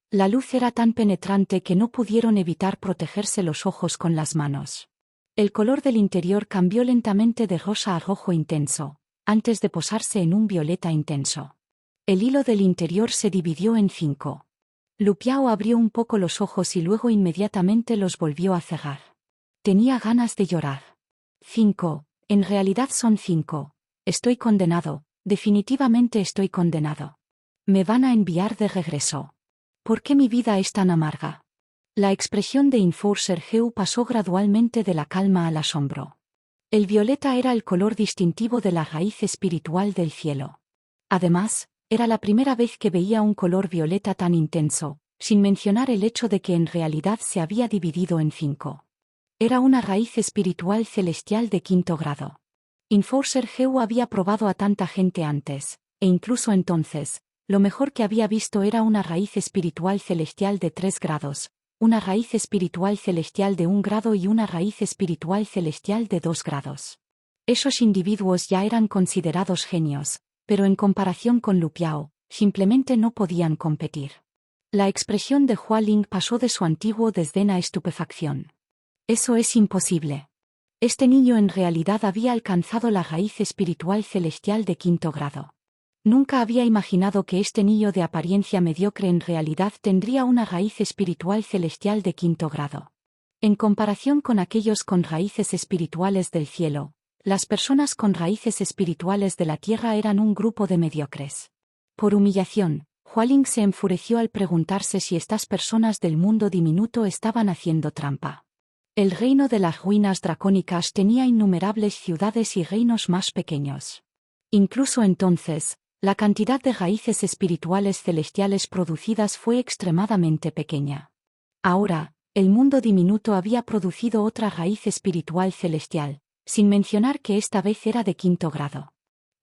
La luz era tan penetrante que no pudieron evitar protegerse los ojos con las manos. El color del interior cambió lentamente de rosa a rojo intenso, antes de posarse en un violeta intenso. El hilo del interior se dividió en 5. Lu Piao abrió un poco los ojos y luego inmediatamente los volvió a cerrar. Tenía ganas de llorar. 5, en realidad son 5. Estoy condenado, definitivamente estoy condenado. Me van a enviar de regreso. ¿Por qué mi vida es tan amarga? La expresión de Enforcer Heu pasó gradualmente de la calma al asombro. El violeta era el color distintivo de la raíz espiritual del cielo. Además, era la primera vez que veía un color violeta tan intenso, sin mencionar el hecho de que en realidad se había dividido en 5. Era una raíz espiritual celestial de 5º grado. Enforcer Heu había probado a tanta gente antes, e incluso entonces, lo mejor que había visto era una raíz espiritual celestial de 3 grados, una raíz espiritual celestial de 1 grado y una raíz espiritual celestial de 2 grados. Esos individuos ya eran considerados genios, pero en comparación con Lu Piao, simplemente no podían competir. La expresión de Hua Ling pasó de su antiguo desdén a estupefacción. Eso es imposible. Este niño en realidad había alcanzado la raíz espiritual celestial de 5º grado. Nunca había imaginado que este niño de apariencia mediocre en realidad tendría una raíz espiritual celestial de 5º grado. En comparación con aquellos con raíces espirituales del cielo, las personas con raíces espirituales de la tierra eran un grupo de mediocres. Por humillación, Hua Ling se enfureció al preguntarse si estas personas del mundo diminuto estaban haciendo trampa. El reino de las ruinas dracónicas tenía innumerables ciudades y reinos más pequeños. Incluso entonces, la cantidad de raíces espirituales celestiales producidas fue extremadamente pequeña. Ahora, el mundo diminuto había producido otra raíz espiritual celestial, sin mencionar que esta vez era de 5º grado.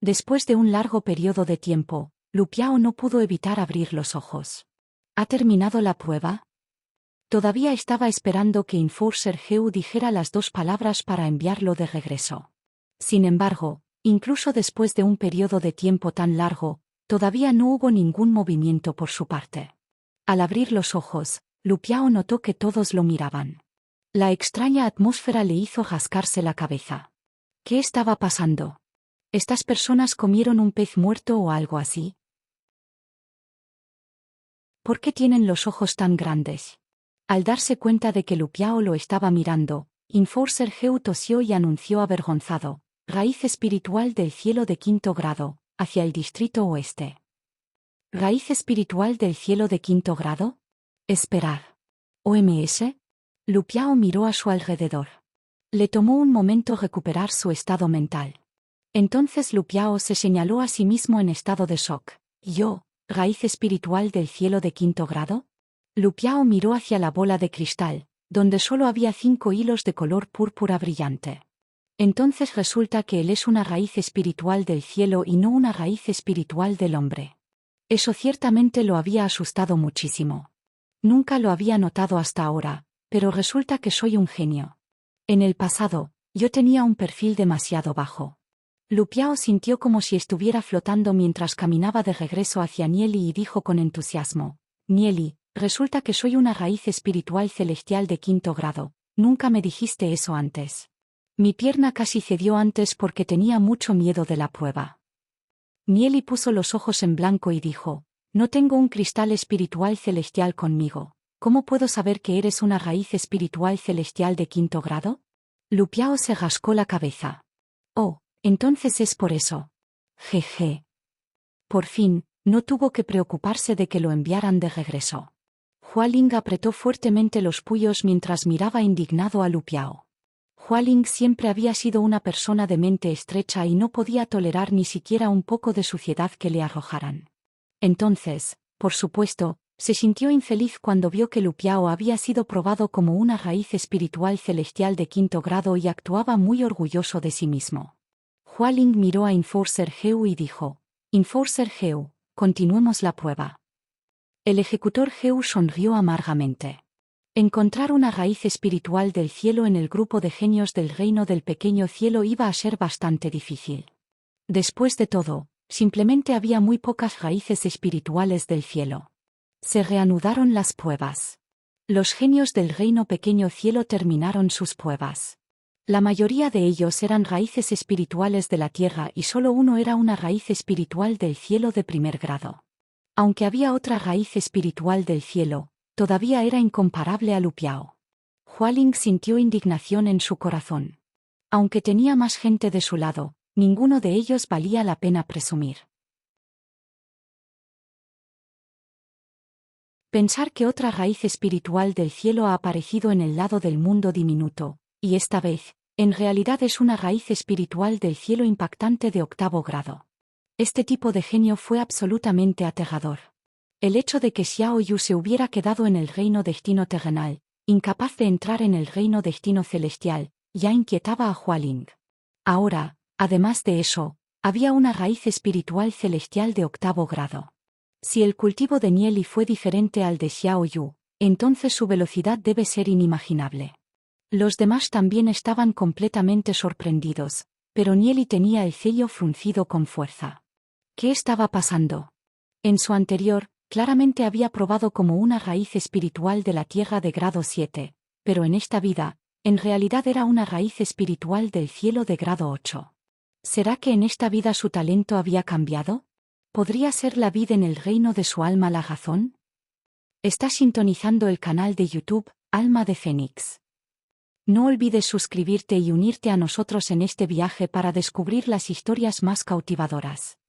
Después de un largo periodo de tiempo, Lu Piao no pudo evitar abrir los ojos. ¿Ha terminado la prueba? Todavía estaba esperando que Enforcer Heu dijera las 2 palabras para enviarlo de regreso. Sin embargo, incluso después de un periodo de tiempo tan largo, todavía no hubo ningún movimiento por su parte. Al abrir los ojos, Lu Piao notó que todos lo miraban. La extraña atmósfera le hizo rascarse la cabeza. ¿Qué estaba pasando? ¿Estas personas comieron un pez muerto o algo así? ¿Por qué tienen los ojos tan grandes? Al darse cuenta de que Lu Piao lo estaba mirando, Enforcer Heu tosió y anunció avergonzado: raíz espiritual del cielo de 5º grado, hacia el distrito oeste. ¿Raíz espiritual del cielo de 5º grado? Esperar. ¿OMS? Lu Piao miró a su alrededor. Le tomó un momento recuperar su estado mental. Entonces Lu Piao se señaló a sí mismo en estado de shock. ¿Yo, raíz espiritual del cielo de 5º grado? Lu Piao miró hacia la bola de cristal, donde solo había 5 hilos de color púrpura brillante. Entonces resulta que él es una raíz espiritual del cielo y no una raíz espiritual del hombre. Eso ciertamente lo había asustado muchísimo. Nunca lo había notado hasta ahora, pero resulta que soy un genio. En el pasado, yo tenía un perfil demasiado bajo. Lu Piao sintió como si estuviera flotando mientras caminaba de regreso hacia Nieli y dijo con entusiasmo: Nieli, resulta que soy una raíz espiritual celestial de 5º grado, nunca me dijiste eso antes. Mi pierna casi cedió antes porque tenía mucho miedo de la prueba. Nieli puso los ojos en blanco y dijo: no tengo un cristal espiritual celestial conmigo, ¿cómo puedo saber que eres una raíz espiritual celestial de 5º grado? Lu Piao se rascó la cabeza. Oh, entonces es por eso. Jeje. Por fin, no tuvo que preocuparse de que lo enviaran de regreso. Hua Ling apretó fuertemente los puños mientras miraba indignado a Lu Piao. Hua Ling siempre había sido una persona de mente estrecha y no podía tolerar ni siquiera un poco de suciedad que le arrojaran. Entonces, por supuesto, se sintió infeliz cuando vio que Lu Piao había sido probado como una raíz espiritual celestial de 5º grado y actuaba muy orgulloso de sí mismo. Hua Ling miró a Enforcer Heu y dijo: Enforcer Heu, continuemos la prueba. El ejecutor Heu sonrió amargamente. Encontrar una raíz espiritual del cielo en el grupo de genios del reino del pequeño cielo iba a ser bastante difícil. Después de todo, simplemente había muy pocas raíces espirituales del cielo. Se reanudaron las pruebas. Los genios del reino pequeño cielo terminaron sus pruebas. La mayoría de ellos eran raíces espirituales de la tierra y solo uno era una raíz espiritual del cielo de 1º grado. Aunque había otra raíz espiritual del cielo, todavía era incomparable a Lu Piao. Hua Ling sintió indignación en su corazón. Aunque tenía más gente de su lado, ninguno de ellos valía la pena presumir. Pensar que otra raíz espiritual del cielo ha aparecido en el lado del mundo diminuto, y esta vez, en realidad es una raíz espiritual del cielo impactante de 8º grado. Este tipo de genio fue absolutamente aterrador. El hecho de que Xiao Yu se hubiera quedado en el reino destino terrenal, incapaz de entrar en el reino destino celestial, ya inquietaba a Hualing. Ahora, además de eso, había una raíz espiritual celestial de 8º grado. Si el cultivo de Nieli fue diferente al de Xiao Yu, entonces su velocidad debe ser inimaginable. Los demás también estaban completamente sorprendidos, pero Nieli tenía el ceño fruncido con fuerza. ¿Qué estaba pasando? En su anterior, claramente había probado como una raíz espiritual de la tierra de grado 7, pero en esta vida, en realidad era una raíz espiritual del cielo de grado 8. ¿Será que en esta vida su talento había cambiado? ¿Podría ser la vid en el reino de su alma la razón? Está sintonizando el canal de YouTube, Alma de Fénix. No olvides suscribirte y unirte a nosotros en este viaje para descubrir las historias más cautivadoras.